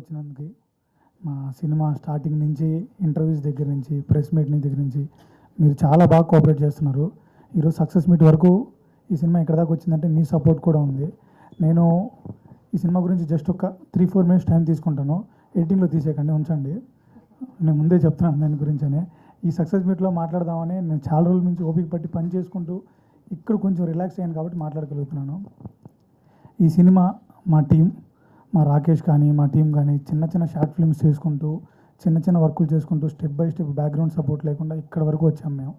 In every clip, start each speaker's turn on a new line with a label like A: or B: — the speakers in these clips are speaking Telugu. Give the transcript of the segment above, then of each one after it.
A: వచ్చినందుకు, మా సినిమా స్టార్టింగ్ నుంచి ఇంటర్వ్యూస్ దగ్గర నుంచి ప్రెస్ మీట్ దగ్గర నుంచి మీరు చాలా బాగా కోఆపరేట్ చేస్తున్నారు. ఈరోజు సక్సెస్ మీట్ వరకు ఈ సినిమా ఎక్కడ దాకా వచ్చిందంటే మీ సపోర్ట్ కూడా ఉంది. నేను ఈ సినిమా గురించి జస్ట్ ఒక 3-4 మినిట్స్ టైం తీసుకుంటాను. ఎడిటింగ్లో తీసేయకండి, ఉంచండి. నేను ముందే చెప్తున్నాను దాని గురించనే. ఈ సక్సెస్ మీట్లో మాట్లాడదామని నేను చాలా రోజుల నుంచి ఓపిక పట్టి పని చేసుకుంటూ ఇక్కడ కొంచెం రిలాక్స్ అయ్యాను కాబట్టి మాట్లాడగలుగుతున్నాను. ఈ సినిమా మా టీం, మా రాకేష్ కానీ మా టీం కానీ చిన్న చిన్న షార్ట్ ఫిల్మ్స్ చేసుకుంటూ చిన్న చిన్న వర్కులు చేసుకుంటూ step by step background support లేకుండా ఇక్కడ వరకు వచ్చాము మేము.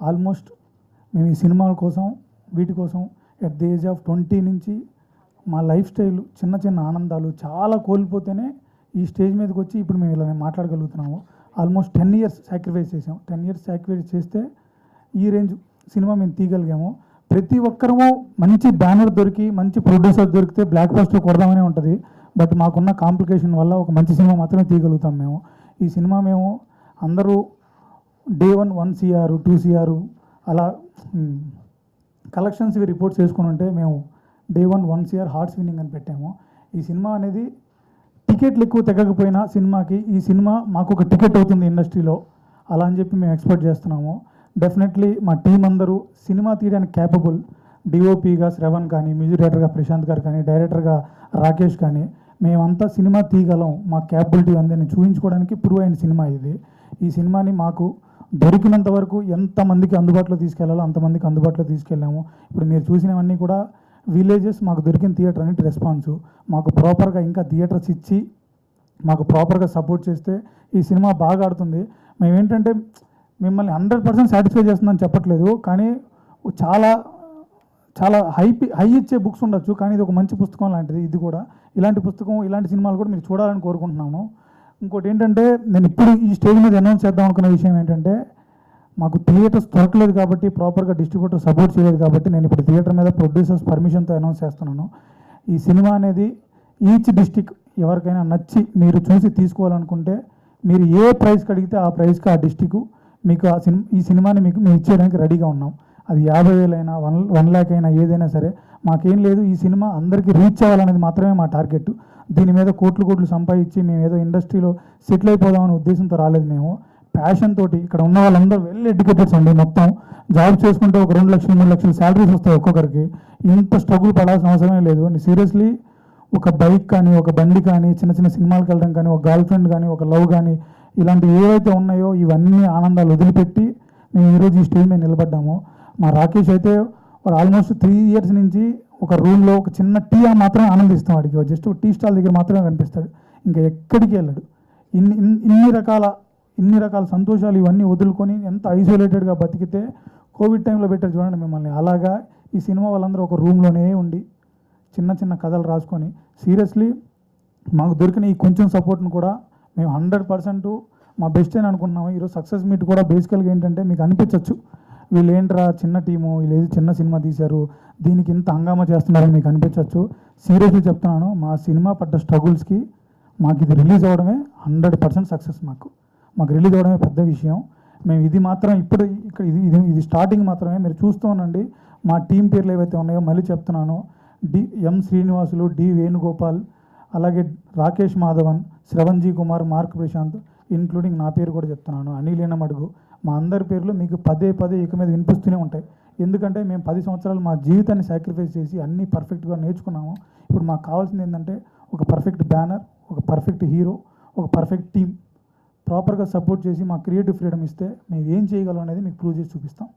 A: ఆల్మోస్ట్ మేము ఈ సినిమాల కోసం వీటి కోసం ఎట్ ది ఏజ్ ఆఫ్ 20 నుంచి మా లైఫ్ స్టైల్ చిన్న చిన్న ఆనందాలు చాలా కోల్పోతేనే ఈ స్టేజ్ మీదకి వచ్చి ఇప్పుడు మేము ఇలా మాట్లాడగలుగుతున్నాము. ఆల్మోస్ట్ 10 ఇయర్స్ సాక్రిఫైస్ చేసాం. 10 ఇయర్స్ సాక్రిఫైస్ చేస్తే ఈ రేంజ్ సినిమా మేము తీయగలిగాము. ప్రతి ఒక్కరము మంచి బ్యానర్ దొరికి మంచి ప్రొడ్యూసర్ దొరికితే బ్లాక్ బస్టర్ కొడదామనే ఉంటుంది. బట్ మాకున్న కాంప్లికేషన్ వల్ల ఒక మంచి సినిమా మాత్రమే తీయగలుగుతాం మేము. ఈ సినిమా మేము అందరూ డే 1 CR 2 CR అలా కలెక్షన్స్ రిపోర్ట్స్ చేసుకుని ఉంటే మేము డే 1 CR హార్ట్స్ విన్నింగ్ అని పెట్టాము. ఈ సినిమా అనేది టికెట్లు ఎక్కువ తెగకపోయినా సినిమాకి ఈ సినిమా మాకు ఒక టికెట్ అవుతుంది ఇండస్ట్రీలో, అలా అని చెప్పి మేము ఎక్స్పెక్ట్ చేస్తున్నాము. డెఫినెట్లీ మా టీం అందరూ సినిమా తీయడానికి క్యాపబుల్. డిఓపిగా శ్రవణ్ కానీ, మ్యూజిక్ డైరెక్టర్గా ప్రశాంత్ గారు కానీ, డైరెక్టర్గా రాకేష్ కానీ మేమంతా సినిమా తీయగలం, మా క్యాపబిలిటీ అందరిని చూపించుకోవడానికి ప్రూవ్ అయిన సినిమా ఇది. ఈ సినిమాని మాకు దొరికినంత వరకు ఎంతమందికి అందుబాటులో తీసుకెళ్లాలో అంతమందికి అందుబాటులో తీసుకెళ్ళాము. ఇప్పుడు మీరు చూసినవన్నీ కూడా విలేజెస్, మాకు దొరికిన థియేటర్ అనేది రెస్పాన్సు. మాకు ప్రాపర్గా ఇంకా థియేటర్స్ ఇచ్చి మాకు ప్రాపర్గా సపోర్ట్ చేస్తే ఈ సినిమా బాగా ఆడుతుంది. మేమేంటంటే మిమ్మల్ని 100% సాటిస్ఫై చేస్తుందని చెప్పట్లేదు, కానీ చాలా చాలా హై ఇచ్చే బుక్స్ ఉండొచ్చు, కానీ ఇది ఒక మంచి పుస్తకం లాంటిది. ఇది కూడా ఇలాంటి పుస్తకం, ఇలాంటి సినిమాలు కూడా మీరు చూడాలని కోరుకుంటున్నాను. ఇంకోటి ఏంటంటే నేను ఇప్పుడు ఈ స్టేజ్ మీద అనౌన్స్ చేద్దాం అనుకున్న విషయం ఏంటంటే మాకు థియేటర్స్ దొరకలేదు కాబట్టి, ప్రాపర్గా డిస్ట్రిబ్యూటర్ సపోర్ట్ చేయలేదు కాబట్టి నేను ఇప్పుడు థియేటర్ మీద ప్రొడ్యూసర్స్ పర్మిషన్తో అనౌన్స్ చేస్తున్నాను. ఈ సినిమా అనేది ఈచ్ డిస్టిక్ ఎవరికైనా నచ్చి మీరు చూసి తీసుకోవాలనుకుంటే మీరు ఏ ప్రైస్కి అడిగితే ఆ ప్రైస్కి ఆ డిస్టిక్ మీకు ఈ సినిమాని మీకు మేము ఇచ్చేయడానికి రెడీగా ఉన్నాం. అది 50,000 అయినా 1 lakh అయినా ఏదైనా సరే మాకేం లేదు. ఈ సినిమా అందరికీ రీచ్ అవ్వాలనేది మాత్రమే మా టార్గెట్. దీని మీద కోట్లు సంపాదించి మేము ఏదో ఇండస్ట్రీలో సెటిల్ అయిపోదామనే ఉద్దేశంతో రాలేదు. మేము ప్యాషన్ తోటి ఇక్కడ ఉన్న వాళ్ళందరూ వెల్ ఎడ్యుకేటెడ్స్ అండి. మొత్తం జాబ్ చేసుకుంటే ఒక 2 లక్షలు 3 లక్షలు శాలరీస్ వస్తాయి ఒక్కొక్కరికి. ఇంత స్ట్రగుల్ పడాల్సిన అవసరమే లేదు. సీరియస్లీ ఒక బైక్ కానీ, ఒక బండి కానీ, చిన్న చిన్న సినిమాలకు వెళ్ళడం కానీ, ఒక గర్ల్ ఫ్రెండ్ కానీ, ఒక లవ్ కానీ, ఇలాంటివి ఏవైతే ఉన్నాయో ఇవన్నీ ఆనందాలు వదిలిపెట్టి మేము ఈరోజు ఈ స్టేజ్ మీద నిలబడ్డాము. మా రాకేష్ అయితే ఆల్మోస్ట్ 3 ఇయర్స్ నుంచి ఒక రూమ్లో ఒక చిన్న టీ మాత్రమే ఆనందిస్తాం. వాడికి జస్ట్ టీ స్టాల్ దగ్గర మాత్రమే కనిపిస్తాడు, ఇంకా ఎక్కడికి వెళ్ళాడు. ఇన్ని రకాల సంతోషాలు ఇవన్నీ వదులుకొని ఎంత ఐసోలేటెడ్గా బతికితే కోవిడ్ టైంలో పెట్టారు చూడండి మిమ్మల్ని. అలాగా ఈ సినిమా వాళ్ళందరూ ఒక రూమ్లోనే ఉండి చిన్న చిన్న కథలు రాసుకొని సీరియస్లీ మాకు దొరికిన ఈ కొంచెం సపోర్ట్ను కూడా మేము 100% మా బెస్ట్ అని అనుకుంటున్నాము. ఈరోజు సక్సెస్ మీట్ కూడా బేసికల్గా ఏంటంటే మీకు అనిపించవచ్చు వీళ్ళు ఏంట్రా చిన్న టీము, వీళ్ళు ఏది చిన్న సినిమా తీశారు, దీనికి ఇంత హంగామా చేస్తున్నారని మీకు అనిపించవచ్చు. సీరియస్లీ చెప్తున్నాను, మా సినిమా పడ్డ స్ట్రగుల్స్కి మాకు ఇది రిలీజ్ అవ్వడమే 100% సక్సెస్. మాకు రిలీజ్ అవ్వడమే పెద్ద విషయం. మేము ఇది మాత్రం ఇప్పుడు ఇక్కడ ఇది స్టార్టింగ్ మాత్రమే. మీరు చూస్తూ ఉండండి. మా టీం పేర్లు ఏవైతే ఉన్నాయో మళ్ళీ చెప్తున్నాను. ఎం శ్రీనివాసులు, డి వేణుగోపాల్, అలాగే Rakesh Madhavan, Shravan G Kumar, Mark Prashanth, including నా పేరు కూడా చెప్తున్నాను, అనిలీన మడుగు. మా అందరి పేర్లు మీకు పదే ఇక మీద వినిపిస్తూనే ఉంటాయి. ఎందుకంటే మేము 10 సంవత్సరాలు మా జీవితాన్ని సాక్రిఫైస్ చేసి అన్నీ పర్ఫెక్ట్గా నేర్చుకున్నాము. ఇప్పుడు మాకు కావాల్సింది ఏంటంటే ఒక పర్ఫెక్ట్ బ్యానర్, ఒక పర్ఫెక్ట్ హీరో, ఒక పర్ఫెక్ట్ టీం ప్రాపర్గా సపోర్ట్ చేసి మా క్రియేటివ్ ఫ్రీడమ్ ఇస్తే మేము ఏం చేయగలం అనేది మీకు ప్రూవ్ చేసి చూపిస్తాం.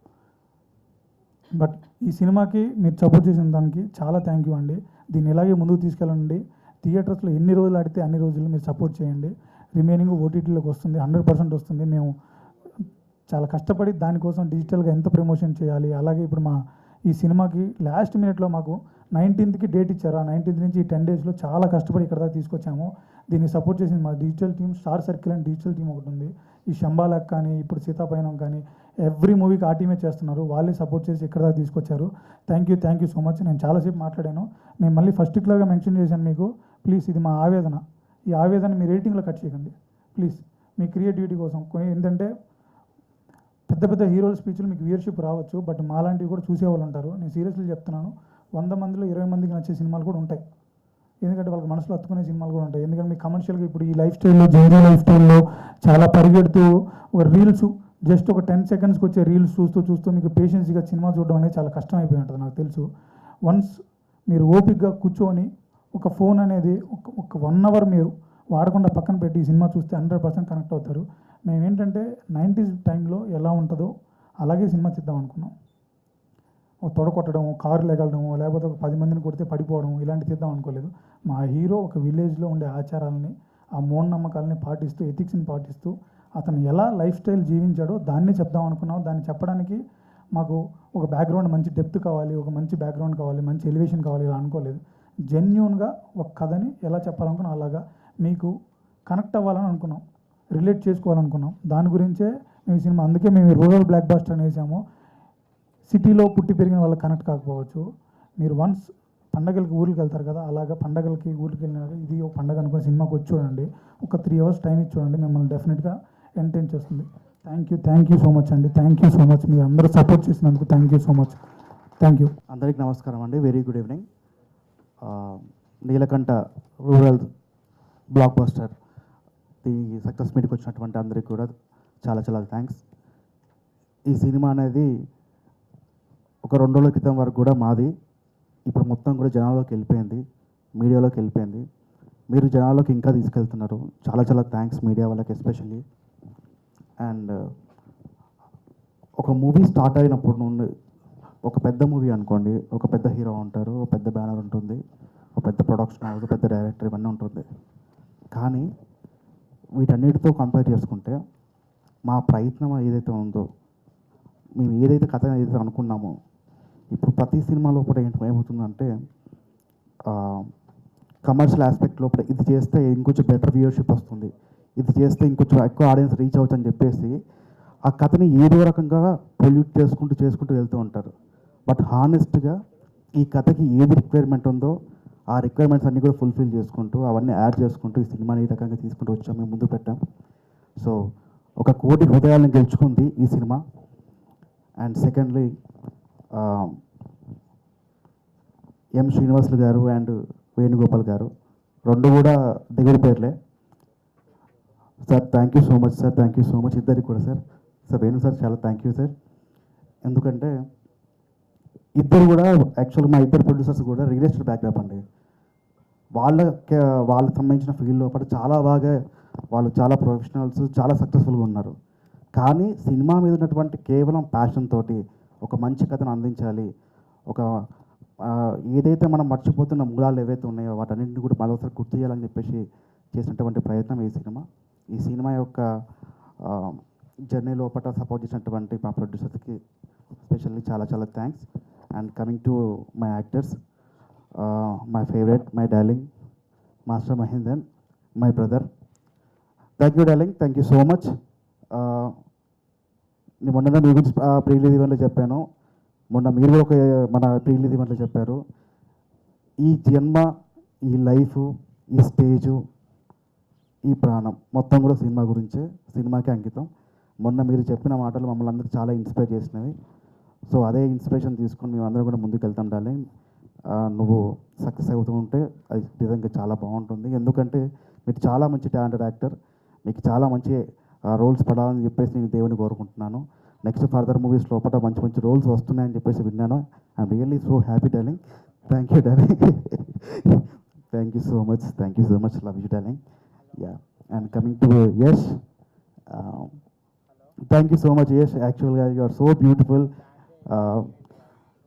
A: బట్ ఈ సినిమాకి మీరు సపోర్ట్ చేసిన దానికి చాలా థ్యాంక్ యూ అండి. దీన్ని ఇలాగే ముందుకు తీసుకెళ్ళండి. థియేటర్స్లో ఎన్ని రోజులు ఆడితే అన్ని రోజులు మీరు సపోర్ట్ చేయండి. రిమైనింగ్ ఓటీటీలోకి వస్తుంది, 100% వస్తుంది. మేము చాలా కష్టపడి దానికోసం డిజిటల్గా ఎంత ప్రమోషన్ చేయాలి. అలాగే ఇప్పుడు ఈ సినిమాకి లాస్ట్ మినిట్లో మాకు 19th డేట్ ఇచ్చారు. ఆ 19th నుంచి ఈ 10 డేస్లో చాలా కష్టపడి ఇక్కడ దాకా తీసుకొచ్చాము. దీన్ని సపోర్ట్ చేసింది మా డిజిటల్ టీమ్, స్టార్ సర్కిల్ అని డిజిటల్ టీం ఒకటి ఉంది. ఈ శంబాలక్ కానీ, ఇప్పుడు సీతాపయనం కానీ, ఎవ్రీ మూవీకి ఆ టీమే చేస్తున్నారు. వాళ్ళే సపోర్ట్ చేసి ఇక్కడ దాకా తీసుకొచ్చారు. Thank you so much. నేను చాలాసేపు మాట్లాడాను. నేను మళ్ళీ ఫస్ట్ క్లాగా మెన్షన్ చేశాను మీకు. ప్లీజ్ ఇది మా ఆవేదన. ఈ ఆవేదన మీ రేటింగ్లో కట్ చేయకండి ప్లీజ్. మీ క్రియేటివిటీ కోసం ఏంటంటే పెద్ద హీరోల స్పీచ్లు మీకు వ్యూయర్షిప్ రావచ్చు, బట్ మాలాంటివి కూడా చూసేవాళ్ళు ఉంటారు. నేను సీరియస్లీ చెప్తున్నాను, 100 మందిలో 20 మందికి నచ్చే సినిమాలు కూడా ఉంటాయి. ఎందుకంటే వాళ్ళకి మనసులో హత్తుకునే సినిమాలు కూడా ఉంటాయి. ఎందుకంటే మీ కమర్షియల్గా ఇప్పుడు ఈ లైఫ్ స్టైల్లో, జెన్జీ లైఫ్ స్టైల్లో చాలా పరిగెడుతూ ఒక రీల్స్ జస్ట్ ఒక 10 సెకండ్స్కి వచ్చే రీల్స్ చూస్తూ మీకు పేషెన్స్గా సినిమా చూడడం అనేది చాలా కష్టం అయిపోయి ఉంటుంది నాకు తెలుసు. వన్స్ మీరు ఓపిక్గా కూర్చొని ఒక ఫోన్ అనేది ఒక 1 అవర్ మీరు వాడకుండా పక్కన పెట్టి ఈ సినిమా చూస్తే 100% కనెక్ట్ అవుతారు. మేమేంటంటే 90s టైంలో ఎలా ఉంటుందో అలాగే సినిమా తీద్దాం అనుకున్నాం. ఒక తొడ కొట్టడం, కారు ఎగలడము, లేకపోతే ఒక 10 మందిని కొడితే పడిపోవడం ఇలాంటి తీద్దాం అనుకోలేదు. మా హీరో ఒక విలేజ్లో ఉండే ఆచారాలని, ఆ మూఢనమ్మకాలని పాటిస్తూ, ఎథిక్స్ని పాటిస్తూ అతను ఎలా లైఫ్ స్టైల్ జీవించాడో దాన్ని చెప్దాం అనుకున్నాం. దాన్ని చెప్పడానికి మాకు ఒక బ్యాక్గ్రౌండ్, మంచి డెప్త్ కావాలి, ఒక మంచి బ్యాక్గ్రౌండ్ కావాలి, మంచి ఎలివేషన్ కావాలి, ఇలా అనుకోలేదు. జెన్యూన్గా ఒక కథని ఎలా చెప్పాలనుకున్నాం అలాగా మీకు కనెక్ట్ అవ్వాలని అనుకున్నాం, రిలేట్ చేసుకోవాలనుకున్నాం. దాని గురించే మేము ఈ సినిమా, అందుకే మేము రూరల్ బ్లాక్ బాస్టర్ అని వేసాము. సిటీలో పుట్టి పెరిగిన వాళ్ళకి కనెక్ట్ కాకపోవచ్చు. మీరు వన్స్ పండగలకి ఊరికి వెళ్తారు కదా, అలాగా పండగలకి ఊరికి వెళ్ళినాక ఇది ఒక పండగ అనుకుని సినిమాకి వచ్చి చూడండి. ఒక 3 అవర్స్ టైం ఇచ్చి చూడండి, మిమ్మల్ని డెఫినెట్గా ఎంటర్టైన్ చేస్తుంది. థ్యాంక్ యూ సో మచ్ అండి. థ్యాంక్ యూ సో మచ్, మీరు అందరూ సపోర్ట్ చేసినందుకు thank you so much. Thank you.
B: అందరికీ నమస్కారం అండి. Very good evening. Neelakanta rural blockbuster ఈ సక్సెస్ మీట్కి వచ్చినటువంటి అందరికీ కూడా చాలా చాలా థ్యాంక్స్. ఈ సినిమా అనేది ఒక 2 రోజుల క్రితం వరకు కూడా మాది, ఇప్పుడు మొత్తం కూడా జనాల్లోకి వెళ్ళిపోయింది, మీడియాలోకి వెళ్ళిపోయింది. మీరు జనాల్లోకి ఇంకా తీసుకెళ్తున్నారు. చాలా చాలా థ్యాంక్స్ మీడియా వాళ్ళకి ఎస్పెషల్లీ. అండ్ ఒక మూవీ స్టార్ట్ అయినప్పుడు నుండి, ఒక పెద్ద మూవీ అనుకోండి, ఒక పెద్ద హీరో ఉంటారు, ఒక పెద్ద బ్యానర్ ఉంటుంది, ఒక పెద్ద ప్రొడక్షన్ హౌస్, పెద్ద డైరెక్టర్, ఇవన్నీ ఉంటుంది. కానీ వీటన్నిటితో కంపేర్ చేసుకుంటే మా ప్రయత్నం ఏదైతే ఉందో, మేము ఏదైతే కథ ఏదైతే అనుకున్నామో, ఇప్పుడు ప్రతి సినిమా లోపల ఏమవుతుందంటే కమర్షియల్ ఆస్పెక్ట్ లోపల ఇది చేస్తే ఇంకొంచెం బెటర్ వ్యూయర్షిప్ వస్తుంది, ఇది చేస్తే ఇంకొంచెం ఎక్కువ ఆడియన్స్ రీచ్ అవుతుందని చెప్పేసి ఆ కథని ఏదో రకంగా పొల్యూట్ చేసుకుంటూ వెళ్తూ ఉంటారు. బట్ హానెస్ట్గా ఈ కథకి ఏది రిక్వైర్మెంట్ ఉందో ఆ రిక్వైర్మెంట్స్ అన్నీ కూడా ఫుల్ఫిల్ చేసుకుంటూ, అవన్నీ యాడ్ చేసుకుంటూ ఈ సినిమాని ఈ రకంగా తీసుకుంటూ వచ్చాం, మేము ముందు పెట్టాం. సో 1 కోటి హృదయాలను గెలుచుకుంది ఈ సినిమా. అండ్ సెకండ్లీ ఎం శ్రీనివాసులు గారు అండ్ వేణుగోపాల్ గారు 2 కూడా దగ్గర పేర్లే. Sir thank you so much sir, thank you so much ఇద్దరికి కూడా సార్. సార్ వేణు సార్ చాలా థ్యాంక్ యూ సార్. ఎందుకంటే ఇద్దరు కూడా యాక్చువల్గా మా ఇద్దరు ప్రొడ్యూసర్స్ కూడా రియల్ ఎస్టేట్ బ్యాక్గ్రౌండ్ అండి. వాళ్ళకి సంబంధించిన ఫీల్డ్ లోపల చాలా బాగా వాళ్ళు చాలా ప్రొఫెషనల్స్, చాలా సక్సెస్ఫుల్గా ఉన్నారు. కానీ సినిమా మీద ఉన్నటువంటి కేవలం ప్యాషన్ తోటి ఒక మంచి కథను అందించాలి, ఒక ఏదైతే మనం మర్చిపోతున్న మూలాలు ఏవైతే ఉన్నాయో వాటన్నింటిని కూడా మరోసారి గుర్తు చేయాలని చెప్పేసి చేసినటువంటి ప్రయత్నం ఈ సినిమా యొక్క జర్నీ లోపల సపోర్ట్ చేసినటువంటి మా ప్రొడ్యూసర్స్కి స్పెషల్లీ చాలా చాలా thanks. And coming to my actors, my favourite, my darling master Mahender, my brother. Thank you darling, thank you so much. నేను మొన్న మీ గురించి ప్రీ రిలీజ్ ఈవెంట్లో చెప్పాను, మొన్న మీరు కూడా ఒక మన ప్రీ రిలీజ్ ఈవెంట్లో చెప్పారు. ఈ జన్మ, ఈ లైఫ్, ఈ స్టేజు, ఈ ప్రాణం మొత్తం కూడా సినిమా గురించే, సినిమాకే అంకితం. మొన్న మీరు చెప్పిన మాటలు మమ్మల్ని అందరూ చాలా ఇన్స్పైర్ చేసినవి. సో అదే ఇన్స్పిరేషన్ తీసుకొని మేము అందరం కూడా ముందుకు వెళ్తాం డార్లింగ్. నువ్వు సక్సెస్ అవుతూ ఉంటే అది నిజంగా చాలా బాగుంటుంది. ఎందుకంటే మీరు చాలా మంచి టాలెంటెడ్ యాక్టర్, మీకు చాలా మంచి రోల్స్ పడాలని చెప్పేసి నేను దేవుని కోరుకుంటున్నాను. నెక్స్ట్ ఫర్దర్ మూవీస్ లోపల మంచి మంచి రోల్స్ వస్తున్నాయని చెప్పేసి విన్నాను. I'm really so happy darling. Thank you darling. Thank you so much, thank you so much, love you darling. Yeah, and coming to Yash, thank you so much Yash. యాక్చువల్గా యు ఆర్ సో బ్యూటిఫుల్.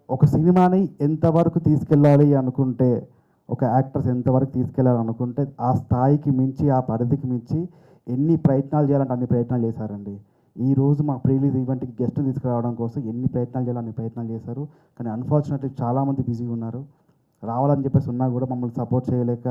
B: ఒక సినిమాని ఎంతవరకు తీసుకెళ్ళాలి అనుకుంటే, ఒక యాక్టర్స్ ఎంతవరకు తీసుకెళ్ళాలి అనుకుంటే ఆ స్థాయికి మించి, ఆ పరిధికి మించి ఎన్ని ప్రయత్నాలు చేయాలంటే అన్ని ప్రయత్నాలు చేశారండి. ఈరోజు మా ప్రీ రిలీజ్ ఈవెంట్కి గెస్ట్ని తీసుకురావడం కోసం ఎన్ని ప్రయత్నాలు చేయాలో అన్ని ప్రయత్నాలు చేశారు. కానీ అన్ఫార్చునేట్లీ చాలామంది బిజీగా ఉన్నారు, రావాలని చెప్పేసి ఉన్నా కూడా మమ్మల్ని సపోర్ట్ చేయలేక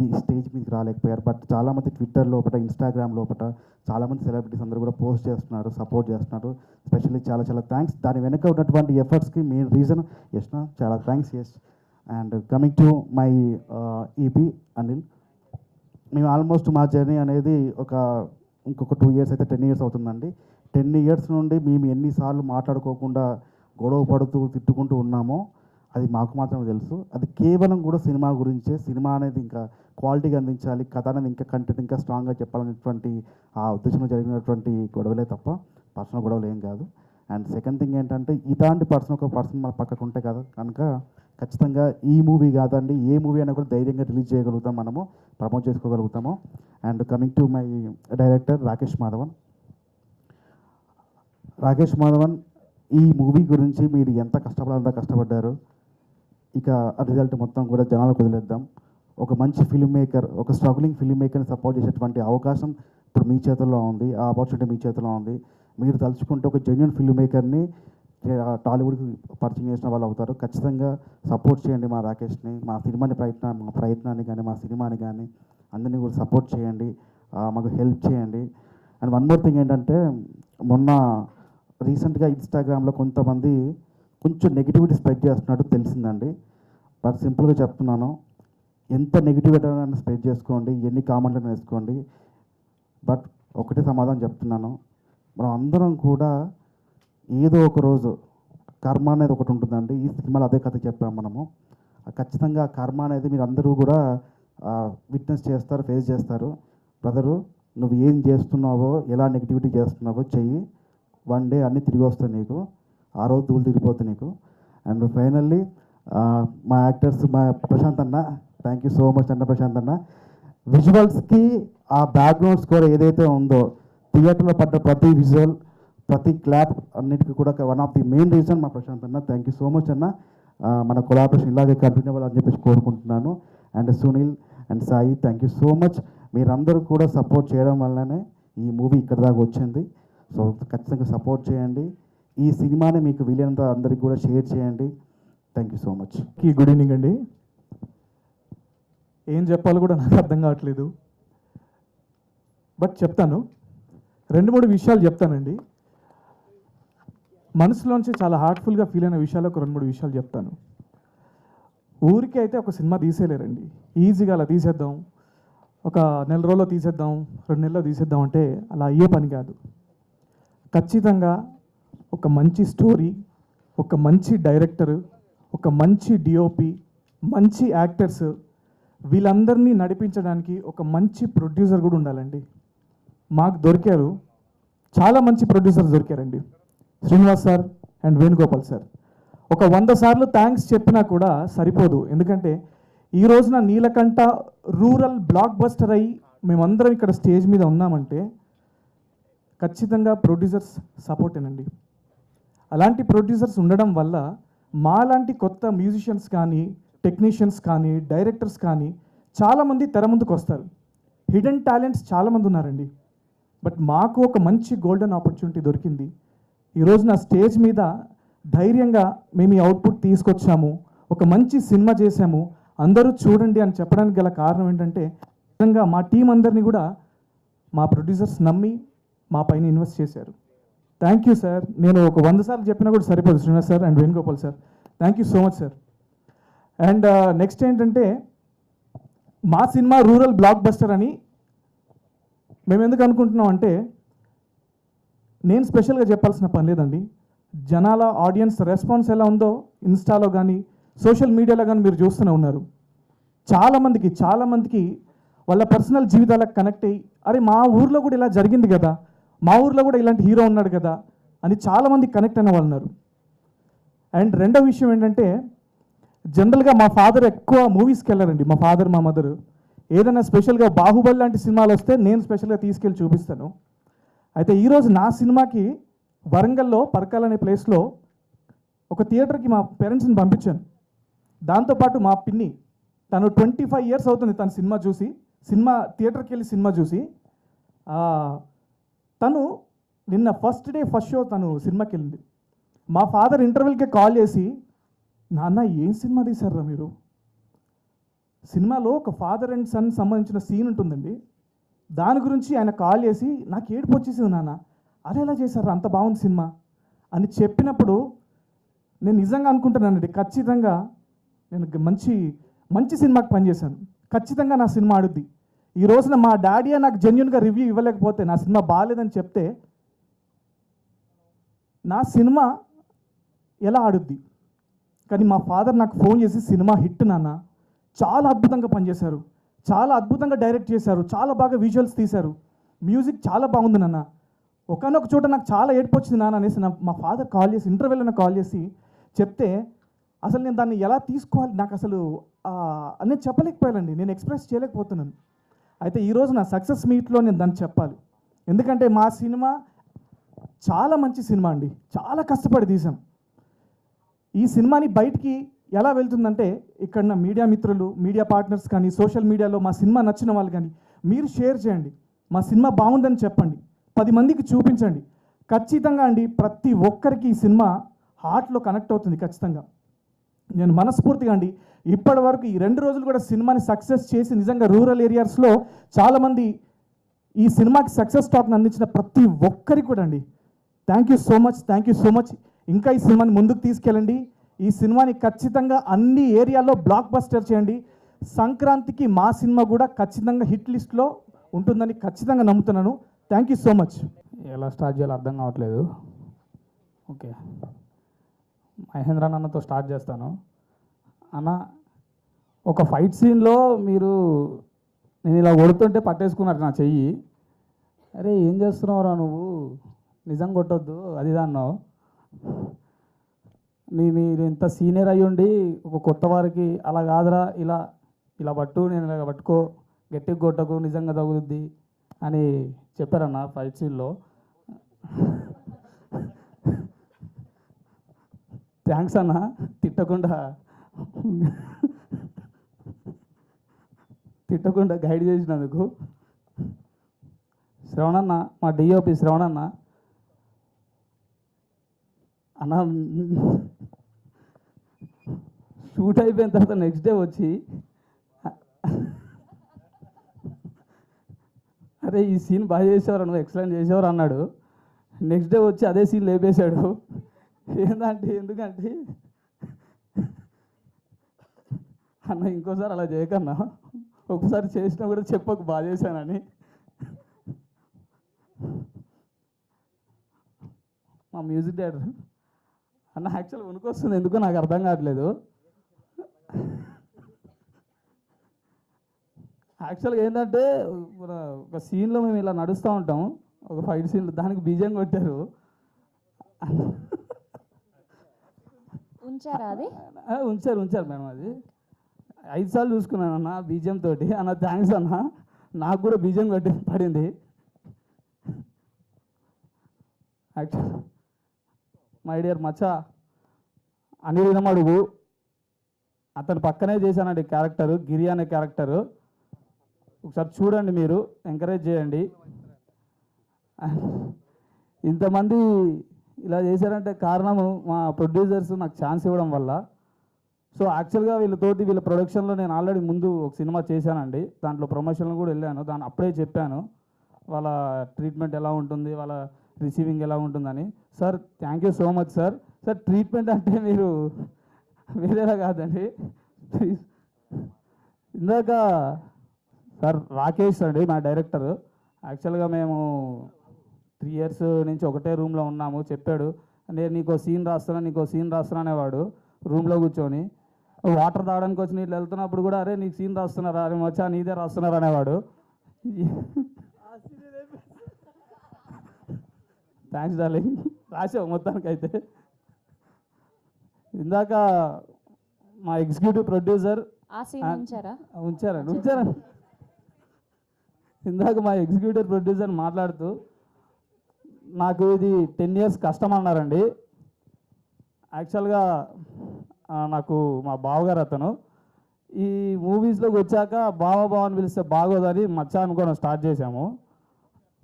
B: ఈ స్టేజ్ మీదకి రాలేకపోయారు. బట్ చాలామంది ట్విట్టర్ లోపల, ఇన్స్టాగ్రామ్ లోపల చాలామంది సెలబ్రిటీస్ అందరూ కూడా పోస్ట్ చేస్తున్నారు, సపోర్ట్ చేస్తున్నారు. స్పెషల్లీ చాలా చాలా థ్యాంక్స్. దాని వెనక ఉన్నటువంటి ఎఫర్ట్స్కి మెయిన్ రీజన్ యష్నా, చాలా thanks Yash. And coming to my E P Anil, మేము ఆల్మోస్ట్ మా జర్నీ అనేది ఇంకొక 2 years అయితే 10 years అవుతుందండి. 10 years నుండి మేము ఎన్నిసార్లు మాట్లాడుకోకుండా గొడవ పడుతూ తిట్టుకుంటూ ఉన్నామో అది మాకు మాత్రమే తెలుసు. అది కేవలం కూడా సినిమా గురించే. సినిమా అనేది ఇంకా క్వాలిటీగా అందించాలి, కథ అనేది ఇంకా కంటెంట్ ఇంకా స్ట్రాంగ్గా చెప్పాలనేటువంటి ఆ ఉద్దేశంలో జరిగినటువంటి గొడవలే తప్ప పర్సనల్ గొడవలు ఏం కాదు. అండ్ సెకండ్ థింగ్ ఏంటంటే, ఇలాంటి ఒక పర్సన్ మన పక్కకు ఉంటే కదా కనుక ఖచ్చితంగా ఈ మూవీ కాదండి, ఏ మూవీ అయినా కూడా ధైర్యంగా రిలీజ్ చేయగలుగుతాం, మనము ప్రమోట్ చేసుకోగలుగుతాము. And coming to my director Rakesh Madhavan. Rakesh Madhavan, ఈ మూవీ గురించి మీరు ఎంత కష్టపడాలంత కష్టపడ్డారు. ఇక రిజల్ట్ మొత్తం కూడా జనాలకు వదిలేద్దాం. ఒక మంచి ఫిల్మ్ మేకర్, ఒక స్ట్రగ్లింగ్ ఫిల్మ్ మేకర్ని సపోర్ట్ చేసేటువంటి అవకాశం ఇప్పుడు మీ చేతుల్లో ఉంది, ఆ ఆపర్చునిటీ మీ చేతిలో ఉంది. మీరు తలుచుకుంటే ఒక జెన్యున్ ఫిల్మ్ మేకర్ని టాలీవుడ్కి పరిచయం చేసిన వాళ్ళు అవుతారు. ఖచ్చితంగా సపోర్ట్ చేయండి మా రాకేష్ని, మా ప్రయత్నాన్ని కానీ మా సినిమాని కానీ అందరినీ కూడా సపోర్ట్ చేయండి, మాకు హెల్ప్ చేయండి. అండ్ వన్ మోర్ థింగ్ ఏంటంటే, మొన్న రీసెంట్గా ఇన్స్టాగ్రామ్లో కొంతమంది కొంచెం నెగిటివిటీ స్ప్రెడ్ చేస్తున్నట్టు తెలిసిందండి. బట్ సింపుల్గా చెప్తున్నాను, ఎంత నెగిటివిటీ అయినా స్ప్రెడ్ చేసుకోండి, ఎన్ని కామెంట్లను వేసుకోండి, బట్ ఒకటే సమాధానం చెప్తున్నాను, మనం అందరం కూడా ఏదో ఒక రోజు కర్మ అనేది ఒకటి ఉంటుందండి. ఈ సినిమాలో అదే కథ చెప్పాము మనము. ఖచ్చితంగా కర్మ అనేది మీరు అందరూ కూడా విట్నెస్ చేస్తారు, ఫేస్ చేస్తారు. బ్రదరు, నువ్వు ఏం చేస్తున్నావో, ఎలా నెగిటివిటీ చేస్తున్నావో చెయ్యి, వన్ డే అన్నీ తిరిగి వస్తాయి నీకు, ఆ రోజు దూలు తిరిగిపోతుంది నీకు. అండ్ ఫైనల్లీ మా యాక్టర్స్, మా ప్రశాంత్ అన్న, థ్యాంక్ యూ సో మచ్ అన్న. ప్రశాంత్ అన్న విజువల్స్కి ఆ బ్యాక్గ్రౌండ్ స్కోర్ ఏదైతే ఉందో, థియేటర్లో పడ్డ ప్రతి విజువల్, ప్రతి క్లాప్ అన్నిటికీ కూడా one of the main reason మా ప్రశాంత్ అన్న. థ్యాంక్ యూ సో మచ్ అన్న. మన కొలాబరేషన్ ఇలాగే కంటిన్యూ అవ్వాలని చెప్పేసి కోరుకుంటున్నాను. And Sunil and Sai, thank you so much. మీరందరూ కూడా సపోర్ట్ చేయడం వల్లనే ఈ మూవీ ఇక్కడ దాకా వచ్చింది. సో ఖచ్చితంగా సపోర్ట్ చేయండి. ఈ సినిమాని మీకు వీలైనంత అందరికీ కూడా షేర్ చేయండి. Thank you so much.
A: Good evening అండి. ఏం చెప్పాలో కూడా నాకు అర్థం కావట్లేదు, బట్ చెప్తాను. 2-3 విషయాలు చెప్తానండి. మనసులోంచి చాలా హార్ట్ఫుల్గా ఫీల్ అయిన విషయాలు ఒక 2-3 విషయాలు చెప్తాను. ఊరికే అయితే ఒక సినిమా తీసేయలేరండి. ఈజీగా అలా తీసేద్దాం, ఒక నెల రోజుల్లో తీసేద్దాం, 2 నెలల్లో తీసేద్దాం అంటే అలా అయ్యే పని కాదు. ఖచ్చితంగా ఒక మంచి స్టోరీ, ఒక మంచి డైరెక్టరు, ఒక మంచి డిఓపి, మంచి యాక్టర్స్, వీళ్ళందరినీ నడిపించడానికి ఒక మంచి ప్రొడ్యూసర్ కూడా ఉండాలండి. మాకు దొరికారు, చాలా మంచి ప్రొడ్యూసర్స్ దొరికారండి. Srinivas sir and Venugopal sir. ఒక 100 సార్లు థ్యాంక్స్ చెప్పినా కూడా సరిపోదు. ఎందుకంటే ఈ రోజున నీలకంఠ రూరల్ బ్లాక్ బస్టర్ అయ్యి మేమందరం ఇక్కడ స్టేజ్ మీద ఉన్నామంటే ఖచ్చితంగా ప్రొడ్యూసర్స్ సపోర్టేనండి. అలాంటి ప్రొడ్యూసర్స్ ఉండడం వల్ల మాలాంటి కొత్త మ్యూజిషియన్స్ కానీ, టెక్నీషియన్స్ కానీ, డైరెక్టర్స్ కానీ చాలామంది తెర ముందుకు వస్తారు. హిడెన్ టాలెంట్స్ చాలామంది ఉన్నారండి. బట్ మాకు ఒక మంచి గోల్డెన్ ఆపర్చునిటీ దొరికింది. ఈరోజు నా స్టేజ్ మీద ధైర్యంగా మేము ఈ అవుట్పుట్ తీసుకొచ్చాము, ఒక మంచి సినిమా చేశాము, అందరూ చూడండి అని చెప్పడానికి గల కారణం ఏంటంటే, నిజంగా మా టీం అందరినీ కూడా మా ప్రొడ్యూసర్స్ నమ్మి మా పైన ఇన్వెస్ట్ చేశారు. Thank you sir. నేను ఒక 100 సార్లు చెప్పినా కూడా సరిపోదు. Srinivas sir and Venugopal sir, thank you so much sir. And next ఏంటంటే, మా సినిమా రూరల్ బ్లాక్ బస్టర్ అని మేము ఎందుకు అనుకుంటున్నాం అంటే, నేను స్పెషల్గా చెప్పాల్సిన పని లేదండి. జనాల ఆడియన్స్ రెస్పాన్స్ ఎలా ఉందో ఇన్స్టాలో కానీ సోషల్ మీడియాలో కానీ మీరు చూస్తూనే ఉన్నారు. చాలామందికి వాళ్ళ పర్సనల్ జీవితాలకు కనెక్ట్ అయ్యి, అరే మా ఊర్లో కూడా ఇలా జరిగింది కదా, మా ఊర్లో కూడా ఇలాంటి హీరో ఉన్నాడు కదా అని చాలామంది కనెక్ట్ అయిన వాళ్ళు ఉన్నారు. అండ్ రెండో విషయం ఏంటంటే, జనరల్గా మా ఫాదర్ ఎక్కువ మూవీస్కి వెళ్ళారండి. మా ఫాదర్, మా మదర్ ఏదైనా స్పెషల్గా బాహుబలి లాంటి సినిమాలు వస్తే నేను స్పెషల్గా తీసుకెళ్ళి చూపిస్తాను. అయితే ఈరోజు నా సినిమాకి వరంగల్లో పరకాల అనే ప్లేస్లో ఒక థియేటర్కి మా పేరెంట్స్ని పంపించాను. దాంతోపాటు మా పిన్ని, తను 25 ఇయర్స్ అవుతుంది తను సినిమా థియేటర్కి వెళ్ళి సినిమా చూసి. తను నిన్న ఫస్ట్ షో తను సినిమాకి వెళ్ళింది. మా ఫాదర్ ఇంటర్వెల్కే కాల్ చేసి, నాన్న ఏం సినిమా తీశారా మీరు? సినిమాలో ఒక ఫాదర్ అండ్ సన్ సంబంధించిన సీన్ ఉంటుందండి, దాని గురించి ఆయన కాల్ చేసి నాకు ఏడుపు వచ్చేసింది, నాన్న అలా ఎలా చేశారా, అంత బాగుంది సినిమా అని చెప్పినప్పుడు నేను నిజంగా అనుకుంటున్నానండి, ఖచ్చితంగా నేను మంచి సినిమాకి పనిచేశాను, ఖచ్చితంగా నా సినిమా ఆడుద్ది. ఈ రోజున మా డాడీ నాకు జెన్యున్గా రివ్యూ ఇవ్వలేకపోతే, నా సినిమా బాగాలేదని చెప్తే నా సినిమా ఎలా ఆడుద్ది?
C: కానీ మా ఫాదర్ నాకు ఫోన్ చేసి సినిమా హిట్ నాన్న, చాలా అద్భుతంగా పనిచేశారు, చాలా అద్భుతంగా డైరెక్ట్ చేశారు, చాలా బాగా విజువల్స్ తీశారు, మ్యూజిక్ చాలా బాగుంది నాన్న, ఒకనొక చోట నాకు చాలా ఏడుపు వచ్చింది నాన్న అనేసి మా ఫాదర్ కాల్ చేసి ఇంటర్వ్యూలో కాల్ చేసి చెప్తే అసలు నేను దాన్ని ఎలా తీసుకోవాలి నాకు అసలు నేను చెప్పలేకపోయానండి, నేను ఎక్స్ప్రెస్ చేయలేకపోతున్నాను. అయితే ఈరోజు నా సక్సెస్ మీట్లో నేను దాన్ని చెప్పాలి. ఎందుకంటే మా సినిమా చాలా మంచి సినిమా అండి, చాలా కష్టపడి తీసాం. ఈ సినిమాని బయటికి ఎలా వెళ్తుందంటే ఇక్కడ నా మీడియా మిత్రులు, మీడియా పార్ట్నర్స్ కానీ, సోషల్ మీడియాలో మా సినిమా నచ్చిన వాళ్ళు కానీ మీరు షేర్ చేయండి, మా సినిమా బాగుందని చెప్పండి, 10 మందికి చూపించండి. ఖచ్చితంగా అండి ప్రతి ఒక్కరికి ఈ సినిమా హార్ట్లో కనెక్ట్ అవుతుంది ఖచ్చితంగా. నేను మనస్ఫూర్తిగా అండి ఇప్పటి వరకు ఈ 2 రోజులు కూడా సినిమాని సక్సెస్ చేసి నిజంగా రూరల్ ఏరియాస్లో చాలామంది ఈ సినిమాకి సక్సెస్ టాక్ని అందించిన ప్రతి ఒక్కరికి కూడా అండి thank you so much, thank you so much. ఇంకా ఈ సినిమాని ముందుకు తీసుకెళ్ళండి, ఈ సినిమాని ఖచ్చితంగా అన్ని ఏరియాల్లో బ్లాక్ బస్టర్ చేయండి. సంక్రాంతికి మా సినిమా కూడా ఖచ్చితంగా హిట్ లిస్ట్లో ఉంటుందని ఖచ్చితంగా నమ్ముతున్నాను. Thank you so much.
D: ఎలా స్టార్ట్ చేయాలో అర్థం కావట్లేదు. ఓకే, మహేంద్ర అన్నతో స్టార్ట్ చేస్తాను. అన్న, ఒక ఫైట్ సీన్లో మీరు నేను ఇలా కొడుతుంటే పట్టేసుకున్నారు నా చెయ్యి. అరే ఏం చేస్తున్నావురా నువ్వు, నిజంగా కొట్టొద్దు అది అన్నావు. మీరు ఇంత సీనియర్ అయ్యి ఉండి ఒక కొత్త వారికి అలా కాదురా, ఇలా ఇలా పట్టు, నేను ఇలా పట్టుకో, గట్టిగా కొట్టకు, నిజంగా తగులుద్ది అని చెప్పారన్న ఫైట్ సీన్లో. థ్యాంక్స్ అన్న, తిట్టకుండా గైడ్ చేసినందుకు. శ్రవణన్న, మా డిఓపి శ్రవణన్న అన్న, షూట్ అయిపోయిన తర్వాత నెక్స్ట్ డే వచ్చి అరే ఈ సీన్ బాగా చేసేవారు, నువ్వు ఎక్సలెంట్ చేసేవారు అన్నాడు. నెక్స్ట్ డే వచ్చి అదే సీన్ లేపేశాడు. ఎందుకంటే అన్న ఇంకోసారి అలా చేయకన్నా, ఒకసారి చేసినా కూడా చెప్పకు బాగా చేశానని. మా మ్యూజిక్ డైరెక్టర్ అన్న యాక్చువల్ వణుకొస్తుంది, ఎందుకో నాకు అర్థం కావట్లేదు. యాక్చువల్గా ఏంటంటే ఒక సీన్లో మేము ఇలా నడుస్తూ ఉంటాం, ఒక ఫైట్ సీన్లో, దానికి బీజం కొట్టారు. ఉంచారు మేడం. అది 5 సార్లు చూసుకున్నాను అన్న బీజం తోటి. అన్న థ్యాంక్స్ అన్న, నాకు కూడా బీజం కొట్టి పడింది. యాక్చువల్ మై డియర్ మచ్చా అనిల్ వినమడుగు, అతని పక్కనే చేశానండి క్యారెక్టరు, గిరి అనే క్యారెక్టరు. ఒకసారి చూడండి, మీరు ఎంకరేజ్ చేయండి. ఇంతమంది ఇలా చేశారంటే కారణము మా ప్రొడ్యూసర్స్ నాకు ఛాన్స్ ఇవ్వడం వల్ల. సో యాక్చువల్గా వీళ్ళ ప్రొడక్షన్లో నేను ఆల్రెడీ ముందు ఒక సినిమా చేశానండి, దాంట్లో ప్రమోషన్లు కూడా వెళ్ళాను. దాన్ని అప్పుడే చెప్పాను వాళ్ళ ట్రీట్మెంట్ ఎలా ఉంటుంది, వాళ్ళ రిసీవింగ్ ఎలా ఉంటుందని. Sir thank you so much sir. Sir treatment అంటే మీరు వేరేలా కాదండి ప్లీజ్. ఇందాక సార్ రాకేష్ అండి మా డైరెక్టర్. యాక్చువల్గా మేము 3 ఇయర్స్ నుంచి ఒకటే రూమ్లో ఉన్నాము. చెప్పాడు, నేను నీకో సీన్ రాస్తున్నా అనేవాడు రూమ్లో కూర్చొని. వాటర్ తాగడానికి వచ్చి నీళ్ళు వెళ్తున్నప్పుడు కూడా అరే నీకు సీన్ రాస్తున్నారా, అరే మచ్చా నీదే రాస్తున్నారా అనేవాడు. థ్యాంక్స్ డార్లింగ్, రాసావు మొత్తానికైతే. ఇందాక మా ఎగ్జిక్యూటివ్ ప్రొడ్యూసర్ ఉంచారండి. ఇందాక మా ఎగ్జిక్యూటివ్ ప్రొడ్యూసర్ మాట్లాడుతూ నాకు ఇది 10 ఇయర్స్ కష్టం అన్నారండి. యాక్చువల్గా నాకు మా బావగారు అతను ఈ మూవీస్లోకి వచ్చాక బావ అని పిలిస్తే బాగోదని మచ్చా అనుకోవడం స్టార్ట్ చేశాము.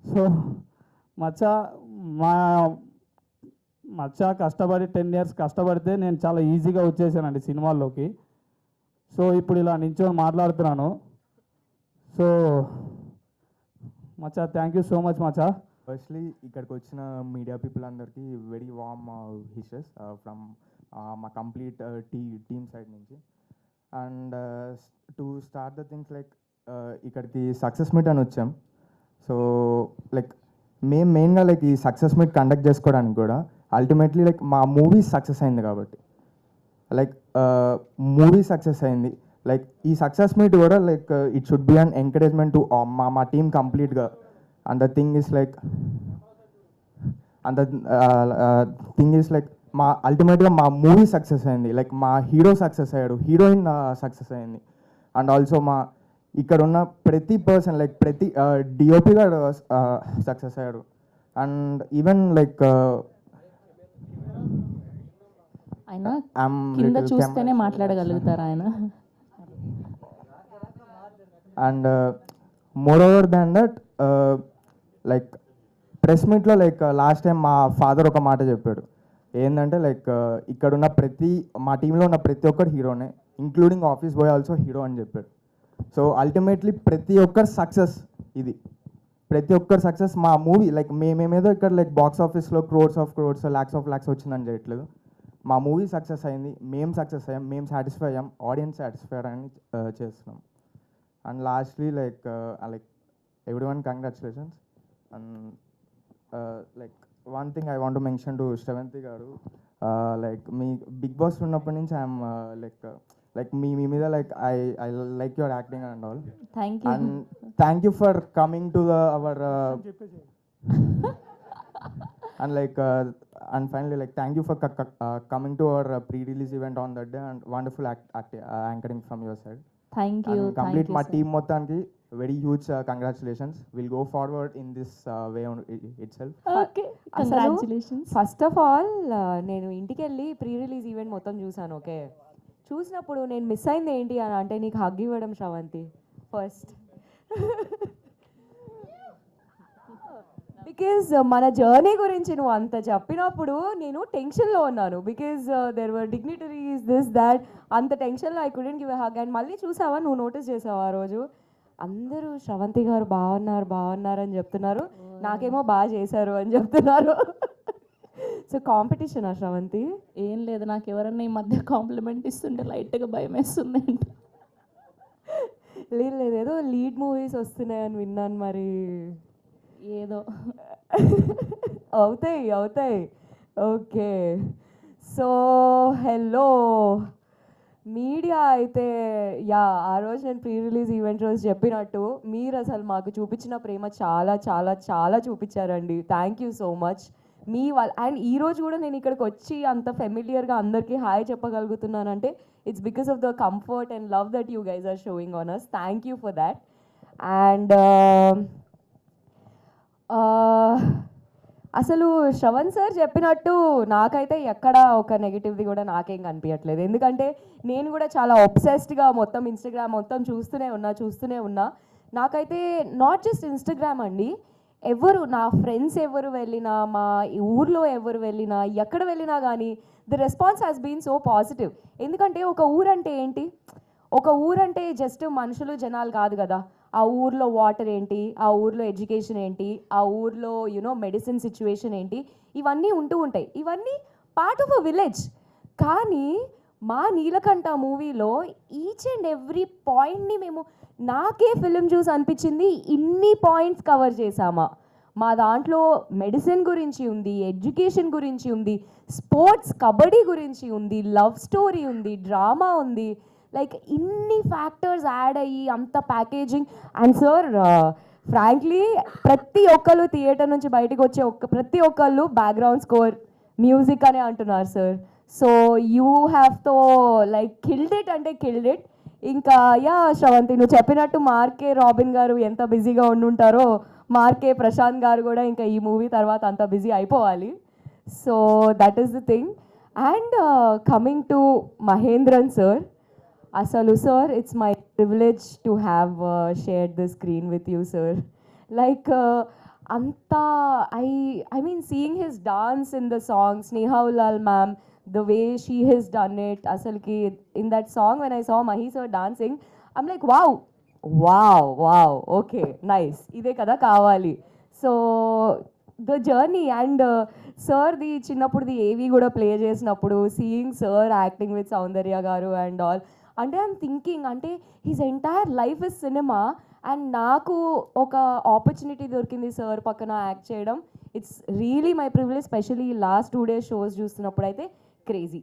D: సో మచ్చా కష్టపడి 10 ఇయర్స్ కష్టపడితే నేను చాలా ఈజీగా వచ్చేసానండి సినిమాల్లోకి. సో ఇప్పుడు ఇలా నించొని మాట్లాడుతున్నాను. So Maccha thank you so much Maccha.
E: Firstly ఇక్కడికి వచ్చిన మీడియా పీపుల్ అందరికీ వెరీ వార్మ్ విషెస్ ఫ్రమ్ మా కంప్లీట్ టీమ్ సైడ్ నుంచి. And to start the things like ఇక్కడికి సక్సెస్ మీట్ అని వచ్చాం. సో లైక్ మేము మెయిన్గా లైక్ ఈ సక్సెస్ మీట్ కండక్ట్ చేసుకోవడానికి కూడా అల్టిమేట్లీ లైక్ మా మూవీ సక్సెస్ అయింది కాబట్టి. లైక్ మూవీ సక్సెస్ అయింది. లైక్ ఈ సక్సెస్ మీట్ కూడా like it should be an encouragement to మా టీమ్ కంప్లీట్గా. And the thing is like మా అల్టిమేట్గా మా మూవీ సక్సెస్ అయింది. లైక్ మా హీరో సక్సెస్ అయ్యాడు, హీరోయిన్ సక్సెస్ అయింది. అండ్ ఆల్సో మా ఇక్కడ ఉన్న ప్రతి పర్సన్ లైక్ ప్రతి డిఓపి గారు సక్సెస్ అయ్యాడు. అండ్ ఈవెన్ లైక్
F: ఆయన కింద చూస్తేనే మాట్లాడగలుగుతారు ఆయన.
E: And more over than that like press మీట్లో లైక్ లాస్ట్ టైం మా ఫాదర్ ఒక మాట చెప్పాడు. ఏంటంటే లైక్ ఇక్కడున్న మా టీంలో ఉన్న ప్రతి ఒక్కరు హీరోనే, including office boy also hero అని చెప్పాడు. సో అల్టిమేట్లీ ప్రతి ఒక్కరు సక్సెస్, ఇది ప్రతి ఒక్కరు సక్సెస్. మా మూవీ లైక్ మేమేదో ఇక్కడ లైక్ బాక్స్ ఆఫీస్లో క్రోర్స్ ఆఫ్ క్రోర్స్ ల్యాక్స్ ఆఫ్ ల్యాక్స్ వచ్చిందని చేయట్లేదు. మా మూవీ సక్సెస్ అయింది, మేము సక్సెస్ అయ్యాం, మేము సాటిస్ఫై అయ్యాం, ఆడియన్స్ సాటిస్ఫై అని చేస్తున్నాం. And lastly like everyone congratulations. And like one thing I want to mention to Sravanthi గారు, లైక్ మీ బిగ్ బాస్ ఉన్నప్పటి నుంచి ఐఎమ్ లైక్ మీ మీద like I like your acting and all.
F: Thank you.
E: And thank you for coming to our and like and finally like thank you for coming to our pre-release event on that day, and wonderful anchoring from your side.
F: Thank you.
E: And complete my team మొత్తానికి very huge congratulations. We'll go forward in this way on itself.
F: Okay, congratulations.
G: First of all నేను ఇంటికి వెళ్ళి ప్రీ రిలీజ్ ఈవెంట్ మొత్తం చూసాను. ఓకే, చూసినప్పుడు నేను మిస్ అయింది ఏంటి అని అంటే నీకు హగ్ ఇవ్వడం శ్రవంతి ఫస్ట్. బికాజ్ మన జర్నీ గురించి నువ్వు అంత చెప్పినప్పుడు నేను టెన్షన్లో ఉన్నాను. Because there were dignitaries this that, అంత టెన్షన్లో I couldn't give a hug. And మళ్ళీ చూసావా, నువ్వు నోటీస్ చేసావా ఆ రోజు అందరూ శ్రవంతి గారు బాగున్నారు అని చెప్తున్నారు, నాకేమో బాగా చేశారు అని చెప్తున్నారు. సో కాంపిటీషనా శ్రవంతి?
F: ఏం లేదు, నాకు ఎవరన్నా ఈ మధ్య కాంప్లిమెంట్ ఇస్తుంటే లైట్గా భయం వేస్తుంది అంట.
G: లేదు ఏదో లీడ్ మూవీస్ వస్తున్నాయని విన్నాను, మరి
F: ఏదో
G: అవుతాయి. ఓకే, సో హలో మీడియా అయితే యా, ఆ రోజు నేను ప్రీ రిలీజ్ ఈవెంట్ రోజు చెప్పినట్టు మీరు అసలు మాకు చూపించిన ప్రేమ చాలా చాలా చాలా చూపించారండి. Thank you so much. మీ వాళ్ళ అండ్ ఈరోజు కూడా నేను ఇక్కడికి వచ్చి అంత ఫెమిలియర్గా అందరికీ హాయ్ చెప్పగలుగుతున్నానంటే it's because of the comfort and love that you guys are showing on us. Thank you for that. And అసలు శ్రవణ్ సార్ చెప్పినట్టు నాకైతే ఎక్కడ ఒక నెగిటివ్ది కూడా నాకేం కనిపించట్లేదు. ఎందుకంటే నేను కూడా చాలా ఒబ్సెస్డ్గా మొత్తం ఇన్స్టాగ్రామ్ మొత్తం చూస్తూనే ఉన్నా. నాకైతే నాట్ జస్ట్ ఇన్స్టాగ్రామ్ అండి, నా ఫ్రెండ్స్ ఎవరు వెళ్ళినా, మా ఊర్లో ఎవరు వెళ్ళినా, ఎక్కడ వెళ్ళినా కానీ the response has been so positive. ఎందుకంటే ఒక ఊరంటే ఏంటి, ఒక ఊరంటే జస్ట్ మనుషులు జనాలు కాదు కదా. ఆ ఊర్లో వాటర్ ఏంటి, ఆ ఊర్లో ఎడ్యుకేషన్ ఏంటి, ఆ ఊర్లో మెడిసిన్ సిచ్యువేషన్ ఏంటి, ఇవన్నీ ఉంటూ ఉంటాయి. ఇవన్నీ పార్ట్ ఆఫ్ అ విలేజ్. కానీ మా నీలకంఠ మూవీలో ఈచ్ అండ్ ఎవ్రీ పాయింట్ని మేము, నాకే ఫిలిం చూసి అనిపించింది ఇన్ని పాయింట్స్ కవర్ చేసామా. మా దాంట్లో మెడిసిన్ గురించి ఉంది, ఎడ్యుకేషన్ గురించి ఉంది, స్పోర్ట్స్ కబడ్డీ గురించి ఉంది, లవ్ స్టోరీ ఉంది, డ్రామా ఉంది. లైక్ ఇన్ని ఫ్యాక్టర్స్ యాడ్ అయ్యి అంత ప్యాకేజింగ్. అండ్ సార్ ఫ్రాంక్లీ ప్రతి ఒక్కళ్ళు థియేటర్ నుంచి బయటకు వచ్చే ప్రతి ఒక్కళ్ళు బ్యాక్గ్రౌండ్ స్కోర్, మ్యూజిక్ అనే అంటున్నారు సార్. సో యూ హ్యావ్ తో లైక్ కిల్డ్ ఇట్ అంటే కిల్డ్ ఇట్. ఇంకా యా శ్రవంతి, నువ్వు చెప్పినట్టు మార్కే రాబిన్ గారు ఎంత బిజీగా ఉండుంటారో, మార్కే ప్రశాంత్ గారు కూడా ఇంకా ఈ మూవీ తర్వాత అంత బిజీ అయిపోవాలి. So that is the thing. And coming to Mahendran sir, అసలు sir it's my privilege to have shared the screen with you sir. Like అంతా I mean seeing his dance in the song, Sneha Ullal ma'am, the way she has done it, asalki in that song when I saw Mahi sir dancing, I'm like wow, okay, nice, ide kada kavali. So the journey and sir the chinnapudi AV kuda play chesinappudu, seeing sir acting with Soundarya garu and all, and I'm thinking ante his entire life is cinema, and నాకు ఒక ఆపర్చునిటీ దొరికింది సార్ పక్కన యాక్ట్ చేయడం. It's really my privilege, especially last 2 days shows చూస్తున్నప్పుడు అయితే క్రేజీ.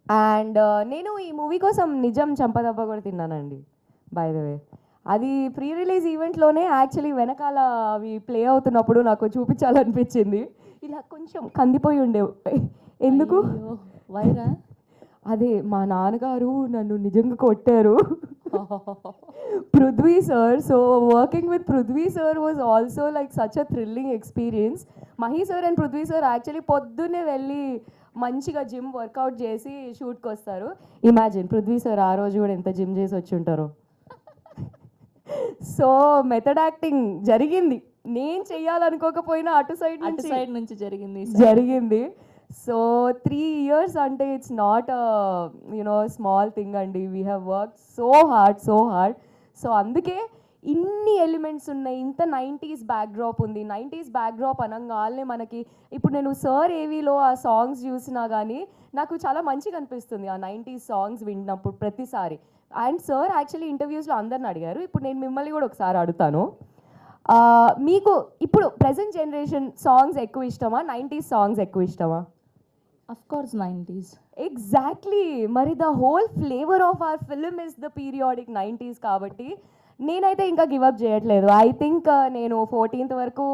G: అండ్ నేను ఈ మూవీ కోసం నిజం చంపదబ్బ కూడా తిన్నానండి, బై ద వే. అది ప్రీ రిలీజ్ ఈవెంట్లోనే యాక్చువల్లీ వెనకాల అవి ప్లే అవుతున్నప్పుడు నాకు చూపించాలనిపించింది. ఇలా కొంచెం కందిపోయి ఉండే. ఎందుకు?
F: అయ్యో, వైరా?
G: అదే మా నాన్నగారు నన్ను నిజంగా కొట్టారు. Prithvi sir, so working with Prithvi sir was also like such a thrilling experience. Mahi sir and Prithvi sir actually పొద్దున్నే వెళ్ళి మంచిగా జిమ్ వర్కౌట్ చేసి షూట్కి వస్తారు. ఇమాజిన్ పృథ్వీ సార్ ఆ రోజు కూడా ఎంత జిమ్ చేసి వచ్చి ఉంటారో. సో మెథడ్ యాక్టింగ్ జరిగింది, నేను చెయ్యాలనుకోకపోయినా అటు సైడ్
F: నుంచి జరిగింది.
G: జరిగింది. సో 3 years అంటే ఇట్స్ నాట్ స్మాల్ థింగ్ అండి. We have work so hard. So అందుకే ఇన్ని ఎలిమెంట్స్ ఉన్నాయి, ఇంత 90s బ్యాక్డ్రాప్ ఉంది. 90s బ్యాక్డ్రాప్ అనగానే మనకి ఇప్పుడు నేను సార్ ఏవీలో ఆ సాంగ్స్ చూసినా కానీ నాకు చాలా మంచిగా అనిపిస్తుంది ఆ 90s సాంగ్స్ విన్నప్పుడు ప్రతిసారి. అండ్ సార్ యాక్చువల్లీ ఇంటర్వ్యూస్లో అందరిని అడిగారు, ఇప్పుడు నేను మిమ్మల్ని కూడా ఒకసారి అడుగుతాను. మీకు ఇప్పుడు ప్రజెంట్ జనరేషన్ సాంగ్స్ ఎక్కువ ఇష్టమా, 90s సాంగ్స్ ఎక్కువ ఇష్టమా?
F: Of course 90s.
G: ఎగ్జాక్ట్లీ, మరి the whole flavour of our film is the periodic 90s. కాబట్టి నేనైతే ఇంకా గివప్ చేయట్లేదు. ఐ థింక్ నేను 14th వరకు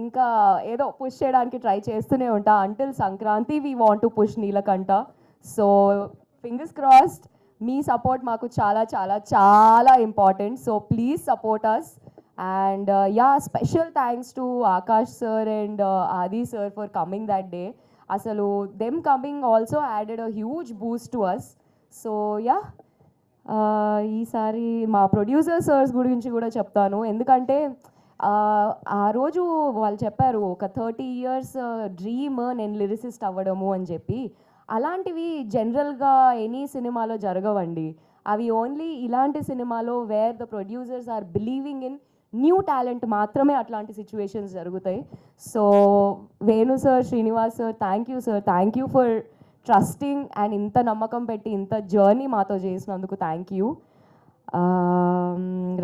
G: ఇంకా ఏదో పుష్ చేయడానికి ట్రై చేస్తూనే ఉంటా. Until Sankranti we want to push Neelakanta. So fingers crossed. మీ సపోర్ట్ మాకు చాలా చాలా చాలా important. So please support us. And special thanks to Aakash sir and Adi sir for coming that day. అసలు them coming also added a huge boost to us. So ఈసారి మా ప్రొడ్యూసర్ సర్స్ గురించి కూడా చెప్తాను, ఎందుకంటే ఆ రోజు వాళ్ళు చెప్పారు ఒక 30 years డ్రీమ్ నేను లిరిసిస్ట్ అవ్వడము అని చెప్పి. అలాంటివి జనరల్గా ఎనీ సినిమాలో జరగవండి. అవి ఓన్లీ ఇలాంటి సినిమాలో where the producers are believing in new talent మాత్రమే అట్లాంటి సిచ్యువేషన్స్ జరుగుతాయి. So Venu sir, Srinivas sir, thank you for trusting and ఇంత నమ్మకం పెట్టి ఇంత జర్నీ మాతో చేసినందుకు థ్యాంక్ యూ.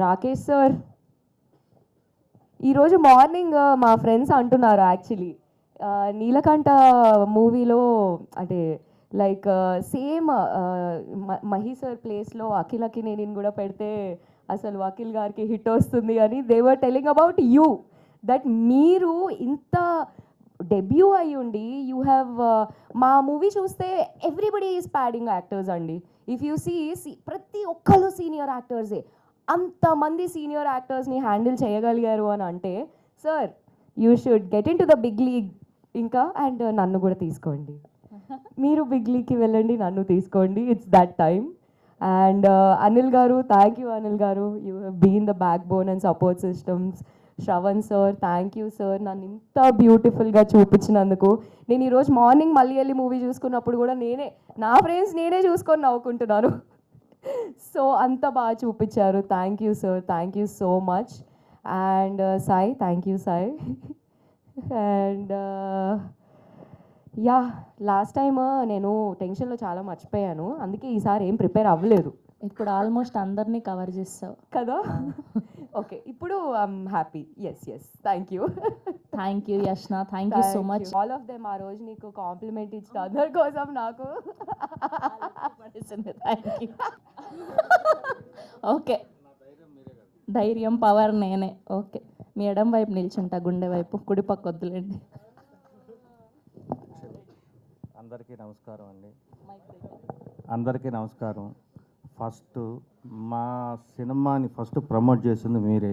G: రాకేష్ సార్, ఈరోజు మార్నింగ్ మా ఫ్రెండ్స్ అంటున్నారు యాక్చువల్లీ నీలకంఠ మూవీలో అంటే లైక్ సేమ్ మహి సార్ ప్లేస్లో అఖిలకి నేను కూడా పెడితే అసలు అఖిల్ గారికి హిట్ వస్తుంది అని they were telling about you, that మీరు ఇంత డెబ్యూ అయ్యి ఉండి యూ హ్యావ్ మా మూవీ చూస్తే ఎవ్రీబడి ఈజ్ ప్యాడింగ్ యాక్టర్స్ అండి. ఇఫ్ యూ సీ ప్రతి ఒక్కరు సీనియర్ యాక్టర్సే. అంతమంది సీనియర్ యాక్టర్స్ని హ్యాండిల్ చేయగలిగారు అని అంటే sir you should get into the big league ఇంకా. అండ్ నన్ను కూడా తీసుకోండి, మీరు బిగ్ లీగ్కి వెళ్ళండి, నన్ను తీసుకోండి, it's that time. And Anil garu, thank you Anil garu, you have been the backbone and support systems. Shravan sir, thank you sir, నన్ను ఇంత బ్యూటిఫుల్గా చూపించినందుకు. నేను ఈరోజు మార్నింగ్ మళ్ళీ వెళ్ళి మూవీ చూసుకున్నప్పుడు కూడా నా ఫ్రెండ్స్ నేనే చూసుకొని నవ్వుకుంటున్నాను. సో అంత బాగా చూపించారు. Thank you sir, thank you so much. And Sai, thank you Sai. And last time నేను టెన్షన్లో చాలా మర్చిపోయాను, అందుకే ఈసారి ఏం ప్రిపేర్ అవ్వలేదు.
F: ఇప్పుడు ఆల్మోస్ట్ అందరినీ కవర్ చేస్తావు
G: కదా. ఓకే, ఇప్పుడు I'm happy. Yes thank you.
F: Thank you Yashna, thank you so much.
G: All of them ఆ రోజు నీకు కాంప్లిమెంట్ ఇచ్చిన అందరి కోసం నాకు.
F: థ్యాంక్ యూ. ఓకే, ధైర్యం పవర్ నేనే. ఓకే, మీ ఎడం వైపు నిల్చుంటా, గుండె వైపు, కుడి పక్క వద్దులేండి.
H: అందరికీ నమస్కారం అండి. అందరికీ నమస్కారం. ఫస్ట్ మా సినిమాని ఫస్ట్ ప్రమోట్ చేసింది మీరే,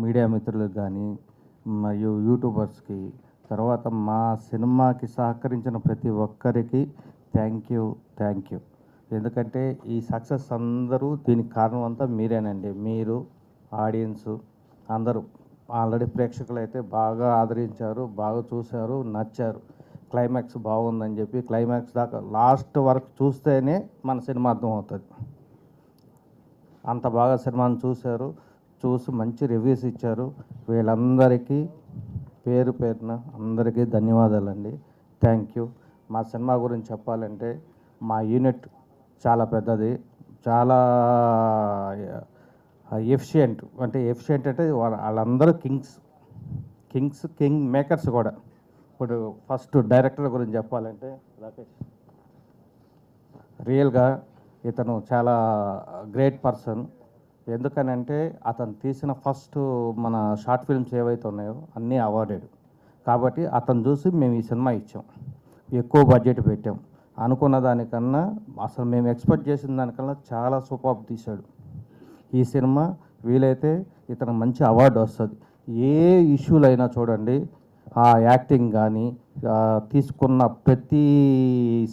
H: మీడియా మిత్రులకు కానీ మరియు యూట్యూబర్స్కి. తర్వాత మా సినిమాకి సహకరించిన ప్రతి ఒక్కరికి థ్యాంక్ యూ. ఎందుకంటే ఈ సక్సెస్ అందరూ దీనికి కారణం అంతా మీరేనండి. మీరు, ఆడియన్స్ అందరూ. ఆల్రెడీ ప్రేక్షకులు అయితే బాగా ఆదరించారు, బాగా చూశారు, నచ్చారు. క్లైమాక్స్ బాగుందని చెప్పి క్లైమాక్స్ దాకా లాస్ట్ వరకు చూస్తేనే మన సినిమా అర్థమవుతుంది. అంత బాగా సినిమాను చూసి మంచి రివ్యూస్ ఇచ్చారు. వీళ్ళందరికీ పేరు పేరున అందరికీ ధన్యవాదాలండి. Thank you. మా సినిమా గురించి చెప్పాలంటే మా యూనిట్ చాలా పెద్దది, చాలా ఎఫిషియంట్. అంటే ఎఫిషియంట్ అంటే వాళ్ళందరూ కింగ్ మేకర్స్ కూడా. ఇప్పుడు ఫస్ట్ డైరెక్టర్ గురించి చెప్పాలంటే రాకేష్. రియల్గా ఇతను చాలా గ్రేట్ పర్సన్. ఎందుకనంటే అతను తీసిన ఫస్ట్ మన షార్ట్ ఫిల్మ్స్ ఏవైతే ఉన్నాయో అన్నీ అవార్డెడ్. కాబట్టి అతను చూసి మేము ఈ సినిమా ఇచ్చాం, ఎక్కువ బడ్జెట్ పెట్టాం. అనుకున్న దానికన్నా అసలు మేము ఎక్స్పెక్ట్ చేసిన దానికన్నా చాలా సూపర్ తీశాడు ఈ సినిమా. వీలైతే ఇతను మంచి అవార్డు వస్తుంది. ఏ ఇష్యూలు అయినా చూడండి, ఆ యాక్టింగ్ కానీ తీసుకున్న ప్రతి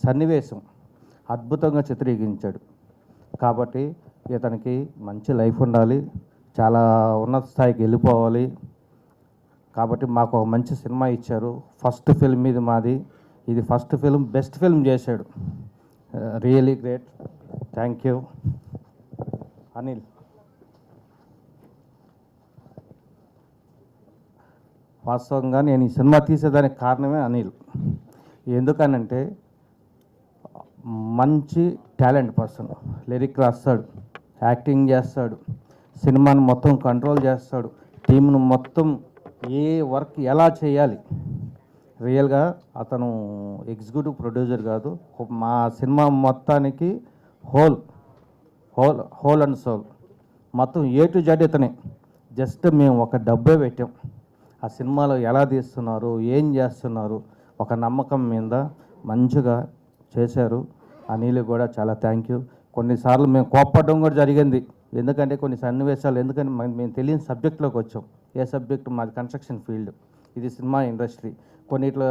H: సన్నివేశం అద్భుతంగా చిత్రీకరించాడు. కాబట్టి ఇతనికి మంచి లైఫ్ ఉండాలి, చాలా ఉన్నత స్థాయికి వెళ్ళిపోవాలి. కాబట్టి మాకు ఒక మంచి సినిమా ఇచ్చారు. ఫస్ట్ ఫిల్మ్ ఇది మాది, ఇది ఫస్ట్ ఫిల్మ్, బెస్ట్ ఫిల్మ్ చేశాడు. Really great. Thank you Anil. వాస్తవంగా నేను ఈ సినిమా తీసేదానికి కారణమే అనిల్. ఎందుకనంటే మంచి టాలెంట్ పర్సన్, లిరిక్ రాస్తాడు, యాక్టింగ్ చేస్తాడు, సినిమాని మొత్తం కంట్రోల్ చేస్తాడు, టీంను మొత్తం ఏ వర్క్ ఎలా చేయాలి. రియల్గా అతను ఎగ్జిక్యూటివ్ ప్రొడ్యూసర్ కాదు, మా సినిమా మొత్తానికి హోల్ అండ్ సోల్ మొత్తం ఏ టు జెడ్ ఇతనే. జస్ట్ మేము ఒక డబ్బే పెట్టాం, ఆ సినిమాలో ఎలా తీస్తున్నారు, ఏం చేస్తున్నారు, ఒక నమ్మకం మీద మంచిగా చేశారు. అనిల్ కూడా చాలా థ్యాంక్ యూ. కొన్నిసార్లు మేము కోప్పడడం కూడా జరిగింది, ఎందుకంటే కొన్ని సన్నివేశాలు, ఎందుకంటే మేము తెలియని సబ్జెక్ట్లోకి వచ్చాం. ఏ సబ్జెక్టు? మాది కన్స్ట్రక్షన్ ఫీల్డ్, ఇది సినిమా ఇండస్ట్రీ. కొన్నిట్లో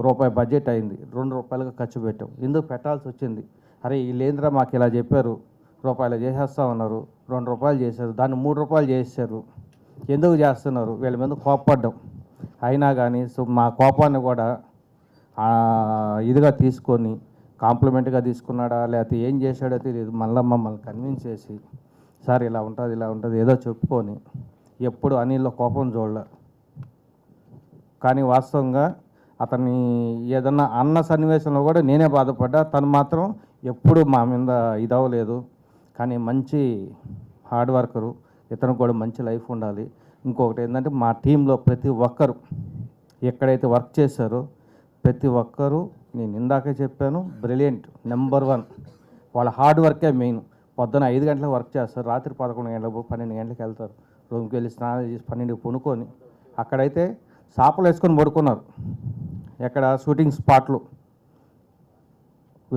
H: రూపాయి బడ్జెట్ అయింది, ₹2 ఖర్చు పెట్టాం. ఎందుకు పెట్టాల్సి వచ్చింది? అరే వీళ్ళేంద్రా మాకు ఇలా చెప్పారు, రూపాయలు చేసేస్తామన్నారు, ₹2 చేశారు, దాన్ని ₹3 చేశారు, ఎందుకు చేస్తున్నారు? వీళ్ళ మీద కోప్పడ్డాం. అయినా కానీ మా కోపాన్ని కూడా ఇదిగా తీసుకొని కాంప్లిమెంట్గా తీసుకున్నాడా లేకపోతే ఏం చేశాడో తెలియదు, మళ్ళీ మమ్మల్ని కన్విన్స్ చేసి సార్ ఇలా ఉంటుంది ఏదో చెప్పుకొని ఎప్పుడు అనిల్లో కోపం చూడలే. కానీ వాస్తవంగా అతన్ని ఏదన్నా అన్న సన్నివేశంలో కూడా నేనే బాధపడ్డా, తను మాత్రం ఎప్పుడు మా మీద ఇదవ్వలేదు. కానీ మంచి హార్డ్ వర్కరు, ఇతనికి కూడా మంచి లైఫ్ ఉండాలి. ఇంకొకటి ఏంటంటే మా టీంలో ప్రతి ఒక్కరు ఎక్కడైతే వర్క్ చేశారో ప్రతి ఒక్కరూ, నేను ఇందాకే చెప్పాను, బ్రిలియంట్, నెంబర్ 1. వాళ్ళ హార్డ్ వర్కే మెయిన్. పొద్దున 5 గంటలకు వర్క్ చేస్తారు, రాత్రి 11 గంటలకు 12 గంటలకు వెళ్తారు, రూమ్కి వెళ్ళి స్నానం చేసి 12కి పడుకొని, అక్కడైతే సాపలు వేసుకొని పడుకున్నారు. ఎక్కడ? షూటింగ్ స్పాట్లు.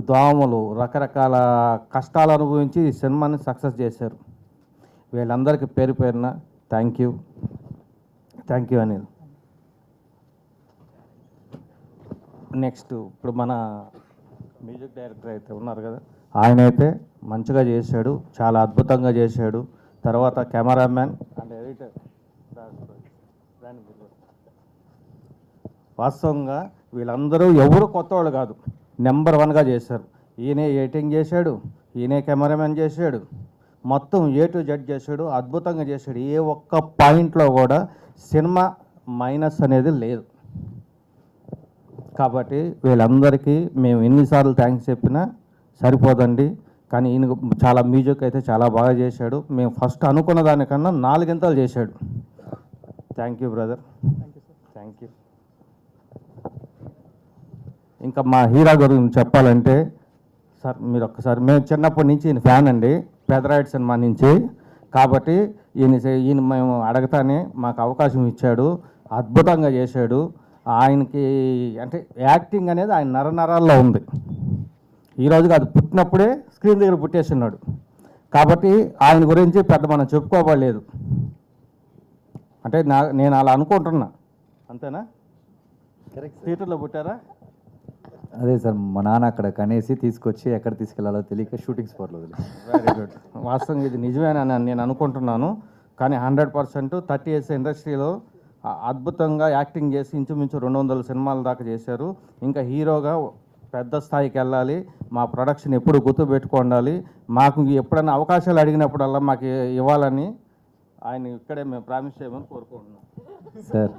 H: దోమలు, రకరకాల కష్టాలు అనుభవించి ఈ సినిమాని సక్సెస్ చేశారు. వీళ్ళందరికీ పేరు పేరున థ్యాంక్ యూ అనిల్. నెక్స్ట్ ఇప్పుడు మన మ్యూజిక్ డైరెక్టర్ అయితే ఉన్నారు కదా, ఆయన అయితే మంచిగా చేశాడు, చాలా అద్భుతంగా చేశాడు. తర్వాత కెమెరామ్యాన్ అండ్ ఎడిటర్. వాస్తవంగా వీళ్ళందరూ ఎవరు కొత్త వాళ్ళు కాదు, నెంబర్ 1గా చేశారు. ఈయనే ఎడిటింగ్ చేశాడు, ఈయనే కెమెరామ్యాన్ చేశాడు, మొత్తం ఏ టు జెడ్ చేశాడు, అద్భుతంగా చేశాడు. ఏ ఒక్క పాయింట్లో కూడా సినిమా మైనస్ అనేది లేదు. కాబట్టి వీళ్ళందరికీ మేము ఎన్నిసార్లు థ్యాంక్స్ చెప్పినా సరిపోదండి. కానీ ఈయన చాలా మ్యూజిక్ అయితే చాలా బాగా చేశాడు. మేము ఫస్ట్ అనుకున్న దానికన్నా 4 గంటలు చేశాడు. Thank you brother, thank you. ఇంకా మా హీరో గురించి చెప్పాలంటే, సార్ మీరు ఒక్కసారి, మేము చిన్నప్పటి నుంచి ఈయన ఫ్యాన్ అండి, పెదరాయుడు సినిమా నుంచి. కాబట్టి ఈయన మేము అడగతానే మాకు అవకాశం ఇచ్చాడు, అద్భుతంగా చేశాడు. ఆయనకి అంటే యాక్టింగ్ అనేది ఆయన నరనరాల్లో ఉంది. ఈరోజు కాదు, పుట్టినప్పుడే స్క్రీన్ దగ్గర పుట్టేస్తున్నాడు. కాబట్టి ఆయన గురించి పెద్ద మనం చెప్పుకోవలేదు. అంటే నేను అలా అనుకుంటున్నా, అంతేనా? కరెక్ట్. థియేటర్లో పుట్టారా?
I: అదే సార్, మా నాన్న అక్కడ కనేసి తీసుకొచ్చి ఎక్కడ తీసుకెళ్లాలో తెలియక షూటింగ్ స్పాట్లో వదిలేదు.
H: Very good. వాస్తవంగా ఇది నిజమేనని నేను అనుకుంటున్నాను. కానీ 100% 30 years ఇండస్ట్రీలో అద్భుతంగా యాక్టింగ్ చేసి ఇంచుమించు 200 సినిమాల దాకా చేశారు. ఇంకా హీరోగా పెద్ద స్థాయికి వెళ్ళాలి, మా ప్రొడక్షన్ ఎప్పుడు గుర్తుపెట్టుకోండాలి, మాకు ఎప్పుడైనా అవకాశాలు అడిగినప్పుడల్లా మాకు ఇవ్వాలని ఆయన ఇక్కడే మేము ప్రామిస్ చేయమని కోరుకుంటున్నాం.
I: సార్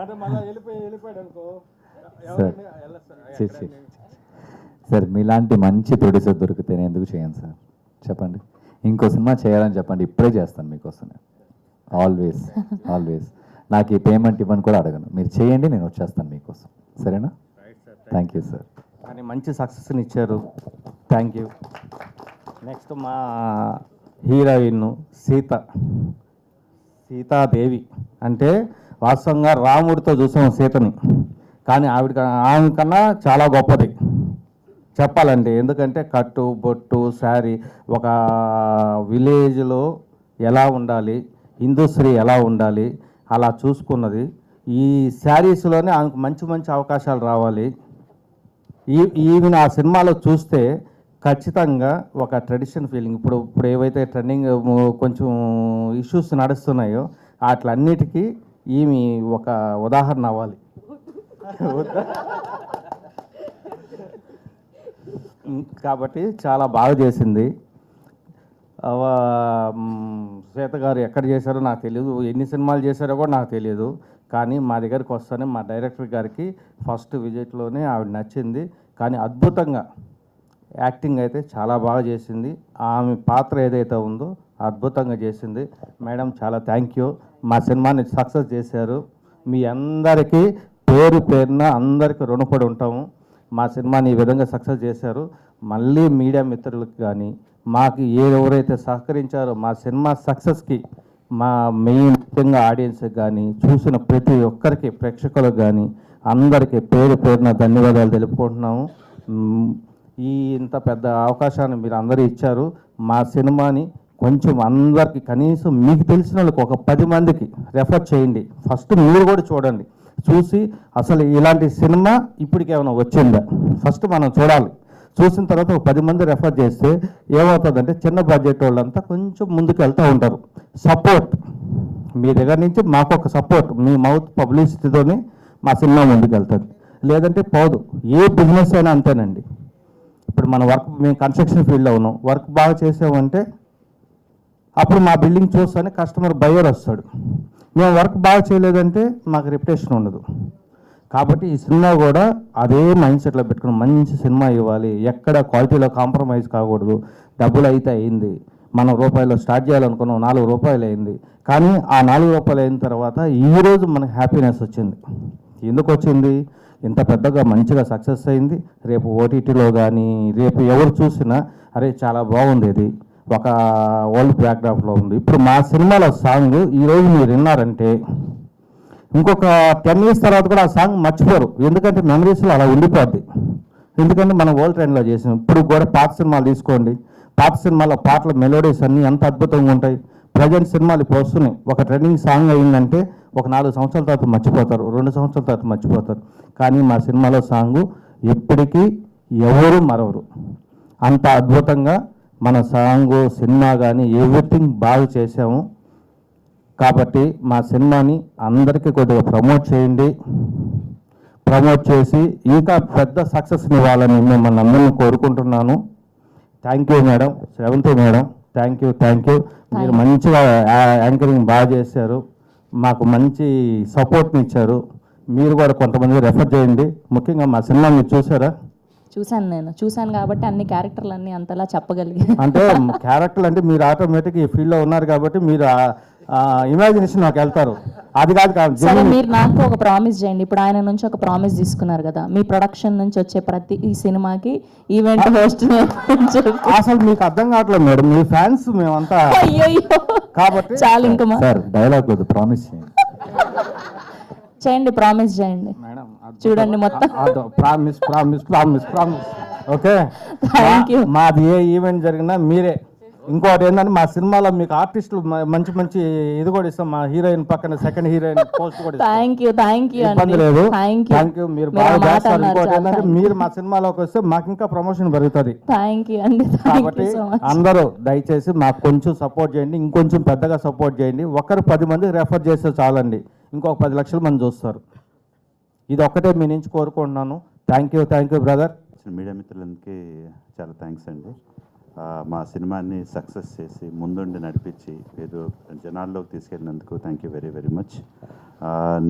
H: అంటే మళ్ళీ వెళ్ళిపోయాడు అనుకో.
I: సార్ మీలాంటి మంచి ప్రొడ్యూసర్ దొరికితే నేను ఎందుకు చేయను సార్? చెప్పండి, ఇంకో సినిమా చేయాలని చెప్పండి, ఇప్పుడే చేస్తాను మీకోసం. ఆల్వేస్ నాకు ఈ పేమెంట్ ఇవ్వని కూడా అడగను, మీరు చేయండి, నేను వచ్చేస్తాను మీకోసం. సరేనా? Thank you sir.
H: కానీ మంచి సక్సెస్ని ఇచ్చారు. Thank you. నెక్స్ట్ మా హీరోయిన్ సీతాదేవి అంటే వాస్తవంగా రాముడితో చూసాం సీతని, కానీ ఆమె కన్నా చాలా గొప్పది చెప్పాలంటే. ఎందుకంటే కట్టు బొట్టు శారీ, ఒక విలేజ్లో ఎలా ఉండాలి, హిందూ స్త్రీ ఎలా ఉండాలి అలా చూసుకున్నది. ఈ శారీస్లోనే ఆమెకు మంచి మంచి అవకాశాలు రావాలి. ఈవెన్ ఆ సినిమాలో చూస్తే ఖచ్చితంగా ఒక ట్రెడిషన్ ఫీలింగ్, ఇప్పుడు ఏవైతే ట్రెండింగ్ కొంచెం ఇష్యూస్ నడుస్తున్నాయో వాటిలన్నిటికీ ఈమె ఒక ఉదాహరణ అవ్వాలి. కాబట్టి చాలా బాగా చేసింది. శ్వేత గారు ఎక్కడ చేశారో నాకు తెలియదు, ఎన్ని సినిమాలు చేశారో కూడా నాకు తెలియదు. కానీ మా దగ్గరికి వస్తేనే మా డైరెక్టర్ గారికి ఫస్ట్ విజిట్లోనే ఆవిడ నచ్చింది. కానీ అద్భుతంగా యాక్టింగ్ అయితే చాలా బాగా చేసింది. ఆమె పాత్ర ఏదైతే ఉందో అద్భుతంగా చేసింది. మేడం చాలా థ్యాంక్ యూ. మా సినిమాని సక్సెస్ చేశారు. మీ అందరికీ పేరు పేరున అందరికీ రుణపడి ఉంటాము. మా సినిమాని ఈ విధంగా సక్సెస్ చేశారు. మళ్ళీ మీడియా మిత్రులకు కానీ మాకు ఎవరైతే సహకరించారో మా సినిమా సక్సెస్కి, మా మెయిన్ ముఖ్యంగా ఆడియన్స్కి కానీ, చూసిన ప్రతి ఒక్కరికి ప్రేక్షకులకు కానీ అందరికీ పేరు పేరున ధన్యవాదాలు తెలుపుకుంటున్నాము. ఇంత పెద్ద అవకాశాన్ని మీరు అందరూ ఇచ్చారు. మా సినిమాని కొంచెం అందరికీ, కనీసం మీకు తెలిసిన వాళ్ళకి ఒక 10 మందికి రెఫర్ చేయండి. ఫస్ట్ మీరు కూడా చూడండి, చూసి అసలు ఇలాంటి సినిమా ఇప్పటికేమైనా వచ్చిందా ఫస్ట్ మనం చూడాలి. చూసిన తర్వాత ఒక 10 మంది రెఫర్ చేస్తే ఏమవుతుందంటే చిన్న బడ్జెట్ వాళ్ళంతా కొంచెం ముందుకు వెళ్తూ ఉంటారు. సపోర్ట్ మీ దగ్గర నుంచి మాకు ఒక సపోర్ట్, మీ మౌత్ పబ్లిసిటీతోనే మా సినిమా ముందుకు వెళ్తుంది, లేదంటే పోదు. ఏ బిజినెస్ అయినా అంతేనండి. ఇప్పుడు మన మేము కన్స్ట్రక్షన్ ఫీల్డ్లో ఉన్నాం, వర్క్ బాగా చేసామంటే అప్పుడు మా బిల్డింగ్ చూస్తేనే కస్టమర్ బయర్ వస్తాడు. మేము వర్క్ బాగా చేయలేదంటే మాకు రెప్యుటేషన్ ఉండదు. కాబట్టి ఈ సినిమా కూడా అదే మైండ్ సెట్లో పెట్టుకుని మంచి సినిమా ఇవ్వాలి, ఎక్కడ క్వాలిటీలో కాంప్రమైజ్ కాకూడదు. డబ్బులు అయితే అయింది, మనం రూపాయలు స్టార్ట్ చేయాలనుకున్నాం, 4 రూపాయలు అయింది. కానీ ఆ 4 రూపాయలు అయిన తర్వాత ఈరోజు మనకు హ్యాపీనెస్ వచ్చింది. ఎందుకు వచ్చింది? ఇంత పెద్దగా మంచిగా సక్సెస్ అయింది. రేపు ఓటీటీలో కానీ రేపు ఎవరు చూసినా అరే చాలా బాగుంది, ఇది ఒక వరల్డ్ బ్యాక్డ్రాప్లో ఉంది. ఇప్పుడు మా సినిమాలో సాంగ్ ఈరోజు మీరు విన్నారంటే ఇంకొక 10 years తర్వాత కూడా ఆ సాంగ్ మర్చిపోరు, ఎందుకంటే మెమరీస్లో అలా ఉండిపోద్ది. ఎందుకంటే మనం వరల్డ్ ట్రెండ్లో చేసాం. ఇప్పుడు కూడా పాత సినిమాలు తీసుకోండి, పాత సినిమాలో పాటల మెలోడీస్ అన్నీ ఎంత అద్భుతంగా ఉంటాయి. ప్రజెంట్ సినిమాలు ఇప్పుడు వస్తున్నాయి, ఒక ట్రెండింగ్ సాంగ్ అయిందంటే ఒక 4 సంవత్సరాల తర్వాత మర్చిపోతారు, 2 సంవత్సరాల తర్వాత మర్చిపోతారు. కానీ మా సినిమాలో సాంగు ఎప్పటికీ ఎవరు మరవరు. అంత అద్భుతంగా మన సాంగు, సినిమా కానీ ఎవ్రీథింగ్ బాగా చేసాము. కాబట్టి మా సినిమాని అందరికీ కొద్దిగా ప్రమోట్ చేయండి. ప్రమోట్ చేసి ఇంకా పెద్ద సక్సెస్ని ఇవ్వాలని మిమ్మల్ని అందరినీ కోరుకుంటున్నాను. Thank you madam, Sravanthi madam, thank you. మీరు మంచిగా యాంకరింగ్ బాగా చేశారు, మాకు మంచి సపోర్ట్ని ఇచ్చారు. మీరు కూడా కొంతమంది రెఫర్ చేయండి. ముఖ్యంగా మా సినిమా మీరు చూసారా?
F: చూశాను కాబట్టి అన్ని క్యారెక్టర్లు అన్నీ అంతలా చెప్పగలిగాను.
H: అంటే క్యారెక్టర్లు అంటే మీరు ఆటోమేటిక్ ఈ ఫీల్డ్లో ఉన్నారు కాబట్టి మీరు ఇమాజినేషన్ నాకు వెళ్తారు. అది కాదు.
F: సరే, మీరు నాకు ఒక ప్రామిస్ చేయండి. ఇప్పుడు ఆయన నుంచి ఒక ప్రామిస్ తీసుకున్నారు కదా, మీ ప్రొడక్షన్ నుంచి వచ్చే ప్రతి ఈ సినిమాకి ఈవెంట్ హోస్ట్
H: అసలు మీకు అర్థం కావట్లేదు మేడం, మీ ఫ్యాన్స్ మేమంతా.
F: అయ్యో కాబట్టి చాలు ఇంకా
I: సార్ డైలాగ్ వద్దు, ప్రామిస్ చేయండి.
F: చేయండి, ప్రామిస్ చేయండి
H: మేడం.
F: చూడండి మొత్తం
H: ప్రామిస్. ఓకే, మాది ఏ ఈవెంట్ జరిగినా మీరే. ఇంకోటి ఏంటంటే మా సినిమాలో మీకు ఆర్టిస్టులు మంచి మంచి ఇది కూడా ఇస్తాం. మా హీరోయిన్ పక్కన సెకండ్ హీరోయిన్ పోస్ట్ కూడా
F: థ్యాంక్ యూ
H: ఇబ్బంది లేదు. థ్యాంక్ యూ, మీరు బాగా చేస్తారు. ఇంకోటి ఏంటంటే మీరు మా సినిమాలోకి వస్తే మాకు ఇంకా ప్రమోషన్ పెరుగుతుంది. కాబట్టి అందరూ దయచేసి మాకు కొంచెం సపోర్ట్ చేయండి, ఇంకొంచెం పెద్దగా సపోర్ట్ చేయండి. ఒకరు 10 మంది రెఫర్ చేస్తే చాలండి, ఇంకొక 10 లక్షల మంది చూస్తారు. ఇది ఒక్కటే మీ నుంచి కోరుకుంటున్నాను. Thank you brother.
J: మీడియా మిత్రులందరికీ చాలా థ్యాంక్స్ అండి. మా సినిమాని సక్సెస్ చేసి ముందుండి నడిపించి మీరు జనాల్లోకి తీసుకెళ్ళినందుకు thank you very very much.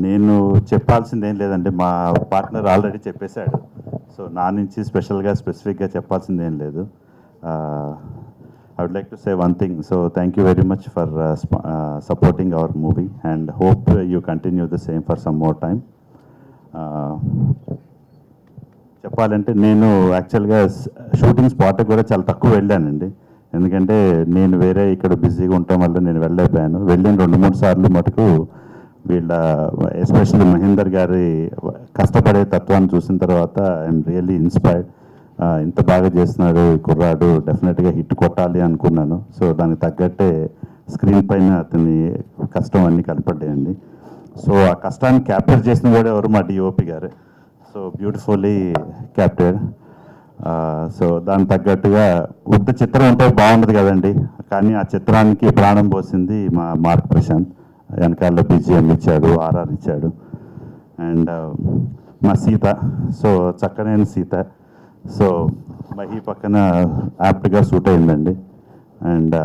J: నేను చెప్పాల్సింది ఏం లేదండి, మా పార్ట్నర్ ఆల్రెడీ చెప్పేశాడు. సో నా నుంచి స్పెసిఫిక్గా చెప్పాల్సింది ఏం లేదు. I would like to say one thing. So thank you very much for supporting our movie and hope you continue the same for some more time. చెప్పాలంటే నేను యాక్చువల్గా షూటింగ్ స్పాట్కి కూడా చాలా తక్కువ వెళ్ళానండి. ఎందుకంటే నేను వేరే ఇక్కడ బిజీగా ఉండటం వల్ల నేను వెళ్ళైపోయాను. వెళ్ళిన 2-3 సార్లు మటుకు వీళ్ళ ఎస్పెషల్లీ మహేందర్ గారి కష్టపడే తత్వాన్ని చూసిన తర్వాత ఐఎమ్ రియల్లీ ఇన్స్పైర్డ్. ఇంత బాగా చేస్తున్నాడు ఈ కుర్రాడు, డెఫినెట్గా హిట్ కొట్టాలి అనుకున్నాను. సో దానికి తగ్గట్టే స్క్రీన్ పైన అతని కష్టం అన్నీ కనపడ్డాయండి. సో ఆ కష్టాన్ని క్యాప్చర్ చేసిన కూడా ఎవరు, మా డిఓపి గారే. So beautifully capture. సో దానికి తగ్గట్టుగా ఉత్త చిత్రం ఉంటే బాగుండదు కదండి, కానీ ఆ చిత్రానికి ప్రాణం పోసింది మా మార్క్ ప్రశాంత్. వెనకాల BGM ఇచ్చాడు, RR ఇచ్చాడు. అండ్ మా సీత, సో చక్కనైన సీత. సో మహి పక్కన యాప్ట్గా సూట్ అయిందండి. అండ్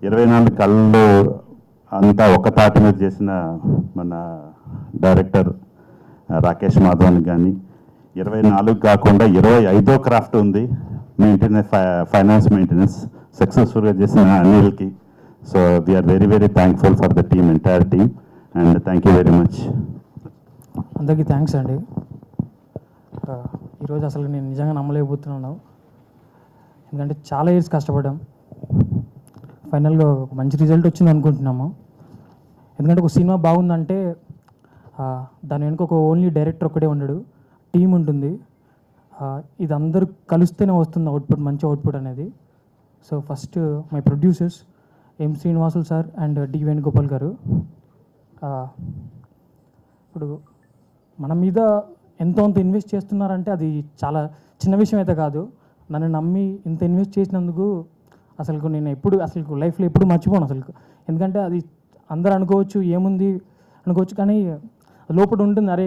J: 24 కళ్ళు అంతా ఒక తాటి మీద చేసిన మన డైరెక్టర్ రాకేష్ మాధవన్ కానీ 24 కాకుండా 25వ క్రాఫ్ట్ ఉంది, ఫైనాన్స్ మెయింటెనెన్స్ సక్సెస్ఫుల్గా చేసిన అనిల్కి. So we are very very thankful for the team, entire team, and thank you very much.
K: అందరికీ థ్యాంక్స్ అండి. ఈరోజు అసలు నేను నిజంగా నమ్మలేకపోతున్నాను, ఎందుకంటే చాలా ఇయర్స్ కష్టపడ్డాం. ఫైనల్గా ఒక మంచి రిజల్ట్ వచ్చింది అనుకుంటున్నాము. ఎందుకంటే ఒక సినిమా బాగుందంటే దాని వెనుక ఒక ఓన్లీ డైరెక్టర్ ఒక్కడే ఉండడు, టీం ఉంటుంది. ఇది అందరూ కలిస్తేనే వస్తుంది అవుట్పుట్, మంచి అవుట్పుట్ అనేది. So first my producers M Srinivasulu sir and D Venugopal garu. ఇప్పుడు మన మీద ఎంతో అంత ఇన్వెస్ట్ చేస్తున్నారంటే అది చాలా చిన్న విషయం అయితే కాదు. నన్ను నమ్మి ఇంత ఇన్వెస్ట్ చేసినందుకు అసలు నేను అసలు లైఫ్లో ఎప్పుడు మర్చిపోను అసలు. ఎందుకంటే అది అందరూ అనుకోవచ్చు ఏముంది అనుకోవచ్చు, కానీ లోపల ఉంటుంది, అరే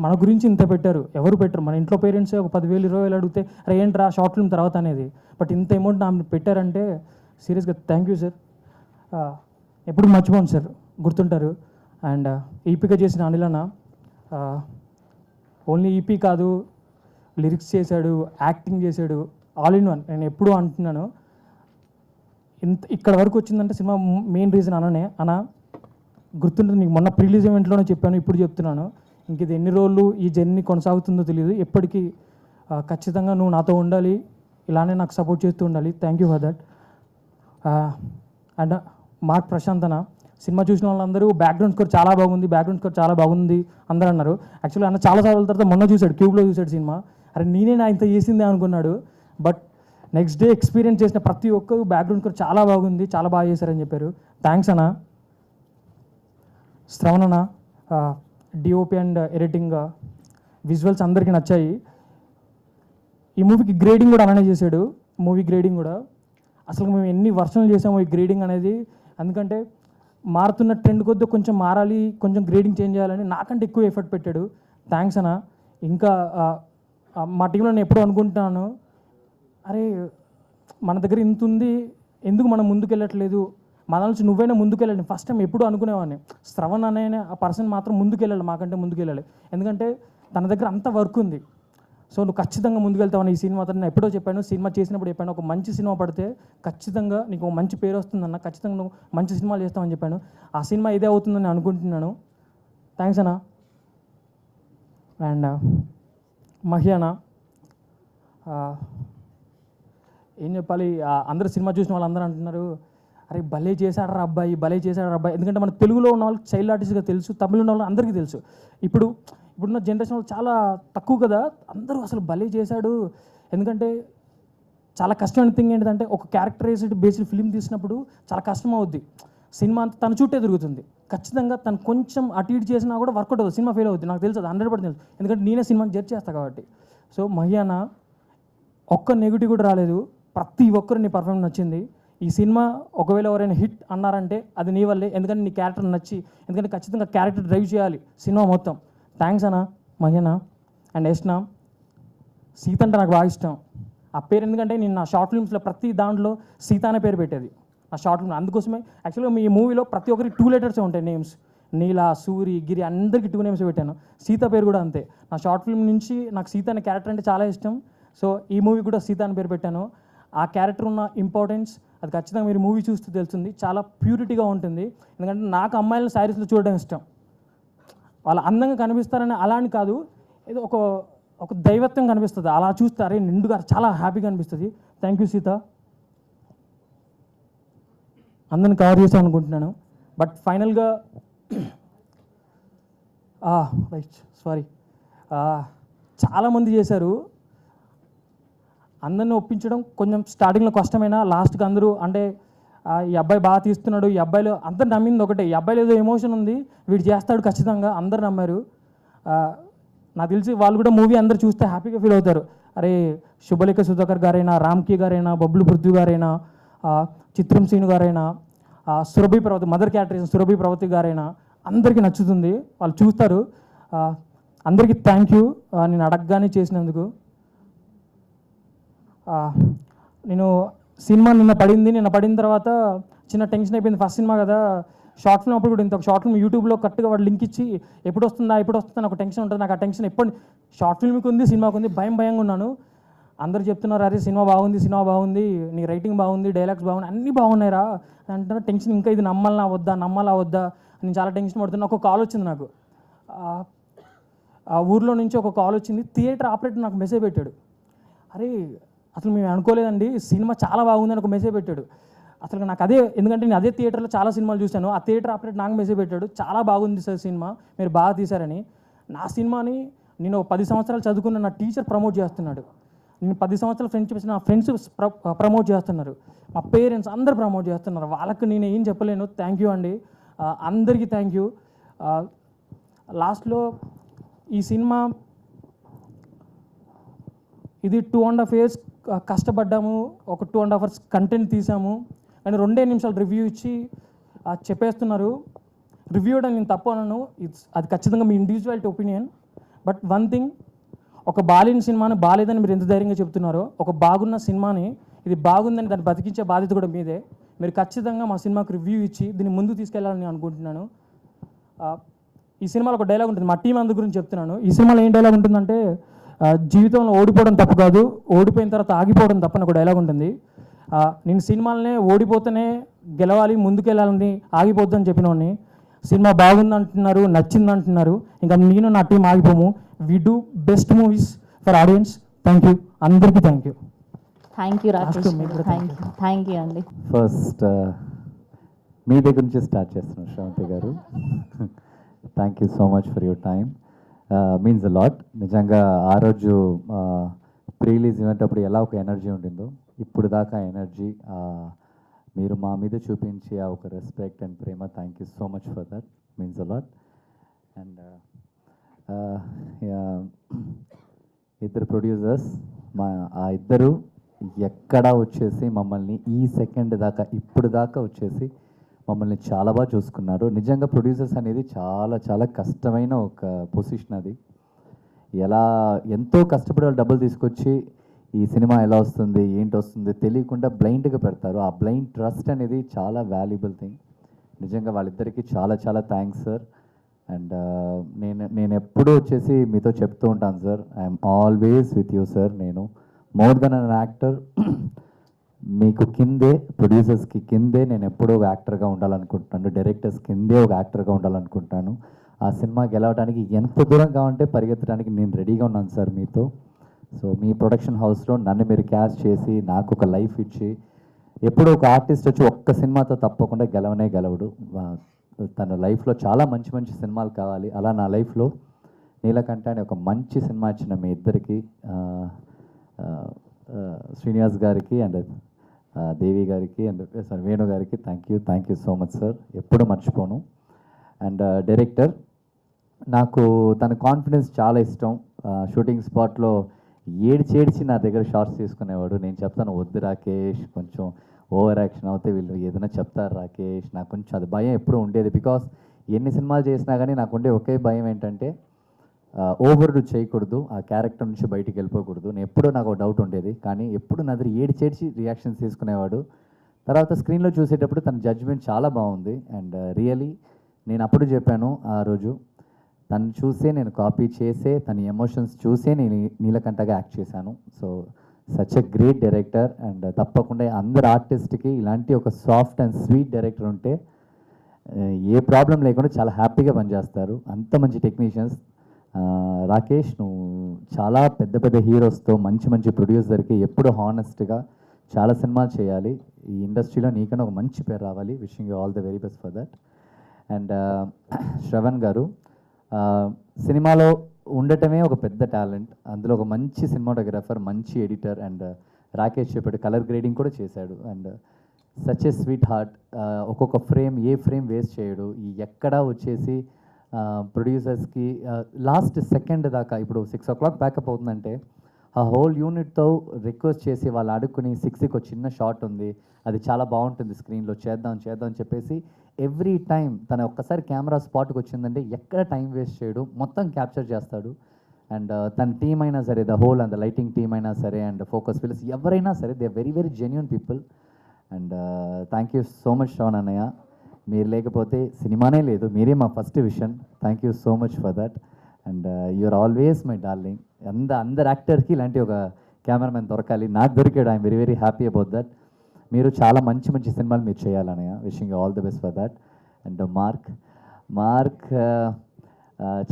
K: మన గురించి ఇంత పెట్టారు, ఎవరు పెట్టరు. మన ఇంట్లో పేరెంట్సే ఒక 10,000 20,000 అడిగితే అరే ఏంట్రా షార్ట్ ఫిల్మ్ తర్వాత అనేది, బట్ ఇంత అమౌంట్ నాకు పెట్టారంటే సీరియస్గా థ్యాంక్ యూ సార్. ఎప్పుడు మర్చిపోను సార్, గుర్తుంటారు. అండ్ ఈపీగా చేసిన అనిలన్న ఓన్లీ ఈపీ కాదు, లిరిక్స్ చేశాడు, యాక్టింగ్ చేశాడు, ఆల్ ఇన్ వన్. నేను ఎప్పుడూ అంటున్నాను, ఇక్కడ వరకు వచ్చిందంటే సినిమా మెయిన్ రీజన్ అన్న గుర్తుంటుంది నీకు. మొన్న ప్రీలీజ్ ఈవెంట్లోనే చెప్పాను, ఇప్పుడు చెప్తున్నాను. ఇంక ఇది ఎన్ని రోజులు ఈ జర్నీ కొనసాగుతుందో తెలియదు. ఎప్పటికీ ఖచ్చితంగా నువ్వు నాతో ఉండాలి, ఇలానే నాకు సపోర్ట్ చేస్తూ ఉండాలి. Thank you for that. And Mark Prashanth అన్న, సినిమా చూసిన వాళ్ళందరూ బ్యాక్గ్రౌండ్ స్కోర్ చాలా బాగుంది అందరూ అన్నారు. యాక్చువల్లీ అన్న చాలా సార్లు తర్వాత మొన్న చూశాడు, క్యూబ్లో చూశాడు సినిమా. అరే నేనే నా ఇంత చేసిందే అనుకున్నాడు. బట్ నెక్స్ట్ డే ఎక్స్పీరియన్స్ చేసిన ప్రతి ఒక్కరు బ్యాక్గ్రౌండ్ స్కోర్ చాలా బాగుంది, చాలా బాగా చేశారని చెప్పారు. థ్యాంక్స్ అన్న. శ్రవణ్ అన్న, డిఓపి అండ్ ఎడిటింగ్ విజువల్స్ అందరికీ నచ్చాయి. ఈ మూవీకి గ్రేడింగ్ కూడా అలానే చేశాడు, మూవీ గ్రేడింగ్ కూడా. అసలు మేము ఎన్ని వర్షన్లు చేసాము ఈ గ్రేడింగ్ అనేది, ఎందుకంటే మారుతున్న ట్రెండ్ కొద్దీ కొంచెం మారాలి, కొంచెం గ్రేడింగ్ చేంజ్ చేయాలని నాకంటే ఎక్కువ ఎఫర్ట్ పెట్టాడు. థ్యాంక్స్ అన్న. ఇంకా మా టీంలో నేను ఎప్పుడూ అనుకుంటున్నాను, అరే మన దగ్గర ఇంత ఉంది, ఎందుకు మనం ముందుకెళ్ళట్లేదు, మన నుంచి నువ్వైనా ముందుకెళ్ళాలి. ఫస్ట్ టైం ఎప్పుడు అనుకునేవాడిని, శ్రవణ్ అనే ఆ పర్సన్ మాత్రం ముందుకెళ్ళాలి, మాకంటే ముందుకెళ్ళాలి. ఎందుకంటే తన దగ్గర అంత వర్క్ ఉంది. సో నువ్వు ఖచ్చితంగా ముందుకెళ్తావని ఈ సినిమాతో నేను ఎప్పుడో చెప్పాను, సినిమా చేసినప్పుడు చెప్పాను, ఒక మంచి సినిమా పడితే ఖచ్చితంగా నీకు మంచి పేరు వస్తుందన్న, ఖచ్చితంగా నువ్వు మంచి సినిమాలు చేస్తావని చెప్పాను. ఆ సినిమా ఇదే అవుతుందని అనుకుంటున్నాను. థ్యాంక్స్ అన్న. అండ్ మహి అన్న, ఏం చెప్పాలి, అందరూ సినిమా చూసిన వాళ్ళందరూ అంటున్నారు, అరే భలే చేశాడరా అబ్బాయి, భలే చేశాడరా అబ్బాయి. ఎందుకంటే మన తెలుగులో ఉన్న వాళ్ళకి చైల్డ్ ఆర్టిస్ట్గా తెలుసు, తమిళ ఉన్న వాళ్ళకి అందరికీ తెలుసు. ఇప్పుడున్న జనరేషన్ చాలా తక్కువ కదా, అందరూ అసలు భలే చేశాడు. ఎందుకంటే చాలా కష్టమైన థింగ్ ఏంటంటే ఒక క్యారెక్టరైజ్డ్ బేస్డ్ ఫిలిం తీసినప్పుడు చాలా కష్టం అవుద్ది. సినిమా అంతా తన చుట్టే తిరుగుతుంది. ఖచ్చితంగా తను కొంచెం అటు ఇటు చేసినా కూడా వర్కౌట్ అవుతుంది, సినిమా ఫెయిల్ అవుతుంది. నాకు తెలుసు, అది 100% తెలుసు, ఎందుకంటే నేనే సినిమాని జడ్జ్ చేస్తాను కాబట్టి. సో మహి అన్న ఒక్క నెగిటివ్ కూడా రాలేదు, ప్రతి ఒక్కరు నీ పర్ఫార్మెన్స్ నచ్చింది. ఈ సినిమా ఒకవేళ ఎవరైనా హిట్ అన్నారంటే అది నీ వల్లే, ఎందుకంటే నీ క్యారెక్టర్ నచ్చి, ఎందుకంటే ఖచ్చితంగా క్యారెక్టర్ డ్రైవ్ చేయాలి సినిమా మొత్తం. థ్యాంక్స్ అన్న, మహి అన్న. అండ్ యష్ణ, సీత అంటే నాకు బాగా ఇష్టం. ఆ పేరు ఎందుకంటే నేను నా షార్ట్ ఫిల్మ్స్లో ప్రతి దాంట్లో సీత అనే పేరు పెట్టేది నా షార్ట్ ఫిల్మ్. అందుకోసమే యాక్చువల్గా మీ మూవీలో ప్రతి ఒక్కరికి 2 letters ఉంటాయి నేమ్స్, నీలా, సూరి, గిరి, అందరికీ 2 names పెట్టాను. సీత పేరు కూడా అంతే. నా షార్ట్ ఫిల్మ్ నుంచి నాకు సీత అనే క్యారెక్టర్ అంటే చాలా ఇష్టం. సో ఈ మూవీ కూడా సీత అని పేరు పెట్టాను. ఆ క్యారెక్టర్ ఉన్న ఇంపార్టెన్స్ అది ఖచ్చితంగా మీరు మూవీ చూస్తూ తెలుస్తుంది. చాలా ప్యూరిటీగా ఉంటుంది. ఎందుకంటే నాకు అమ్మాయిలను శారీస్లో చూడడం ఇష్టం. వాళ్ళు అందంగా కనిపిస్తారని అలా అని కాదు, ఏదో ఒక ఒక దైవత్వం కనిపిస్తుంది. అలా చూస్తే అరే నిండుగా చాలా హ్యాపీగా అనిపిస్తుంది. థ్యాంక్ యూ సీత, అందరిని కవర్ చేసాం అనుకుంటున్నాను. బట్ ఫైనల్గా రైట్ సారీ, చాలామంది చేశారు. అందరిని ఒప్పించడం కొంచెం స్టార్టింగ్లో కష్టమైనా లాస్ట్కి అందరూ అంటే ఈ అబ్బాయి బాగా తీస్తున్నాడు, ఈ అబ్బాయిలో అందరు నమ్మింది ఒకటే, ఈ అబ్బాయిలో ఏదో ఎమోషన్ ఉంది, వీడు చేస్తాడు ఖచ్చితంగా, అందరు నమ్మారు. నాకు తెలిసి వాళ్ళు కూడా మూవీ అందరు చూస్తే హ్యాపీగా ఫీల్ అవుతారు. అరే శుభలేఖ సుధాకర్ గారైనా, రామ్కి గారైనా, బబ్లు పృథ్వీ గారైనా, చిత్రం శ్రీను గారైనా, సురభి ప్రవతి మదర్ క్యారెక్టర్ సురభి ప్రవతి గారైనా అందరికీ నచ్చుతుంది, వాళ్ళు చూస్తారు. అందరికీ థ్యాంక్ యూ నేను అడగగానే చేసినందుకు. నేను సినిమా నిన్న పడిన తర్వాత చిన్న టెన్షన్ అయిపోయింది. ఫస్ట్ సినిమా కదా, షార్ట్ ఫిల్మ్ అప్పుడు కూడా ఇంత షార్ట్ ఫిల్మ్ యూట్యూబ్లో కరెక్ట్గా వాడు లింక్ ఇచ్చి ఎప్పుడు వస్తుందా ఒక టెన్షన్ ఉంటుంది. నాకు ఆ టెన్షన్ ఎప్పుడు షార్ట్ ఫిల్మ్కి ఉంది, సినిమాకి ఉంది, భయంగా ఉన్నాను. అందరు చెప్తున్నారు అరే సినిమా బాగుంది, నీ రైటింగ్ బాగుంది, డైలాగ్స్ బాగున్నాయి, అన్నీ బాగున్నాయిరా అంటున్నా. టెన్షన్ ఇంకా ఇది నమ్మాలా వద్దా నేను చాలా టెన్షన్ పడుతున్నా. ఒక కాల్ వచ్చింది నాకు, ఆ ఊర్లో నుంచి ఒక కాల్ వచ్చింది. థియేటర్ ఆపరేటర్ నాకు మెసేజ్ పెట్టాడు, అరే అసలు మేము అనుకోలేదండి, సినిమా చాలా బాగుందని ఒక మెసేజ్ పెట్టాడు. అసలు నాకు అదే, ఎందుకంటే నేను అదే థియేటర్లో చాలా సినిమాలు చూశాను. ఆ థియేటర్ ఆపరేటర్ నాకు మెసేజ్ పెట్టాడు, చాలా బాగుంది సార్ సినిమా, మీరు బాగా తీశారని. నా సినిమాని నేను 10 సంవత్సరాలు చదువుకున్న నా టీచర్ ప్రమోట్ చేస్తున్నాడు. నేను 10 సంవత్సరాలు ఫ్రెండ్షిప్ నా ఫ్రెండ్స్ ప్రమోట్ చేస్తున్నారు, మా పేరెంట్స్ అందరు ప్రమోట్ చేస్తున్నారు. వాళ్ళకి నేను ఏం చెప్పలేను. థ్యాంక్ యూ అండి, అందరికీ థ్యాంక్ యూ. లాస్ట్లో ఈ సినిమా ఇది 2.5 years కష్టపడ్డాము, ఒక 2.5 hours కంటెంట్ తీసాము, అండ్ 2 నిమిషాలు రివ్యూ ఇచ్చి చెప్పేస్తున్నారు. రివ్యూ ఇవ్వడం నేను తప్పు అనను, అది ఖచ్చితంగా మీ individuality opinion. But one thing, ఒక బాలేని సినిమాని బాలేదని మీరు ఎంత ధైర్యంగా చెప్తున్నారో, ఒక బాగున్న సినిమాని ఇది బాగుందని దాన్ని బతికించే బాధ్యత కూడా మీదే. మీరు ఖచ్చితంగా మా సినిమాకి రివ్యూ ఇచ్చి దీన్ని ముందుకు తీసుకెళ్లాలని నేను అనుకుంటున్నాను. ఈ సినిమాలో ఒక డైలాగ్ ఉంటుంది, మా టీం అందరి గురించి చెప్తున్నాను. ఈ సినిమాలో ఏం డైలాగ్ ఉంటుందంటే, జీవితంలో ఓడిపోవడం తప్పు కాదు, ఓడిపోయిన తర్వాత ఆగిపోవడం తప్పని ఒక డైలాగ్ ఉంటుంది. నేను సినిమాలనే ఓడిపోతేనే గెలవాలి, ముందుకెళ్ళాలని ఆగిపోద్దని చెప్పినోడిని. సినిమా బాగుంది అంటున్నారు, నచ్చింది అంటున్నారు, ఇంకా నేను నా టీం ఆగిపోము. We do best movies for audience. Thank you, అందరికీ thank you.
F: Thank you Rakesh, thank you అండి.
I: ఫస్ట్ మీ దగ్గర నుంచి స్టార్ట్ చేస్తున్నాను శ్రవంతి గారు. Thank you so much for your time, means a lot. నిజంగా ఆ రోజు ప్రీ రిలీజ్ ఈవెంట్ అప్పుడు ఎలా ఒక ఎనర్జీ ఉండిందో, ఇప్పుడు దాకా ఎనర్జీ మీరు మా మీద చూపించే ఆ ఒక respect and Prema, thank you so much for that, means a lot. And ఇద్దరు ప్రొడ్యూసర్స్, ఆ ఇద్దరు ఎక్కడ వచ్చేసి మమ్మల్ని ఈ సెకండ్ దాకా ఇప్పుడు దాకా వచ్చేసి మమ్మల్ని చాలా బాగా చూసుకున్నారు. నిజంగా ప్రొడ్యూసర్స్ అనేది చాలా చాలా కష్టమైన ఒక పొజిషన్. అది ఎంతో కష్టపడి వాళ్ళు డబ్బులు తీసుకొచ్చి ఈ సినిమా ఎలా వస్తుంది ఏంటి వస్తుంది తెలియకుండా బ్లైండ్గా పెడతారు. ఆ బ్లైండ్ ట్రస్ట్ అనేది చాలా వాల్యుబుల్ థింగ్. నిజంగా వాళ్ళిద్దరికీ చాలా చాలా థ్యాంక్స్ సార్. అండ్ నేను ఎప్పుడూ వచ్చేసి మీతో చెప్తూ ఉంటాను sir, I'm always with you sir. నేను మోర్ దెన్ అన్ యాక్టర్, మీకు కిందే, ప్రొడ్యూసర్స్కి కిందే నేను ఎప్పుడూ ఒక యాక్టర్గా ఉండాలనుకుంటున్నాను, డైరెక్టర్స్ కిందే ఒక యాక్టర్గా ఉండాలనుకుంటున్నాను. ఆ సినిమా గెలవడానికి ఎంత దూరం కావాలంటే పరిగెత్తడానికి నేను రెడీగా ఉన్నాను సార్ మీతో. సో మీ ప్రొడక్షన్ హౌస్లో నన్ను మీరు క్యాస్ట్ చేసి నాకు ఒక లైఫ్ ఇచ్చి, ఎప్పుడు ఒక ఆర్టిస్ట్ వచ్చి ఒక్క సినిమాతో తప్పకుండా గెలవడు. తన లైఫ్లో చాలా మంచి మంచి సినిమాలు కావాలి. అలా నా లైఫ్లో నీలకంఠ అనే ఒక మంచి సినిమా ఇచ్చిన మీ ఇద్దరికి, శ్రీనివాస్ గారికి అండ్ దేవి గారికి అండ్ వేణు గారికి thank you so much sir, ఎప్పుడు మర్చిపోను. అండ్ డైరెక్టర్, నాకు తన కాన్ఫిడెన్స్ చాలా ఇష్టం. షూటింగ్ స్పాట్లో ఏడ్చి నా దగ్గర షార్ట్స్ తీసుకునేవాడు. నేను చెప్తాను, వద్దు రాకేష్, కొంచెం ఓవర్ యాక్షన్ అవుతే వీళ్ళు ఏదైనా చెప్తారు రాకేష్, నాకు కొంచెం అది భయం ఎప్పుడూ ఉండేది. బికాస్ ఎన్ని సినిమాలు చేసినా కానీ నాకు ఉండే ఒకే భయం ఏంటంటే ఓవర్ చేయకూడదు, ఆ క్యారెక్టర్ నుంచి బయటికి వెళ్ళిపోకూడదు. నేను ఎప్పుడూ నాకు డౌట్ ఉండేది, కానీ ఎప్పుడు నా దగ్గర ఏడ్చి రియాక్షన్స్ తీసుకునేవాడు. తర్వాత స్క్రీన్లో చూసేటప్పుడు తన జడ్జ్మెంట్ చాలా బాగుంది. అండ్ రియలీ నేను అప్పుడు చెప్పాను ఆ రోజు, తను చూసే నేను కాపీ చేసే, తన ఎమోషన్స్ చూసే నేను నీలకంఠగా యాక్ట్ చేశాను. So such a great director. And తప్పకుండా అందరు ఆర్టిస్ట్కి ఇలాంటి ఒక సాఫ్ట్ అండ్ స్వీట్ డైరెక్టర్ ఉంటే ఏ ప్రాబ్లం లేకుండా చాలా హ్యాపీగా పనిచేస్తారు. అంత మంచి టెక్నీషియన్స్. రాకేష్, నువ్వు చాలా పెద్ద పెద్ద హీరోస్తో మంచి మంచి ప్రొడ్యూసర్కి ఎప్పుడు హానెస్ట్గా చాలా సినిమాలు చేయాలి. ఈ ఇండస్ట్రీలో నీకన్నా ఒక మంచి పేరు రావాలి. Wishing you all the very best for that. And Shravan గారు సినిమాలో ఉండటమే ఒక పెద్ద టాలెంట్. అందులో ఒక మంచి సినిమాటోగ్రాఫర్, మంచి ఎడిటర్. అండ్ రాకేష్ చెప్పాడు కలర్ గ్రేడింగ్ కూడా చేశాడు. And such a sweet heart. ఒక్కొక్క ఫ్రేమ్ ఏ ఫ్రేమ్ వేస్ట్ చేయడు. ఈ ఎక్కడా వచ్చేసి ప్రొడ్యూసర్స్కి లాస్ట్ సెకండ్ దాకా, ఇప్పుడు 6 o'clock ప్యాకప్ అవుతుందంటే ఆ హోల్ యూనిట్తో రిక్వెస్ట్ చేసి వాళ్ళు అడుక్కుని 6కి ఒక చిన్న షాట్ ఉంది, అది చాలా బాగుంటుంది స్క్రీన్లో, చేద్దాం అని చెప్పేసి ఎవ్రీ టైం తన ఒక్కసారి కెమెరా స్పాట్కి వచ్చిందంటే ఎక్కడ టైం వేస్ట్ చేయడు, మొత్తం క్యాప్చర్ చేస్తాడు. అండ్ తన టీం అయినా సరే, the whole and the lighting team అయినా సరే, అండ్ ఫోకస్ ఫిల్స్ ఎవరైనా సరే, they are very very genuine people. And thank you so much Shravan అన్నయ్య. మీరు లేకపోతే సినిమానే లేదు, మీరే మా first vision. Thank you so much for that. And you're always my darling. అందరు యాక్టర్కి ఇలాంటి ఒక కెమెరామెన్ దొరకాలి, నాకు దొరికాడు. I'm very very happy about that. మీరు చాలా మంచి మంచి సినిమాలు మీరు చేయాలన్నయ్య. Wishing you all the best for that. And mark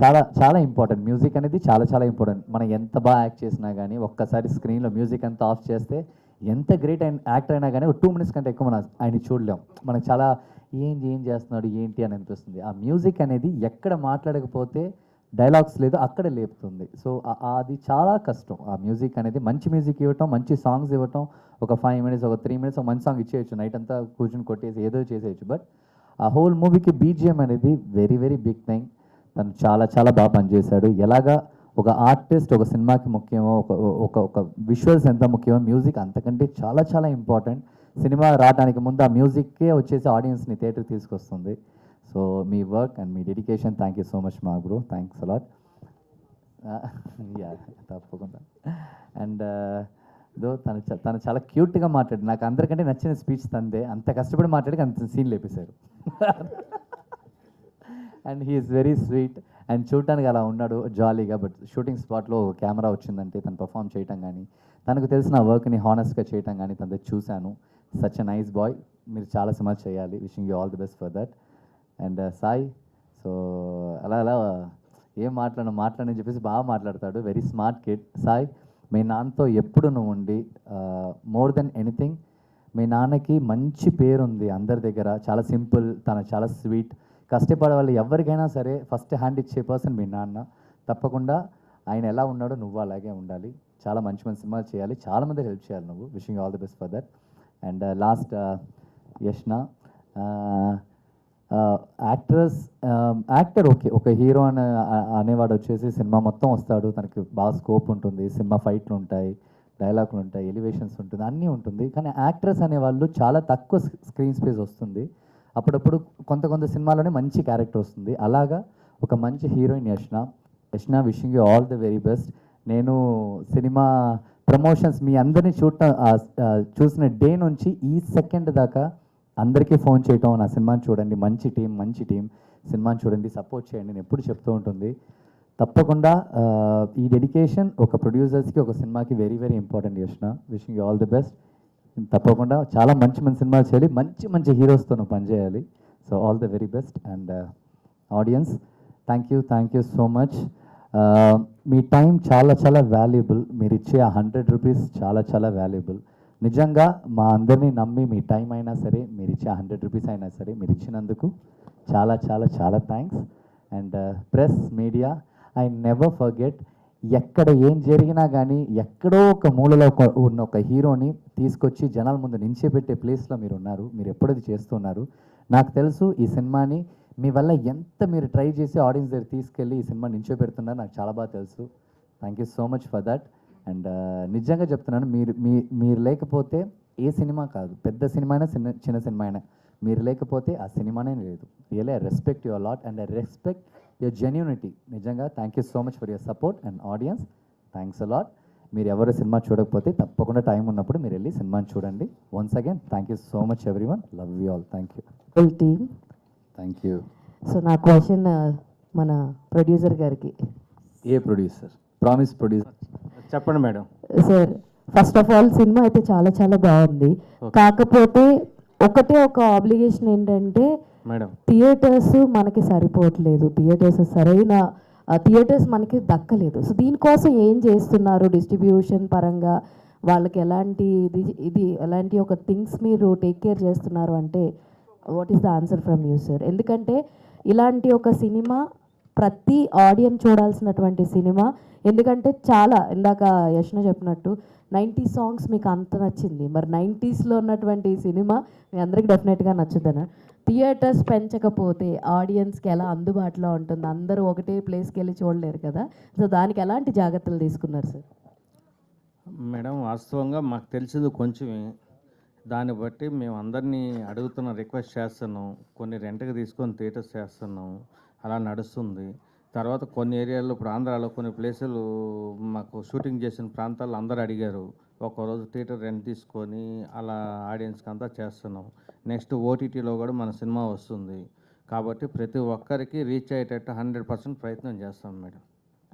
I: చాలా చాలా ఇంపార్టెంట్. మ్యూజిక్ అనేది చాలా చాలా ఇంపార్టెంట్. మనం ఎంత బాగా యాక్ట్ చేసినా కానీ ఒక్కసారి స్క్రీన్లో మ్యూజిక్ అంతా ఆఫ్ చేస్తే ఎంత గ్రేట్ యాక్టర్ అయినా కానీ ఒక 2 minutes కంటే ఎక్కువ మనం ఆయన చూడలేం. మనకు చాలా ఏం చేస్తున్నాడు ఏంటి అని అనిపిస్తుంది. ఆ మ్యూజిక్ అనేది ఎక్కడ మాట్లాడకపోతే డైలాగ్స్ లేదు అక్కడ లేపుతుంది. సో అది చాలా కష్టం. ఆ మ్యూజిక్ అనేది మంచి మ్యూజిక్ ఇవ్వటం, మంచి సాంగ్స్ ఇవ్వటం. ఒక 5 minutes, ఒక 3 minutes ఒక మంచి సాంగ్ ఇచ్చేయచ్చు, నైట్ అంతా కూర్చొని కొట్టేసి ఏదో చేసేయచ్చు. బట్ ఆ హోల్ మూవీకి బీజిఎం అనేది వెరీ వెరీ బిగ్ థింగ్. తను చాలా చాలా బాగా పనిచేశాడు. ఎలాగా ఒక ఆర్టిస్ట్ ఒక సినిమాకి ముఖ్యమో, ఒక విజువల్స్ ఎంత ముఖ్యమో, మ్యూజిక్ అంతకంటే చాలా చాలా ఇంపార్టెంట్. సినిమా రావడానికి ముందు ఆ మ్యూజిక్కే వచ్చేసి ఆడియన్స్ని థియేటర్కి తీసుకొస్తుంది. So me work and me dedication, thank you so much మా బ్రో. Thanks a lot. యా తప్పకుండా. అండ్ తను చాలా క్యూట్గా మాట్లాడి, నాకు అందరికంటే నచ్చిన స్పీచ్ తందే. అంత కష్టపడి మాట్లాడి అంత సీన్ లేపేశారు. And he's very sweet. And చూడటానికి అలా ఉన్నాడు జాలీగా. బట్ షూటింగ్ స్పాట్లో కెమెరా వచ్చిందంటే తను పర్ఫామ్ చేయటం కానీ, తనకు తెలిసిన వర్క్ని హానెస్ట్గా చేయటం కానీ తనది చూశాను. Such a nice boy. మీరు చాలా సినిమాలు చేయాలి. Wishing you all the best for that. And Sai, so అలా ఏం మాట్లాడని చెప్పేసి బాగా మాట్లాడతాడు. Very smart kid. సాయి, మీ నాన్నతో ఎప్పుడు నువ్వు ఉండి, మోర్ దెన్ ఎనీథింగ్ మీ నాన్నకి మంచి పేరుంది అందరి దగ్గర. చాలా సింపుల్, తను చాలా స్వీట్. కష్టపడే వాళ్ళు ఎవరికైనా సరే ఫస్ట్ హ్యాండ్ ఇచ్చే పర్సన్ మీ నాన్న. తప్పకుండా ఆయన ఎలా ఉన్నాడో నువ్వు అలాగే ఉండాలి. చాలా మంచి మంచి సినిమాలు చేయాలి, చాలామంది హెల్ప్ చేయాలి నువ్వు. Wishing all the best for that. And last Yashna, actor okay, ఒక హీరో అనేవాడు వచ్చేసి సినిమా మొత్తం వస్తాడు, తనకి బాగా స్కోప్ ఉంటుంది, సినిమా ఫైట్లు ఉంటాయి, డైలాగులు ఉంటాయి, ఎలివేషన్స్ ఉంటుంది, అన్నీ ఉంటుంది. కానీ యాక్ట్రెస్ అనేవాళ్ళు చాలా తక్కువ స్క్రీన్ స్పేస్ వస్తుంది. అప్పుడప్పుడు కొంత సినిమాలోనే మంచి క్యారెక్టర్ వస్తుంది. అలాగా ఒక మంచి heroine Yashna. Wishing you all the very best. నేను సినిమా ప్రమోషన్స్ మీ అందరినీ చూసిన డే నుంచి ఈ సెకండ్ దాకా అందరికీ ఫోన్ చేయటం, నా సినిమాని చూడండి, మంచి టీం సినిమాని చూడండి, సపోర్ట్ చేయండి, నేను ఎప్పుడు చెప్తూ ఉంటుంది. తప్పకుండా ఈ డెడికేషన్ ఒక ప్రొడ్యూసర్స్కి, ఒక సినిమాకి very very important. Yashna, wishing you all the best. తప్పకుండా చాలా మంచి సినిమాలు చేయాలి, మంచి హీరోస్తో నువ్వు పనిచేయాలి. So all the very best. And audience, thank you so much. మీ టైం చాలా చాలా వాల్యుబుల్. మీరు ఇచ్చే ఆ 100 rupees చాలా చాలా వాల్యుబుల్. నిజంగా మా అందరినీ నమ్మి మీ టైం అయినా సరే, మీరు ఇచ్చే 100 rupees అయినా సరే మీరు ఇచ్చినందుకు చాలా చాలా చాలా thanks. And press, media, I never forget. ఎక్కడ ఏం జరిగినా కానీ ఎక్కడో ఒక మూలలో ఉన్న ఒక హీరోని తీసుకొచ్చి జనాల ముందు నించోబెట్టే ప్లేస్లో మీరు ఉన్నారు. మీరు ఎప్పుడది చేస్తున్నారు. నాకు తెలుసు ఈ సినిమాని మీ వల్ల ఎంత మీరు ట్రై చేసి ఆడియన్స్ దగ్గర తీసుకెళ్ళి ఈ సినిమా నించోబెడుతున్నారు, నాకు చాలా బాగా తెలుసు. Thank you so much for that. And నిజంగా చెప్తున్నాను, మీరు లేకపోతే ఏ సినిమా కాదు, పెద్ద సినిమా అయినా చిన్న సినిమా అయినా, మీరు లేకపోతే ఆ సినిమానే లేదు. Really I respect your lot and I respect your genuinity. నిజంగా thank you so much for your support. And audience, thanks a lot. మీరు ఎవరు సినిమా చూడకపోతే తప్పకుండా టైం ఉన్నప్పుడు మీరు వెళ్ళి సినిమాని చూడండి. Once again thank you so much everyone. Love you all. Thank you.
L: Full team.
I: Thank you.
L: So నా క్వశ్చన్ మన ప్రొడ్యూసర్ గారికి.
I: ఏ ప్రొడ్యూసర్? Promise producer.
H: చెప్పండి madam.
L: Sir, first of all సినిమా అయితే చాలా చాలా బాగుంది. కాకపోతే ఒక ఆబ్లిగేషన్ ఏంటంటే
H: మేడం,
L: థియేటర్స్ మనకి సరిపోవట్లేదు. థియేటర్స్ సరైన థియేటర్స్ మనకి దక్కలేదు. సో దీనికోసం ఏం చేస్తున్నారు డిస్ట్రిబ్యూషన్ పరంగా, వాళ్ళకి ఎలాంటి ఇది ఎలాంటి ఒక థింగ్స్ మీరు టేక్ కేర్ చేస్తున్నారు అంటే what is the answer from you sir? ఎందుకంటే ఇలాంటి ఒక సినిమా ప్రతి ఆడియన్స్ చూడాల్సినటువంటి సినిమా. ఎందుకంటే చాలా ఇందాక యష్ణ చెప్పినట్టు 90 సాంగ్స్ మీకు అంత నచ్చింది, మరి 90స్లో ఉన్నటువంటి సినిమా మీ అందరికి డెఫినెట్గా నచ్చుద్దన. థియేటర్స్ పెంచకపోతే ఆడియన్స్కి ఎలా అందుబాటులో ఉంటుంది? అందరూ ఒకటే ప్లేస్కి వెళ్ళి చూడలేరు కదా. సో దానికి ఎలాంటి జాగ్రత్తలు తీసుకున్నారు సార్?
H: మేడం వాస్తవంగా మాకు తెలిసింది కొంచెమే, దాన్ని బట్టి మేము అందరినీ అడుగుతున్నాం, రిక్వెస్ట్ చేస్తున్నాం, కొన్ని రెంట్కి తీసుకొని థియేటర్స్ చేస్తున్నాం, అలా నడుస్తుంది. తర్వాత కొన్ని ఏరియాల్లో ఇప్పుడు ఆంధ్రాలో కొన్ని ప్లేసులు మాకు షూటింగ్ చేసిన ప్రాంతాల్లో అందరూ అడిగారు, ఒక్కరోజు థియేటర్ రెంట్ తీసుకొని అలా ఆడియన్స్కి అంతా చేస్తున్నాం. నెక్స్ట్ ఓటీటీలో కూడా మన సినిమా వస్తుంది కాబట్టి ప్రతి ఒక్కరికి రీచ్ అయ్యేటట్టు 100% ప్రయత్నం చేస్తాం మేడం.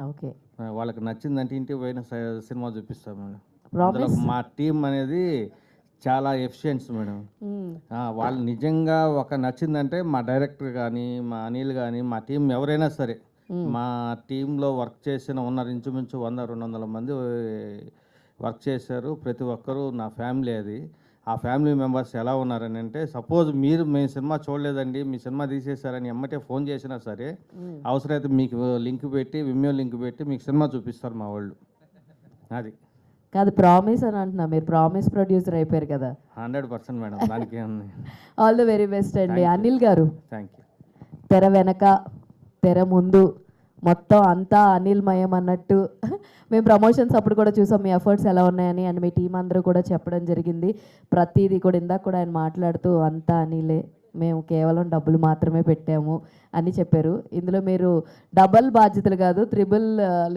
L: ఓకే,
H: వాళ్ళకి నచ్చిందంటే ఇంటికి పోయిన సినిమా చూపిస్తాం మేడం.
L: ప్రామిస్.
H: అందులో మా టీం అనేది చాలా ఎఫిషియన్స్ మేడం. వాళ్ళు నిజంగా ఒక నచ్చిందంటే మా డైరెక్టర్ కానీ, మా అనిల్ కానీ, మా టీం ఎవరైనా సరే, మా టీంలో వర్క్ చేసిన ఉన్నారు ఇంచుమించు 100-200 మంది వర్క్ చేశారు. ప్రతి ఒక్కరూ నా ఫ్యామిలీ. అది ఆ ఫ్యామిలీ మెంబర్స్ ఎలా ఉన్నారని అంటే, సపోజ్ మేము సినిమా చూడలేదండి, మీ సినిమా తీసేశారని ఎమ్మటే ఫోన్ చేసినా సరే, అవసరమైతే మీకు లింక్ పెట్టి, విమ్యో లింక్ పెట్టి మీకు సినిమా చూపిస్తారు మా వాళ్ళు. అది
L: కాదు, ప్రామిస్ అని అంటున్నా, మీరు ప్రామిస్ ప్రొడ్యూసర్ అయిపోయారు కదా.
H: 100% మేడం, దానికి
L: ఆల్ ద వెరీ బెస్ట్ అండి. Anil garu,
H: thank you.
L: తెర వెనక తెర ముందు మొత్తం అంతా అనిల్మయం అన్నట్టు మేము ప్రమోషన్స్ అప్పుడు కూడా చూసాం మీ ఎఫర్ట్స్ ఎలా ఉన్నాయని, అండ్ మీ టీం అందరూ కూడా చెప్పడం జరిగింది. ప్రతిదీ కూడా ఇందాక కూడా ఆయన మాట్లాడుతూ అంతా అనిలే, మేము కేవలం డబ్బులు మాత్రమే పెట్టాము అని చెప్పారు. ఇందులో మీరు డబల్ బాధ్యతలు కాదు, త్రిబుల్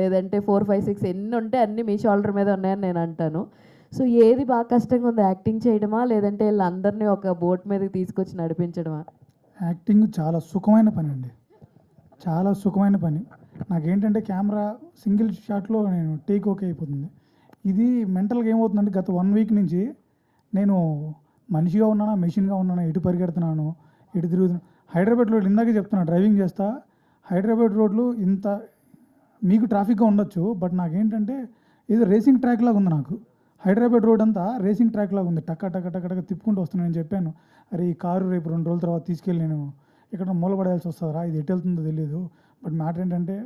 L: లేదంటే 4, 5, 6 ఎన్ని ఉంటే అన్నీ మీ షోల్డర్ మీద ఉన్నాయని నేను అంటాను. సో ఏది బాగా కష్టంగా ఉంది, యాక్టింగ్ చేయడమా లేదంటే వీళ్ళందరినీ ఒక బోట్ మీదకి తీసుకొచ్చి నడిపించడమా?
A: యాక్టింగ్ చాలా సుఖమైన పని అండి, చాలా సుఖమైన పని. నాకేంటంటే కెమెరా సింగిల్ షాట్లో నేను టేక్ ఓకే అయిపోతుంది. ఇది మెంటల్గా ఏమవుతుందంటే గత 1 వీక్ నుంచి నేను మనిషిగా ఉన్నానా మెషిన్గా ఉన్నానా, ఎటు పరిగెడుతున్నాను, ఎటు తిరుగుతున్నాను. హైదరాబాద్ రోడ్లు ఇందాకే చెప్తున్నా, డ్రైవింగ్ చేస్తా, హైదరాబాద్ రోడ్లు ఇంత మీకు ట్రాఫిక్గా ఉండొచ్చు, బట్ నాకేంటంటే ఏదో రేసింగ్ ట్రాక్ లాగా ఉంది. నాకు హైదరాబాద్ రోడ్ అంతా రేసింగ్ ట్రాక్ లాగా ఉంది, టక్క టక్క టక్క టక్క తిప్పుకుంటూ వస్తున్నాను. నేను చెప్పాను, అరే ఈ కారు రేపు 2 రోజుల తర్వాత తీసుకెళ్ళి నేను ఇక్కడ మూలపడేయాల్సి వస్తుందిరా, ఇది ఎటు వెళ్తుందో తెలియదు. బట్ మ్యాటర్ ఏంటంటే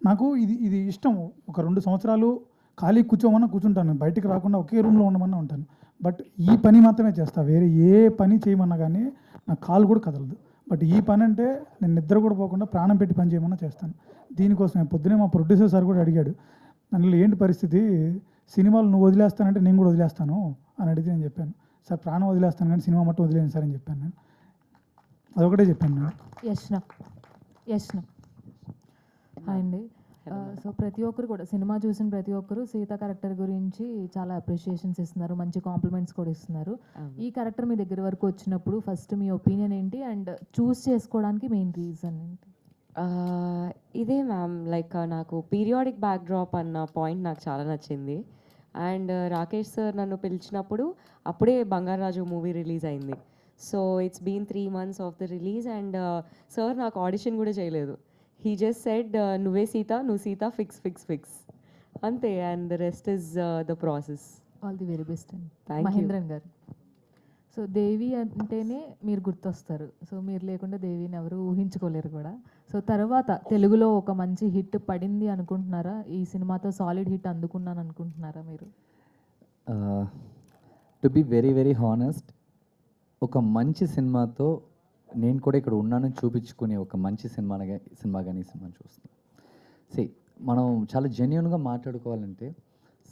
A: నాకు ఇది ఇష్టం. ఒక 2 సంవత్సరాలు ఖాళీ కూర్చోమన్నా కూర్చుంటాను, బయటికి రాకుండా ఒకే రూమ్లో ఉండమన్నా ఉంటాను. బట్ ఈ పని మాత్రమే చేస్తా, వేరే ఏ పని చేయమన్నా కానీ నాకు కాలు కూడా కదలదు. బట్ ఈ పని అంటే నేను నిద్ర కూడా పోకుండా ప్రాణం పెట్టి పని చేయమన్నా చేస్తాను. దీనికోసమే పొద్దునే మా ప్రొడ్యూసర్ సార్ కూడా అడిగాడు, నన్ను ఏంటి పరిస్థితి, సినిమాలు నువ్వు వదిలేస్తానంటే నేను కూడా వదిలేస్తాను అని అడిగితే నేను చెప్పాను, సార్ ప్రాణం వదిలేస్తాను కానీ సినిమా మట్టు వదిలేను సార్ అని చెప్పాను. నేను అదొకటే చెప్పాను నేను.
M: యష్ణ హాయ్ అండి. సో ప్రతి ఒక్కరు కూడా సినిమా చూసిన ప్రతి ఒక్కరు సీత క్యారెక్టర్ గురించి చాలా అప్రిషియేషన్స్ ఇస్తున్నారు, మంచి కాంప్లిమెంట్స్ కూడా ఇస్తున్నారు. ఈ క్యారెక్టర్ మీ దగ్గర వరకు వచ్చినప్పుడు ఫస్ట్ మీ ఒపీనియన్ ఏంటి అండ్ చూస్ చేసుకోవడానికి మెయిన్ రీజన్ ఏంటి?
G: ఇదే మ్యామ్, లైక్ నాకు పీరియాడిక్ బ్యాక్డ్రాప్ అన్న పాయింట్ నాకు చాలా నచ్చింది. అండ్ రాకేష్ సార్ నన్ను పిలిచినప్పుడు అప్పుడే బంగారాజు మూవీ రిలీజ్ అయింది. So it's been 3 months of the release and sir నాకు ఆడిషన్ కూడా చేయలేదు. హీ జస్ట్ సెడ్ నువ్వే సీత, నువ్వు సీత, ఫిక్స్ అంతే. And the rest is the process.
M: All the very best అండి.
G: Thank you.
M: మహేంద్రన్ గారు, సో దేవి అంటేనే మీరు గుర్తొస్తారు. సో మీరు లేకుండా దేవిని ఎవరు ఊహించుకోలేరు కూడా. సో తర్వాత తెలుగులో ఒక మంచి హిట్ పడింది అనుకుంటున్నారా? ఈ సినిమాతో సాలిడ్ హిట్ అందుకున్నాను అనుకుంటున్నారా మీరు?
I: To be very very honest, ఒక మంచి సినిమాతో నేను కూడా ఇక్కడ ఉన్నానని చూపించుకునే ఒక మంచి సినిమా కానీ సినిమాని చూస్తున్నాను. మనం చాలా జెన్యున్గా మాట్లాడుకోవాలంటే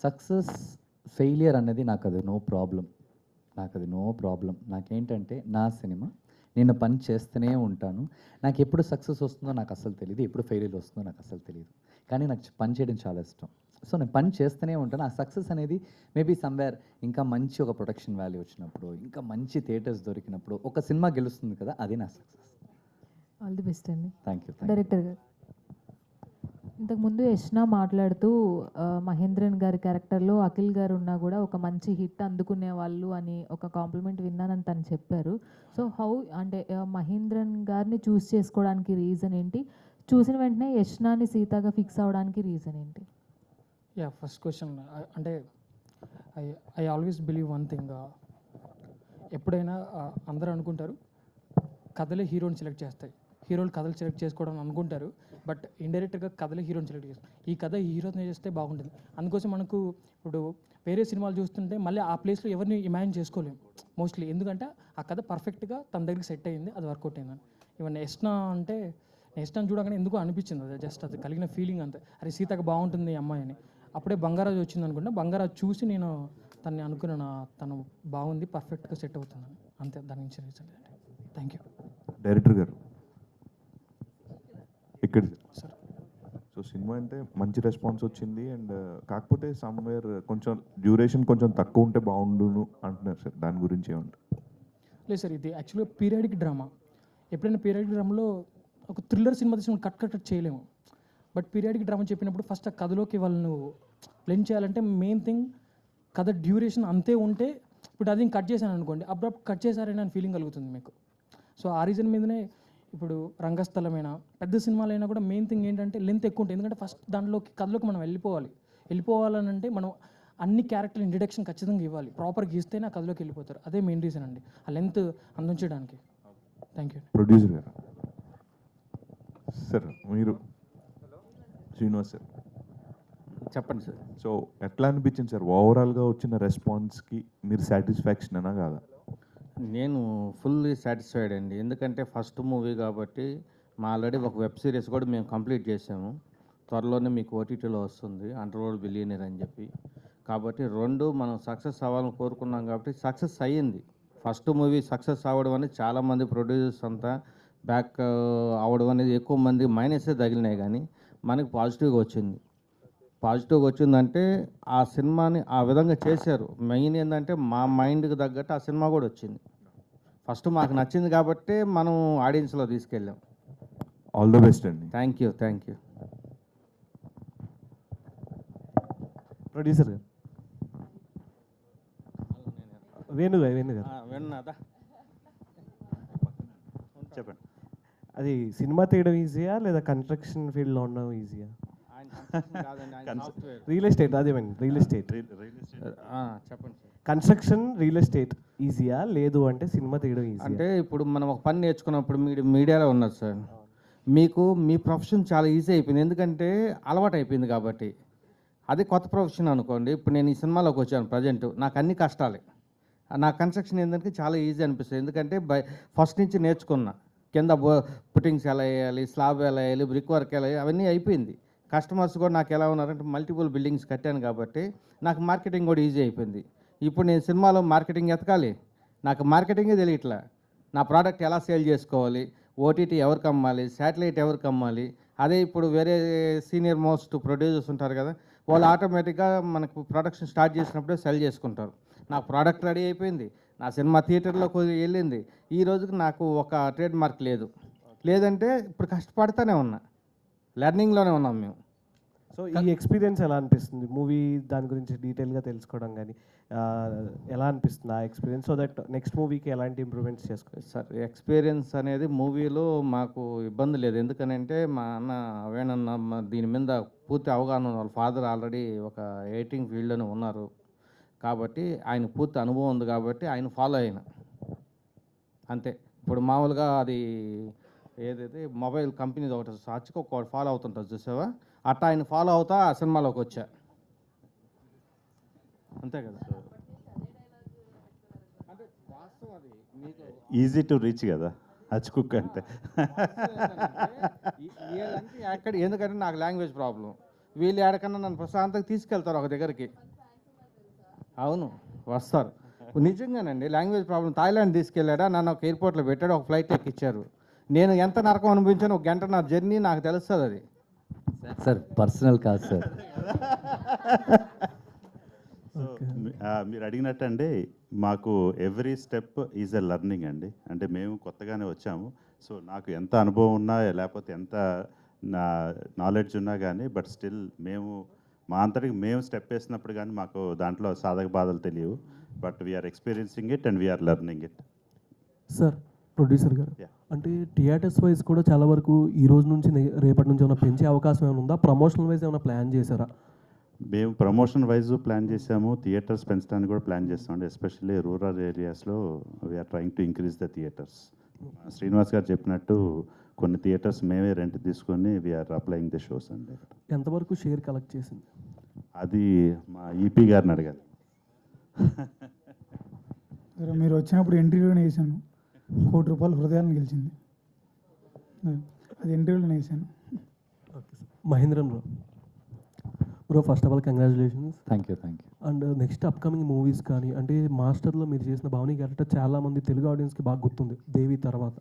I: సక్సెస్ ఫెయిలియర్ అనేది నాకు అది నో ప్రాబ్లం. నాకేంటంటే నా సినిమా నేను పని చేస్తూనే ఉంటాను. నాకు ఎప్పుడు సక్సెస్ వస్తుందో నాకు అసలు తెలియదు, ఎప్పుడు ఫెయిలియర్ వస్తుందో నాకు అసలు తెలియదు. కానీ నాకు పని చేయడం చాలా ఇష్టం. సో నేను పని చేస్తూనే ఉంటాను. ఆ సక్సెస్ అనేది మేబీ సమ్వేర్ ఇంకా మంచి ఒక ప్రొడక్షన్ వాల్యూ వచ్చినప్పుడు, ఇంకా మంచి థియేటర్స్ దొరికినప్పుడు ఒక సినిమా గెలుస్తుంది కదా, అది నా సక్సెస్.
M: ఆల్ ది బెస్ట్ అండి.
I: Thank you.
M: డైరెక్టర్ గారు, ఇంతకుముందు యష్ణ మాట్లాడుతూ మహేంద్రన్ గారి క్యారెక్టర్లో అఖిల్ గారు ఉన్నా కూడా ఒక మంచి హిట్ అందుకునే వాళ్ళు అని ఒక కాంప్లిమెంట్ విన్నానని తను చెప్పారు. సో హౌ అంటే మహేంద్రన్ గారిని చూస్ చేసుకోవడానికి రీజన్ ఏంటి? చూసిన వెంటనే యష్నాని సీతగా ఫిక్స్ అవ్వడానికి రీజన్ ఏంటి?
K: యా, ఫస్ట్ క్వశ్చన్ అంటే I always believe one thing. ఎప్పుడైనా అందరూ అనుకుంటారు కథలే హీరోని సెలెక్ట్ చేస్తాయి, హీరోలు కథలు సెలెక్ట్ చేసుకోవడం అనుకుంటారు, బట్ ఇండైరెక్ట్గా కథలే హీరోని సెలెక్ట్ చేస్తారు. ఈ కథ హీరోని చేస్తే బాగుంటుంది. అందుకోసం మనకు ఇప్పుడు వేరే సినిమాలు చూస్తుంటే మళ్ళీ ఆ ప్లేస్లో ఎవరిని ఇమాజిన్ చేసుకోలేము మోస్ట్లీ, ఎందుకంటే ఆ కథ పర్ఫెక్ట్గా తన దగ్గరికి సెట్ అయ్యింది, అది వర్కౌట్ అయిందని. ఈవెన్ యష్నా అంటే యష్నాని చూడగానే ఎందుకో అనిపించింది, అది జస్ట్ అది కలిగిన ఫీలింగ్ అంతే. అరే సీతకు బాగుంటుంది ఈ అమ్మాయి అని. అప్పుడే బంగారాజు వచ్చింది అనుకుంటే బంగారాజు చూసి నేను తన్ని అనుకున్నాను, తను బాగుంది, పర్ఫెక్ట్గా సెట్ అవుతుందని, అంతే. దాని నుంచి రీజన్. Thank you.
N: డైరెక్టర్ గారు ఇక్కడ
K: సార్.
N: సో సినిమా అంటే మంచి రెస్పాన్స్ వచ్చింది, అండ్ కాకపోతే సమ్వేర్ కొంచెం డ్యూరేషన్ కొంచెం తక్కువ ఉంటే బాగుండును అంటున్నారు సార్, దాని గురించి ఏమంటారు?
K: లేదు సార్, ఇది యాక్చువల్గా పీరియాడిక్ డ్రామా. ఎప్పుడైనా పీరియాడిక్ డ్రామాలో ఒక థ్రిల్లర్ సినిమా తీసి కట్ చేయలేము, బట్ పీరియాడిక్ డ్రామా చెప్పినప్పుడు ఫస్ట్ ఆ కథలోకి వాళ్ళను బ్లెండ్ చేయాలంటే మెయిన్ థింగ్ కథ డ్యూరేషన్ అంతే ఉంటే, ఇప్పుడు అది కట్ చేశాను అనుకోండి, అప్పుడు కట్ చేశారని అని ఫీలింగ్ కలుగుతుంది మీకు. సో ఆ రీజన్ మీదనే ఇప్పుడు రంగస్థలమైనా పెద్ద సినిమాలైనా కూడా మెయిన్ థింగ్ ఏంటంటే లెంత్ ఎక్కువ ఉంటుంది. ఎందుకంటే ఫస్ట్ దాంట్లోకి కథలోకి మనం వెళ్ళిపోవాలని అంటే మనం అన్ని క్యారెక్టర్ ఇంట్రడక్షన్ ఖచ్చితంగా ఇవ్వాలి, ప్రాపర్గా ఇస్తేనే ఆ కథలోకి వెళ్ళిపోతారు. అదే మెయిన్ రీజన్ అండి, ఆ లెంత్ అందించడానికి. Thank you.
N: ప్రొడ్యూసర్ గారు సార్, మీరు శ్రీనివాస్ సార్
H: చెప్పండి సార్.
N: సో ఎట్లా అనిపించింది సార్ ఓవరాల్గా వచ్చిన రెస్పాన్స్కి మీరు సాటిస్ఫాక్షన్ అనా కాదా?
H: నేను ఫుల్లీ సాటిస్ఫైడ్ అండి, ఎందుకంటే ఫస్ట్ మూవీ కాబట్టి మా ఆల్రెడీ ఒక వెబ్ సిరీస్ కూడా మేము కంప్లీట్ చేసాము, త్వరలోనే మీకు ఓటీటీలో వస్తుంది, అండర్వరల్డ్ బిలియనీర్ అని చెప్పి. కాబట్టి రెండు మనం సక్సెస్ అవ్వాలని కోరుకున్నాం కాబట్టి సక్సెస్ అయ్యింది. ఫస్ట్ మూవీ సక్సెస్ అవ్వడం అనేది చాలామంది ప్రొడ్యూసర్స్ అంతా బ్యాక్ అవ్వడం అనేది ఎక్కువ మంది మైనసే తగిలినాయి, కానీ మనకి పాజిటివ్గా వచ్చిందంటే ఆ సినిమాని ఆ విధంగా చేశారు. మెయిన్ ఏంటంటే మా మైండ్కి తగ్గట్టు ఆ సినిమా కూడా వచ్చింది. ఫస్ట్ మాకు నచ్చింది కాబట్టి మనం ఆడియన్స్లో తీసుకెళ్ళాం.
N: ఆల్ ద బెస్ట్ అండి.
H: Thank you.
C: ప్రొడ్యూసర్ గారు వేణుగారు
H: విన్నాదా?
J: చెప్పండి.
C: అది సినిమా తీయడం ఈజీయా లేదా కన్స్ట్రక్షన్ ఫీల్డ్లో ఉండడం ఈజీయా? రియల్ ఎస్టేట్, అదేమండి రియల్ ఎస్టేట్.
H: చెప్పండి.
C: కన్స్ట్రక్షన్ రియల్ ఎస్టేట్ ఈజీయా, లేదు అంటే సినిమా తీయడం ఈజీ?
H: అంటే ఇప్పుడు మనం ఒక పని నేర్చుకున్నప్పుడు మీడియాలో ఉన్నారు సార్, మీకు మీ ప్రొఫెషన్ చాలా ఈజీ అయిపోయింది, ఎందుకంటే అలవాటు అయిపోయింది కాబట్టి. అది కొత్త ప్రొఫెషన్ అనుకోండి, ఇప్పుడు నేను ఈ సినిమాలోకి వచ్చాను ప్రజెంట్, నాకు అన్ని కష్టాలే. నా కన్స్ట్రక్షన్ ఏంటంటే చాలా ఈజీ అనిపిస్తుంది, ఎందుకంటే ఫస్ట్ నుంచి నేర్చుకున్నా, కింద పుట్టింగ్స్ ఎలా వేయాలి, స్లాబ్ ఎలా వేయాలి, బ్రిక్ వర్క్ ఎలా వేయాలి, అవన్నీ అయిపోయింది. కస్టమర్స్ కూడా నాకు ఎలా ఉన్నారంటే మల్టిపుల్ బిల్డింగ్స్ కట్టాను కాబట్టి నాకు మార్కెటింగ్ కూడా ఈజీ అయిపోయింది. ఇప్పుడు నేను సినిమాలో మార్కెటింగ్ ఎతకాలి, నాకు మార్కెటింగే తెలియట్లా. నా ప్రోడక్ట్ ఎలా సేల్ చేసుకోవాలి, ఓటీటీ ఎవరికి అమ్మాలి, శాటిలైట్ ఎవరికి అమ్మాలి. అదే ఇప్పుడు వేరే సీనియర్ మోస్ట్ ప్రొడ్యూసర్స్ ఉంటారు కదా, వాళ్ళు ఆటోమేటిక్గా మనకు ప్రొడక్షన్ స్టార్ట్ చేసినప్పుడే సెల్ చేసుకుంటారు. నాకు ప్రోడక్ట్ రెడీ అయిపోయింది, నా సినిమా థియేటర్లోకి వెళ్ళింది, ఈ రోజుకి నాకు ఒక ట్రేడ్ మార్క్ లేదంటే ఇప్పుడు కష్టపడుతూనే ఉన్నా, లెర్నింగ్లోనే ఉన్నాం మేము.
C: సో ఈ ఎక్స్పీరియన్స్ ఎలా అనిపిస్తుంది? మూవీ దాని గురించి డీటెయిల్గా తెలుసుకోవడం కానీ ఎలా అనిపిస్తుంది ఆ ఎక్స్పీరియన్స్, సో దట్ నెక్స్ట్ మూవీకి ఎలాంటి ఇంప్రూవ్మెంట్స్ చేసుకోవచ్చు?
H: సార్ ఎక్స్పీరియన్స్ అనేది మూవీలో మాకు ఇబ్బంది లేదు, ఎందుకనంటే మా అన్న వేణన్న దీని మీద పూర్తి అవగాహన ఉన్న వాళ్ళ ఫాదర్ ఆల్రెడీ ఒక ఎడిటింగ్ ఫీల్డ్లోనే ఉన్నారు కాబట్టి ఆయన పూర్తి అనుభవం ఉంది కాబట్టి ఆయన ఫాలో అయిన అంతే. ఇప్పుడు మామూలుగా అది ఏదైతే మొబైల్ కంపెనీ ఒకటి సాక్షికి ఒక ఫాలో అవుతుంటుంది చూసావా, అట్టా ఆయన ఫాలో అవుతా ఆ సినిమాలోకి వచ్చా, అంతే కదా. అంటే వాస్తవం అది మీకు
J: ఈజీ టు రీచ్ కదా హచ్ కుక్ అంటే.
H: ఎక్కడ ఎందుకంటే నాకు లాంగ్వేజ్ ప్రాబ్లం, వీళ్ళు ఎక్కడికన్నా నన్ను ప్రశాంతంగా తీసుకెళ్తారు ఒక దగ్గరికి. అవును వస్తారు నిజంగానండి, లాంగ్వేజ్ ప్రాబ్లం. థాయిలాండ్ తీసుకెళ్ళాడా, నన్ను ఒక ఎయిర్పోర్ట్లో పెట్టాడు, ఒక ఫ్లైట్ ఎక్కిచ్చారు. నేను ఎంత నరకం అనిపించాను, ఒక గంట నా జర్నీ నాకు తెలుస్తుంది అది.
I: సార్ పర్సనల్ కాదు సార్.
J: మీరు అడిగినట్టు అండి, మాకు every step is a learning అండి. అంటే మేము కొత్తగానే వచ్చాము, సో నాకు ఎంత అనుభవం ఉన్నా లేకపోతే ఎంత నాలెడ్జ్ ఉన్నా కానీ, బట్ స్టిల్ మేము మా అంతటికి మేము స్టెప్ వేసినప్పుడు కానీ మాకు దాంట్లో సాధక బాధలు తెలియవు, but we're experiencing it and we're learning it.
C: Sir
O: producer garu,
J: Yeah.
O: అంటే థియేటర్స్ వైజ్ కూడా చాలా వరకు ఈ రోజు నుంచి రేపటి నుంచి ఏమైనా పెంచే అవకాశం ఏమైనా ఉందా? ప్రమోషనల్ వైజ్ ఏమైనా ప్లాన్ చేశారా?
J: మేము ప్రమోషన్ వైజ్ ప్లాన్ చేసాము, థియేటర్స్ పెంచడానికి కూడా ప్లాన్ చేస్తామండి. ఎస్పెషల్లీ రూరల్ ఏరియాస్లో we're trying to increase the theatres. Srinivas garu చెప్పినట్టు కొన్ని థియేటర్స్ మేమే రెంట్ తీసుకొని వీఆర్ అప్లయింగ్ ద షోస్ అండి.
O: ఎంతవరకు షేర్ కలెక్ట్ చేసింది?
J: అది మా ఈపీ గారిని అడగాలి.
A: సరే, మీరు వచ్చినప్పుడు ఎంట్రీలోనే వేసాను, ₹1 కోటి హృదయాలను గెలిచింది. అది ఎంట్రీలోనే వేసాను.
O: Okay sir. Mahendran bro, first of all congratulations.
I: Thank you.
O: And next upcoming movies కానీ, అంటే మాస్టర్లో మీరు చేసిన భావని క్యారెక్టర్ చాలామంది తెలుగు ఆడియన్స్కి బాగా గుర్తుంది దేవి తర్వాత.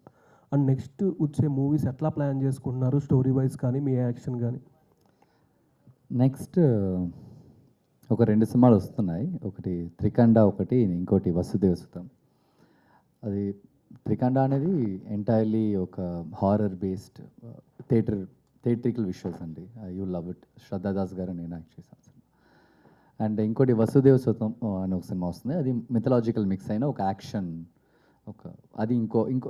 O: అండ్ నెక్స్ట్ వచ్చే మూవీస్ ఎట్లా ప్లాన్ చేసుకుంటున్నారు, స్టోరీ వైజ్ కానీ మీ యాక్షన్ కానీ?
I: నెక్స్ట్ ఒక 2 సినిమాలు వస్తున్నాయి. ఒకటి త్రికండ, ఒకటి ఇంకోటి వసుదేవ సుతం. అది త్రికండ అనేది ఎంటైర్లీ ఒక హారర్ బేస్డ్ థియేట్రికల్ విజువల్స్ అండి. You love it. Shraddha Das గారు నేను యాక్ట్ చేశాను సినిమా. అండ్ ఇంకోటి వసుదేవ సుతం అని ఒక సినిమా వస్తుంది. అది మిథలాజికల్ మిక్స్ అయిన ఒక యాక్షన్, అది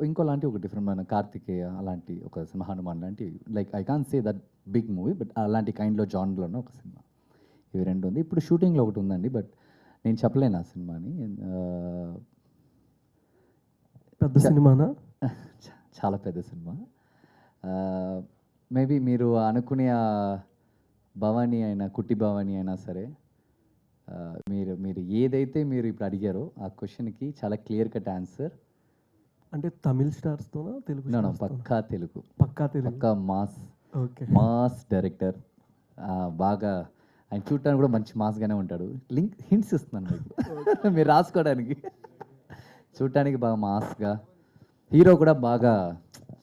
I: ఇంకో లాంటి ఒక డిఫరెంట్ కార్తికేయ అలాంటి ఒక సినిమా, హనుమాన్ లాంటి, like I can say that big movie, but అలాంటి కైండ్లో జాన్లోనే ఒక సినిమా. ఇవి 2 ఉంది. ఇప్పుడు షూటింగ్లో ఒకటి ఉందండి, బట్ నేను చెప్పలేను ఆ సినిమాని.
O: పెద్ద సినిమానా?
I: చాలా పెద్ద సినిమా. మేబీ మీరు అనుకునే భవానీ అయినా, కుట్టి భవానీ అయినా సరే, మీరు ఏదైతే మీరు ఇప్పుడు అడిగారో ఆ క్వశ్చన్కి చాలా క్లియర్ కట్ ఆన్సర్.
O: అంటే తమిళ్ స్టార్స్తోనా తెలుగు?
I: పక్కా తెలుగు. పక్కా మాస్.
O: ఓకే.
I: Mass director. బాగా ఆయన చూడటానికి కూడా మంచి మాస్గానే ఉంటాడు. హింట్స్ ఇస్తున్నాను మీకు మీరు రాసుకోవడానికి. చూడటానికి బాగా మాస్గా, హీరో కూడా బాగా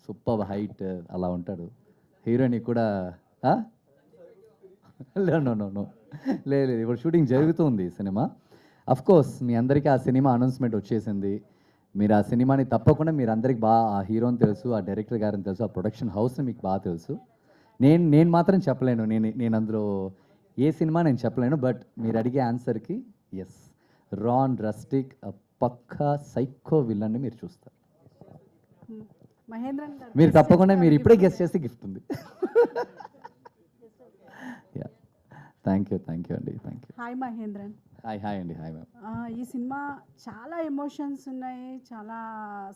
I: సూపర్ హైట్ అలా ఉంటాడు. హీరోయిన్ కూడా నో లేదు, ఇప్పుడు షూటింగ్ జరుగుతుంది సినిమా. అఫ్కోర్స్ మీ అందరికీ ఆ సినిమా అనౌన్స్మెంట్ వచ్చేసింది. మీరు ఆ సినిమాని తప్పకుండా మీరు అందరికి బాగా ఆ హీరోని తెలుసు, ఆ డైరెక్టర్ గారిని తెలుసు, ఆ ప్రొడక్షన్ హౌస్ని మీకు బాగా తెలుసు. నేను మాత్రం చెప్పలేను, నేను అందులో ఏ సినిమా నేను చెప్పలేను. బట్ మీరు అడిగే ఆన్సర్కి ఎస్, రాన్ రస్టిక్ పక్కా సైకో విలన్ని మీరు చూస్తారు. మీరు తప్పకుండా మీరు ఇప్పుడే గెస్ట్ చేస్తే గిఫ్ట్ ఉంది. యా, థ్యాంక్ యూ అండి. Thank you.
P: Hi Mahendran.
I: Hi అండి. Hi ma'am.
P: ఈ సినిమా చాలా ఎమోషన్స్ ఉన్నాయి, చాలా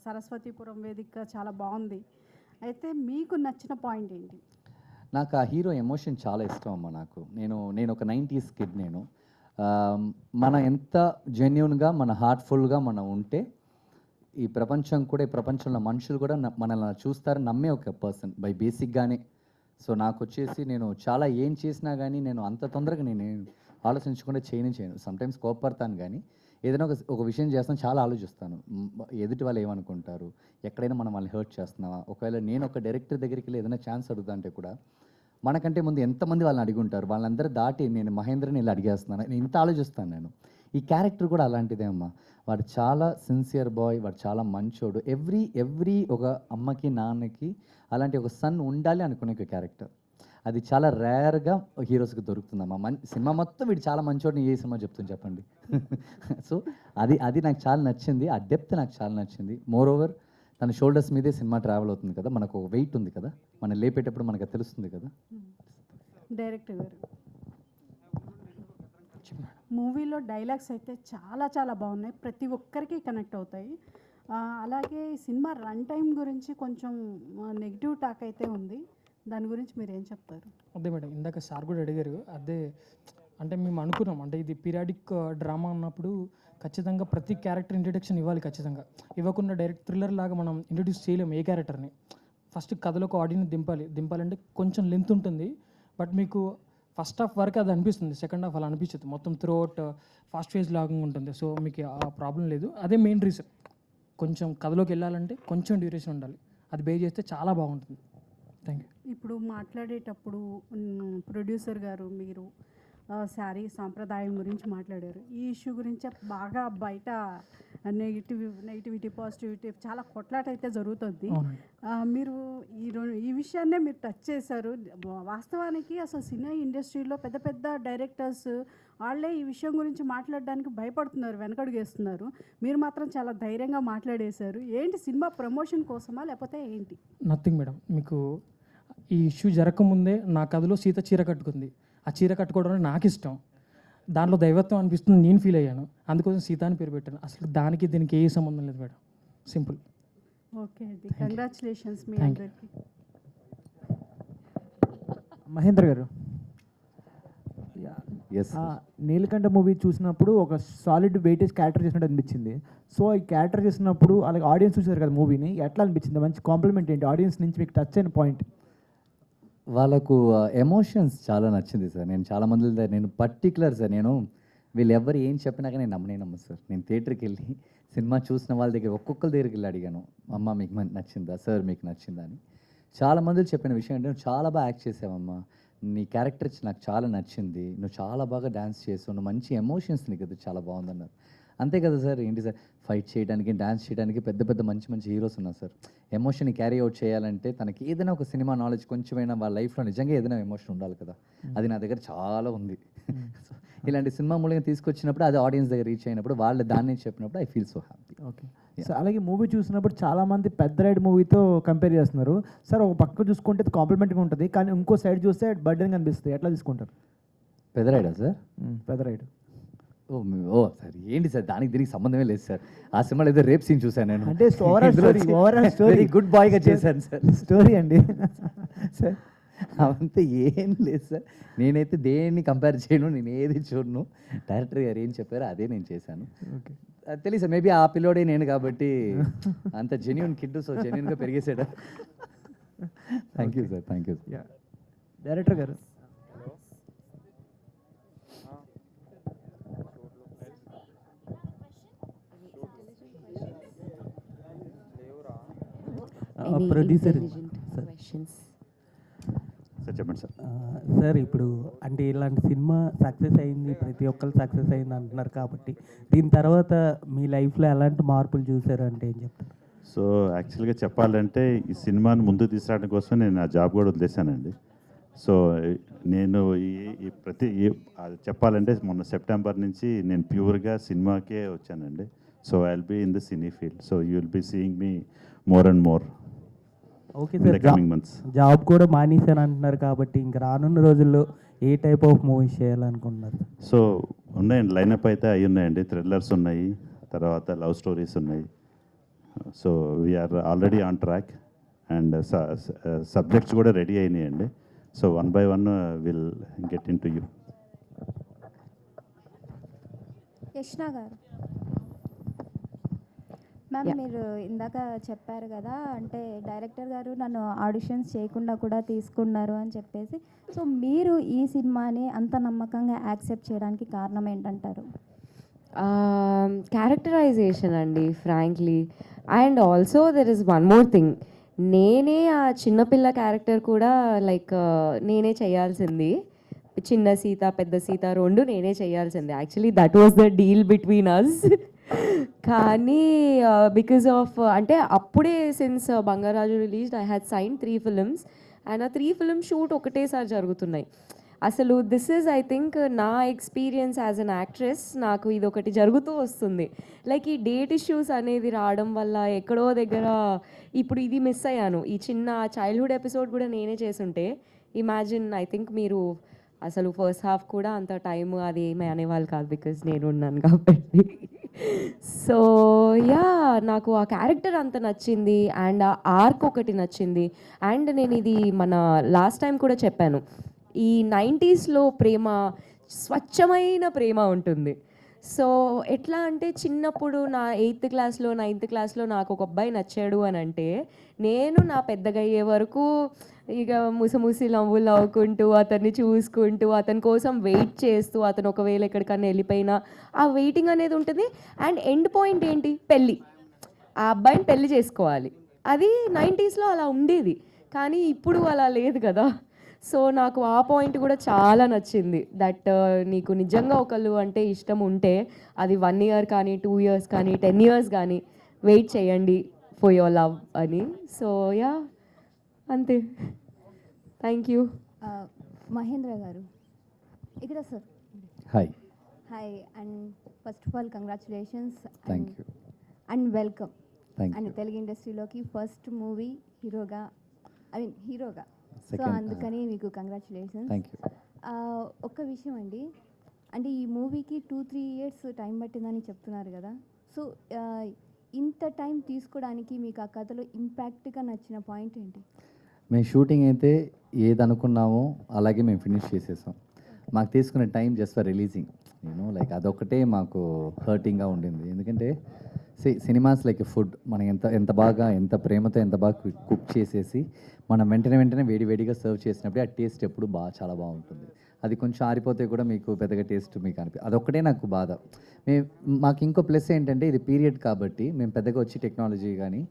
P: సరస్వతీపురం వేదిక చాలా బాగుంది. అయితే మీకు నచ్చిన పాయింట్ ఏంటి?
I: నాకు ఆ హీరో ఎమోషన్ చాలా ఇష్టం అమ్మ. నేను ఒక 90s కిడ్. మనం ఎంత జెన్యున్గా, మన హార్ట్ఫుల్గా మనం ఉంటే ఈ ప్రపంచం కూడా, ఈ ప్రపంచంలో మనుషులు కూడా మనల్ని చూస్తారు, నమ్మే ఒక పర్సన్ బై బేసిక్గానే. సో నాకు వచ్చేసి నేను చాలా ఏం చేసినా కానీ నేను అంత తొందరగా నేను ఆలోచించకుండా చేయను. సమ్టైమ్స్ కోపడతాను, కానీ ఏదైనా ఒక విషయం చేస్తాను చాలా ఆలోచిస్తాను. ఎదుటి వాళ్ళు ఏమనుకుంటారు, ఎక్కడైనా మనం వాళ్ళని హర్ట్ చేస్తున్నావా, ఒకవేళ నేను ఒక డైరెక్టర్ దగ్గరికి వెళ్ళి ఏదైనా ఛాన్స్ అడుగుతా అంటే కూడా మనకంటే ముందు ఎంతమంది వాళ్ళని అడిగి ఉంటారు, వాళ్ళందరూ దాటి నేను మహేంద్రని వెళ్ళి అడిగేస్తున్నాను. నేను ఇంత ఆలోచిస్తాను. నేను ఈ క్యారెక్టర్ కూడా అలాంటిదే అమ్మ. వాడు చాలా సిన్సియర్ బాయ్, వాడు చాలా మంచోడు. ఎవ్రీ ఒక అమ్మకి నాన్నకి అలాంటి ఒక సన్ ఉండాలి అనుకునే ఒక క్యారెక్టర్. అది చాలా రేర్గా హీరోస్కి దొరుకుతుందమ్మా. సినిమా మొత్తం వీడు చాలా మంచోడిని ఏ సినిమా చెప్తుంది చెప్పండి. సో అది నాకు చాలా నచ్చింది. ఆ డెప్త్ నాకు చాలా నచ్చింది. మోర్ ఓవర్ తన షోల్డర్స్ మీదే సినిమా ట్రావెల్ అవుతుంది కదా, మనకు ఒక వెయిట్ ఉంది కదా, మనం లేపేటప్పుడు మనకు తెలుస్తుంది కదా.
P: డైరెక్టర్ గారు, మూవీలో డైలాగ్స్ అయితే చాలా చాలా బాగున్నాయి, ప్రతి ఒక్కరికి కనెక్ట్ అవుతాయి. అలాగే ఈ సినిమా రన్ టైం గురించి కొంచెం నెగిటివ్ టాక్ అయితే ఉంది, దాని గురించి మీరు ఏం చెప్తారు?
K: అదే మేడం, ఇందాక సార్ కూడా అడిగారు. అదే అంటే మేము అనుకున్నాం, అంటే ఇది పీరియాడిక్ డ్రామా అన్నప్పుడు ఖచ్చితంగా ప్రతి క్యారెక్టర్ ఇంట్రడక్షన్ ఇవ్వాలి. ఖచ్చితంగా ఇవ్వకుండా డైరెక్ట్ థ్రిల్లర్ లాగా మనం ఇంట్రడ్యూస్ చేయలేము ఏ క్యారెక్టర్ని. ఫస్ట్ కథలోకి ఆడియన్స్ దింపాలంటే కొంచెం లెంత్ ఉంటుంది. బట్ మీకు ఫస్ట్ హాఫ్ వరకు అది అనిపిస్తుంది, సెకండ్ హాఫ్ అలా అనిపించదు. మొత్తం త్రూ అవుట్ ఫాస్ట్ ఫేజ్ లాగా ఉంటుంది. సో మీకు ఆ ప్రాబ్లం లేదు. అదే మెయిన్ రీజన్. కొంచెం కథలోకి వెళ్ళాలంటే కొంచెం డ్యూరేషన్ ఉండాలి, అది బే చేస్తే చాలా బాగుంటుంది. Thank you.
P: ఇప్పుడు మాట్లాడేటప్పుడు ప్రొడ్యూసర్ గారు మీరు శారీ సాంప్రదాయం గురించి మాట్లాడారు. ఈ ఇష్యూ గురించే బాగా బయట నెగిటివిటీ పాజిటివిటీ చాలా కొట్లాట అయితే జరుగుతుంది. మీరు ఈ విషయాన్నే మీరు టచ్ చేశారు. వాస్తవానికి అసలు సినిమా ఇండస్ట్రీలో పెద్ద పెద్ద డైరెక్టర్స్ వాళ్ళే ఈ విషయం గురించి మాట్లాడడానికి భయపడుతున్నారు, వెనకడుగేస్తున్నారు. మీరు మాత్రం చాలా ధైర్యంగా మాట్లాడేశారు. ఏంటి, సినిమా ప్రమోషన్ కోసమా లేకపోతే ఏంటి?
K: Nothing madam. మీకు ఈ ఇష్యూ జరగకముందే నా కథలో సీత చీర కట్టుకుంది. ఆ చీర కట్టుకోవడం అంటే నాకు ఇష్టం. దాంట్లో దైవత్వం అనిపిస్తుంది, నేను ఫీల్ అయ్యాను. అందుకోసం సీత అని పేరు పెట్టాను. అసలు దానికి దీనికి ఏ సంబంధం లేదు మేడం, సింపుల్.
P: ఓకే అండి, కంగ్రాచులేషన్స్ మీ
K: Thank you.
P: అందరికీ.
Q: మహేంద్ర గారు,
I: ఎస్
Q: నీలకంఠ మూవీ చూసినప్పుడు ఒక సాలిడ్ వెయిటేజ్ క్యారెక్టర్ చేసినట్టు అనిపించింది. సో ఈ క్యారెక్టర్ చేసినప్పుడు అలాగే ఆడియన్స్ చూసారు కదా మూవీని, ఎట్లా అనిపించింది? మంచి కాంప్లిమెంట్ ఏంటి ఆడియన్స్ నుంచి మీకు టచ్ అయిన పాయింట్?
I: వాళ్ళకు ఎమోషన్స్ చాలా నచ్చింది సార్. నేను చాలా మంది నేను పర్టికులర్ సార్, నేను వీళ్ళు ఎవరు ఏం చెప్పినా కానీ నేను నమ్మను సార్. నేను థియేటర్కి వెళ్ళి సినిమా చూసిన వాళ్ళ దగ్గర ఒక్కొక్కరి దగ్గరికి వెళ్ళి అడిగాను, అమ్మ మీకు నచ్చిందా, సార్ మీకు నచ్చిందా అని. చాలా మంది చెప్పిన విషయం అంటే, నువ్వు చాలా బాగా యాక్ట్ చేసావమ్మా, నీ క్యారెక్టర్ నాకు చాలా నచ్చింది, నువ్వు చాలా బాగా డ్యాన్స్ చేసావు, నువ్వు మంచి ఎమోషన్స్ నీకు అది చాలా బాగుందన్నారు. అంతే కదా సార్, ఏంటి సార్ ఫైట్ చేయడానికి డ్యాన్స్ చేయడానికి పెద్ద పెద్ద మంచి మంచి హీరోస్ ఉన్నారు సార్. ఎమోషన్ని క్యారీ అవుట్ చేయాలంటే తనకి ఏదైనా ఒక సినిమా నాలెడ్జ్ కొంచెమైనా వాళ్ళ లైఫ్లో నిజంగా ఏదైనా ఎమోషన్ ఉండాలి కదా. అది నా దగ్గర చాలా ఉంది. ఇలాంటి సినిమా మూలంగా తీసుకొచ్చినప్పుడు అది ఆడియన్స్ దగ్గర రీచ్ అయినప్పుడు వాళ్ళు దాన్ని చెప్పినప్పుడు I feel so happy.
Q: Okay sir, అలాగే మూవీ చూసినప్పుడు చాలామంది పెద్ద రైడ్ మూవీతో కంపేర్ చేస్తున్నారు సార్. ఒక పక్క చూసుకుంటే కాంప్లిమెంట్గా ఉంటుంది, కానీ ఇంకో సైడ్ చూస్తే బర్డెన్ కనిపిస్తుంది. ఎట్లా తీసుకుంటారు?
I: పెద్ద రైడా సార్?
Q: పెద్ద రైడ్.
I: ఓ సార్ ఏంటి సార్, దానికి దీనికి సంబంధమే లేదు సార్. ఆ సినిమాలో ఏదో రేప్ సీన్ చూసాను నేను.
Q: అంటే ఓవరాల్ స్టోరీ
I: గుడ్ బాయ్గా చేశాను సార్.
Q: స్టోరీ అండి
I: సార్ అవంతా ఏం లేదు సార్. నేనైతే దేన్ని కంపేర్ చేయను, నేను ఏది చూడను. డైరెక్టర్ గారు ఏం చెప్పారో అదే నేను చేశాను.
Q: ఓకే,
I: తెలియదు సార్, మేబీ ఆ పిల్లోడే నేను కాబట్టి అంత జెన్యున్ కిడ్, సో జెన్యున్గా పెరిగేసాడు. Thank you sir, thank you.
Q: Director గారు,
R: ప్రొడ్యూసర్
J: సార్ చెప్పండి సార్.
R: సార్ ఇప్పుడు అంటే ఇలాంటి సినిమా సక్సెస్ అయింది, ప్రతి ఒక్కరు సక్సెస్ అయింది అంటున్నారు కాబట్టి దీని తర్వాత మీ లైఫ్లో ఎలాంటి మార్పులు చూసారు అంటే ఏం చెప్తారు?
J: సో యాక్చువల్గా చెప్పాలంటే ఈ సినిమాను ముందుకు తీసుకురావడం కోసం నేను నా జాబ్ కూడా వదిలేశానండి. సో నేను చెప్పాలంటే మొన్న సెప్టెంబర్ నుంచి నేను ప్యూర్గా సినిమాకే వచ్చానండి. So I will be in the cine field. So you will be seeing me more and more.
R: Okay sir, job కూడా మానేశాను అంటున్నారు కాబట్టి ఇంకా రానున్న రోజుల్లో ఏ టైప్ ఆఫ్ మూవీస్ చేయాలనుకుంటున్నారు?
J: సో ఉన్నాయండి, లైనప్ అయితే అవి ఉన్నాయండి. థ్రిల్లర్స్ ఉన్నాయి, తర్వాత లవ్ స్టోరీస్ ఉన్నాయి. So we are already on track and subjects కూడా రెడీ అయినాయండి. So one by one will get into you.
S: Yashna గారు, మ్యామ్ మీరు ఇందాక చెప్పారు కదా, అంటే డైరెక్టర్ గారు నన్ను ఆడిషన్స్ చేయకుండా కూడా తీసుకున్నారు అని చెప్పేసి. సో మీరు ఈ సినిమాని అంత నమ్మకంగా యాక్సెప్ట్ చేయడానికి కారణం ఏంటంటారు?
G: క్యారెక్టరైజేషన్ అండి, frankly. And also there is one more thing. నేనే ఆ చిన్నపిల్ల క్యారెక్టర్ కూడా లైక్ నేనే చేయాల్సింది. చిన్న సీత పెద్ద సీత రెండు నేనే చేయాల్సింది. Actually that was the deal between us. కానీ బికాజ్ ఆఫ్ అంటే అప్పుడే since Bangarraju released I had sign 3 films and ఆ 3 film షూట్ ఒకటేసారి జరుగుతున్నాయి. అసలు దిస్ ఈజ్ ఐ థింక్ నా ఎక్స్పీరియన్స్ యాజ్ అన్ యాక్ట్రెస్, నాకు ఇది ఒకటి జరుగుతూ వస్తుంది. లైక్ ఈ డేట్ ఇష్యూస్ అనేది రావడం వల్ల ఎక్కడో దగ్గర ఇప్పుడు ఇది మిస్ అయ్యాను. ఈ చిన్న చైల్డ్హుడ్ ఎపిసోడ్ కూడా నేనే చేసుంటే ఇమాజిన్, ఐ థింక్ మీరు అసలు ఫస్ట్ హాఫ్ కూడా అంత టైం అది ఏమీ అనేవాళ్ళు కాదు, బికాజ్ నేను ఉన్నాను కాబట్టి. సో యా, నాకు ఆ క్యారెక్టర్ అంత నచ్చింది అండ్ ఆ ఆర్క్ ఒకటి నచ్చింది. అండ్ నేను ఇది మన లాస్ట్ టైం కూడా చెప్పాను, ఈ 90sలో ప్రేమ స్వచ్ఛమైన ప్రేమ ఉంటుంది. సో ఎట్లా అంటే చిన్నప్పుడు నా 8th క్లాస్లో 9th క్లాస్లో నాకు ఒక అబ్బాయి నచ్చాడు అని అంటే నేను నా పెద్దగా అయ్యే వరకు ఇక ముసి నవ్వులు నవ్వుకుంటూ అతన్ని చూసుకుంటూ అతని కోసం వెయిట్ చేస్తూ, అతను ఒకవేళ ఎక్కడికన్నా వెళ్ళిపోయినా ఆ వెయిటింగ్ అనేది ఉంటుంది. అండ్ ఎండ్ పాయింట్ ఏంటి? పెళ్ళి. ఆ అబ్బాయిని పెళ్ళి చేసుకోవాలి. అది 90sలో అలా ఉండేది, కానీ ఇప్పుడు అలా లేదు కదా. సో నాకు ఆ పాయింట్ కూడా చాలా నచ్చింది. దట్ నీకు నిజంగా ఒకళ్ళు అంటే ఇష్టం ఉంటే అది 1 year కానీ 2 years కానీ 10 years కానీ వెయిట్ చేయండి ఫర్ యువర్ లవ్ అని. సో యా, అంతే. Thank you.
S: మహేంద్ర గారు ఇక్కడ sir.
I: Hi.
S: Hi and first of all congratulations
I: thank you
S: and welcome.
I: Thank
S: and
I: you.
S: Telugu ఇండస్ట్రీలోకి ఫస్ట్ మూవీ హీరోగా, హీరోగా. సో
I: Second,
S: అందుకని మీకు కంగ్రాచులేషన్స్.
I: Thank you.
S: ఒక్క విషయం అండి, అంటే ఈ మూవీకి 2-3 years టైం పట్టిందని చెప్తున్నారు కదా. సో ఇంత టైం తీసుకోవడానికి మీకు ఆ కథలో ఇంపాక్ట్గా నచ్చిన పాయింట్ ఏంటి?
I: మేము షూటింగ్ అయితే ఏది అనుకున్నామో అలాగే మేము ఫినిష్ చేసేసాం. మాకు తీసుకున్న time just for releasing like అదొకటే మాకు హర్టింగ్గా ఉండింది. ఎందుకంటే సినిమాస్ లైక్ ఫుడ్, మనం ఎంత బాగా ఎంత ప్రేమతో ఎంత బాగా కుక్ చేసేసి మనం వెంటనే వేడిగా సర్వ్ చేసినప్పుడే ఆ టేస్ట్ ఎప్పుడు చాలా బాగుంటుంది. అది కొంచెం ఆరిపోతే కూడా మీకు పెద్దగా టేస్ట్ మీకు అదొక్కటే నాకు బాధ. మాకు ఇంకో ప్లస్ ఏంటంటే ఇది పీరియడ్ కాబట్టి మేము పెద్దగా వచ్చి టెక్నాలజీ కానీ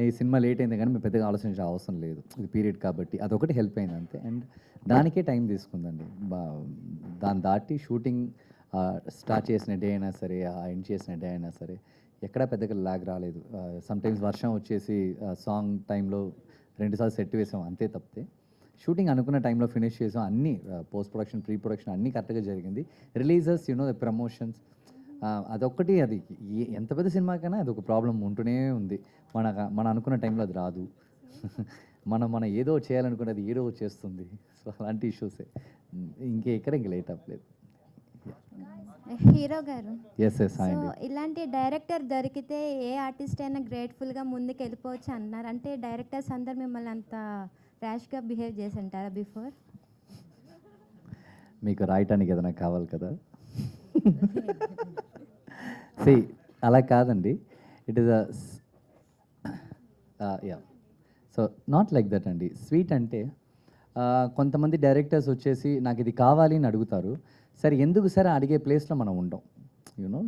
I: ఈ సినిమా లేట్ అయింది కానీ మేము పెద్దగా ఆలోచించే అవసరం లేదు. ఇది పీరియడ్ కాబట్టి అదొకటి హెల్ప్ అయింది అంతే. అండ్ దానికే టైం తీసుకుందండి. దాన్ని దాటి షూటింగ్ స్టార్ట్ చేసిన డే అయినా సరే, ఎండ్ చేసిన డే అయినా సరే ఎక్కడా పెద్దగా లాగ్ రాలేదు. సమ్టైమ్స్ వర్షం వచ్చేసి సాంగ్ టైంలో 2 సార్లు సెట్ వేసాం అంతే తప్పితే షూటింగ్ అనుకున్న టైంలో ఫినిష్ చేసాం. అన్నీ పోస్ట్ ప్రొడక్షన్, ప్రీ ప్రొడక్షన్ అన్నీ కరెక్ట్గా జరిగింది. రిలీజెస్ ప్రమోషన్స్ అదొక్కటి, అది ఎంత పెద్ద సినిమాకైనా అది ఒక ప్రాబ్లం ఉంటూనే ఉంది. మన అనుకున్న టైంలో అది రాదు. మనం ఏదో చేయాలనుకున్నది ఏదో చేస్తుంది. సో అలాంటి ఇష్యూసే, ఇంక లేట్ అవ్వలేదు.
S: హీరో గారు,
I: ఎస్
S: సో ఇలాంటి డైరెక్టర్ దొరికితే ఏ ఆర్టిస్ట్ అయినా గ్రేట్ఫుల్గా ముందుకు వెళ్ళిపోవచ్చు అన్నారు. అంటే డైరెక్టర్స్ అందరు మిమ్మల్ని అంత ర్యాష్గా బిహేవ్ చేసి ఉంటారా బిఫోర్?
I: మీకు రాయటానికి ఏదైనా కావాలి కదా. అలా కాదండి. It is yeah, so not like that అండి. స్వీట్ అంటే కొంతమంది డైరెక్టర్స్ వచ్చేసి నాకు ఇది కావాలి అని అడుగుతారు. సరే ఎందుకు సరే అడిగే ప్లేస్లో మనం ఉండం.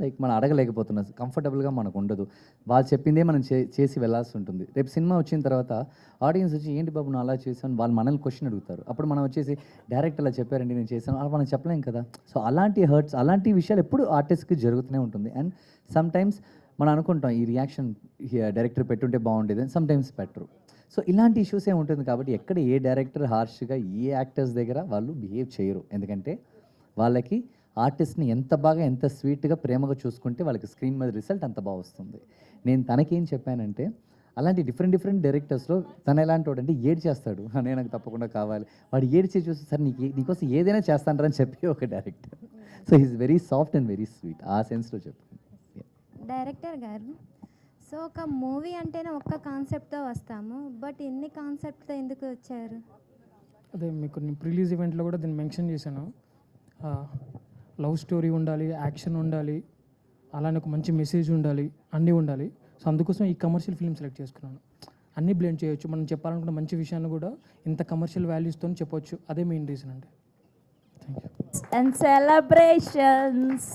I: లైక్ మనం అడగలేకపోతున్నాం, కంఫర్టబుల్గా మనకు ఉండదు. వాళ్ళు చెప్పిందే మనం చేసి వెళ్ళాల్సి ఉంటుంది. రేపు సినిమా వచ్చిన తర్వాత ఆడియన్స్ వచ్చి ఏంటి బాబు నువ్వు అలా చేశాను, వాళ్ళు మనల్ని క్వశ్చన్ అడుగుతారు. అప్పుడు మనం వచ్చేసి డైరెక్ట్ అలా చెప్పారండి నేను చేశాను అలా మనం చెప్పలేం కదా. సో అలాంటి హర్ట్స్, అలాంటి విషయాలు ఎప్పుడు ఆర్టిస్ట్కి జరుగుతూనే ఉంటుంది. అండ్ సమ్ టైమ్స్ మనం అనుకుంటాం ఈ రియాక్షన్ డైరెక్టర్ పెట్టుంటే బాగుండేది, సమ్ టైమ్స్ పెట్టరు. సో ఇలాంటి ఇష్యూసే ఉంటుంది. కాబట్టి ఎక్కడ ఏ డైరెక్టర్ హార్ష్గా ఏ యాక్టర్స్ దగ్గర వాళ్ళు బిహేవ్ చేయరు. ఎందుకంటే వాళ్ళకి ఆర్టిస్ట్ని ఎంత బాగా ఎంత స్వీట్గా ప్రేమగా చూసుకుంటే వాళ్ళకి స్క్రీన్ మీద రిజల్ట్ అంత బాగా వస్తుంది. నేను తనకేం చెప్పానంటే అలాంటి డిఫరెంట్ డైరెక్టర్స్లో తను ఎలాంటి వాడు అంటే ఏడ్ చేస్తాడు, నేను నాకు తప్పకుండా కావాలి. వాడు ఏడ్చే చూసి సార్ నీకోసం ఏదైనా చేస్తానని చెప్పి ఒక director. So is very soft and very sweet, ఆ సెన్స్లో చెప్పాను.
S: డైరెక్టర్ గారు, సో ఒక మూవీ అంటేనే ఒక్క కాన్సెప్ట్తో వస్తాము, బట్ ఎన్ని కాన్సెప్ట్తో ఎందుకు వచ్చారు?
K: అదే మీకు నేను ప్రిలీజ్ ఈవెంట్లో కూడా దీన్ని మెన్షన్ చేశాను. లవ్ స్టోరీ ఉండాలి, యాక్షన్ ఉండాలి, అలానే ఒక మంచి మెసేజ్ ఉండాలి, అన్నీ ఉండాలి. సో అందుకోసం ఈ కమర్షియల్ ఫిల్మ్ సెలెక్ట్ చేసుకున్నాను. అన్నీ బ్లెండ్ చేయొచ్చు, మనం చెప్పాలనుకున్న మంచి విషయాన్ని కూడా ఇంత కమర్షియల్ వాల్యూస్తో చెప్పొచ్చు. అదే మెయిన్ రీజన్ అండి. Thank you.
S: And celebrations.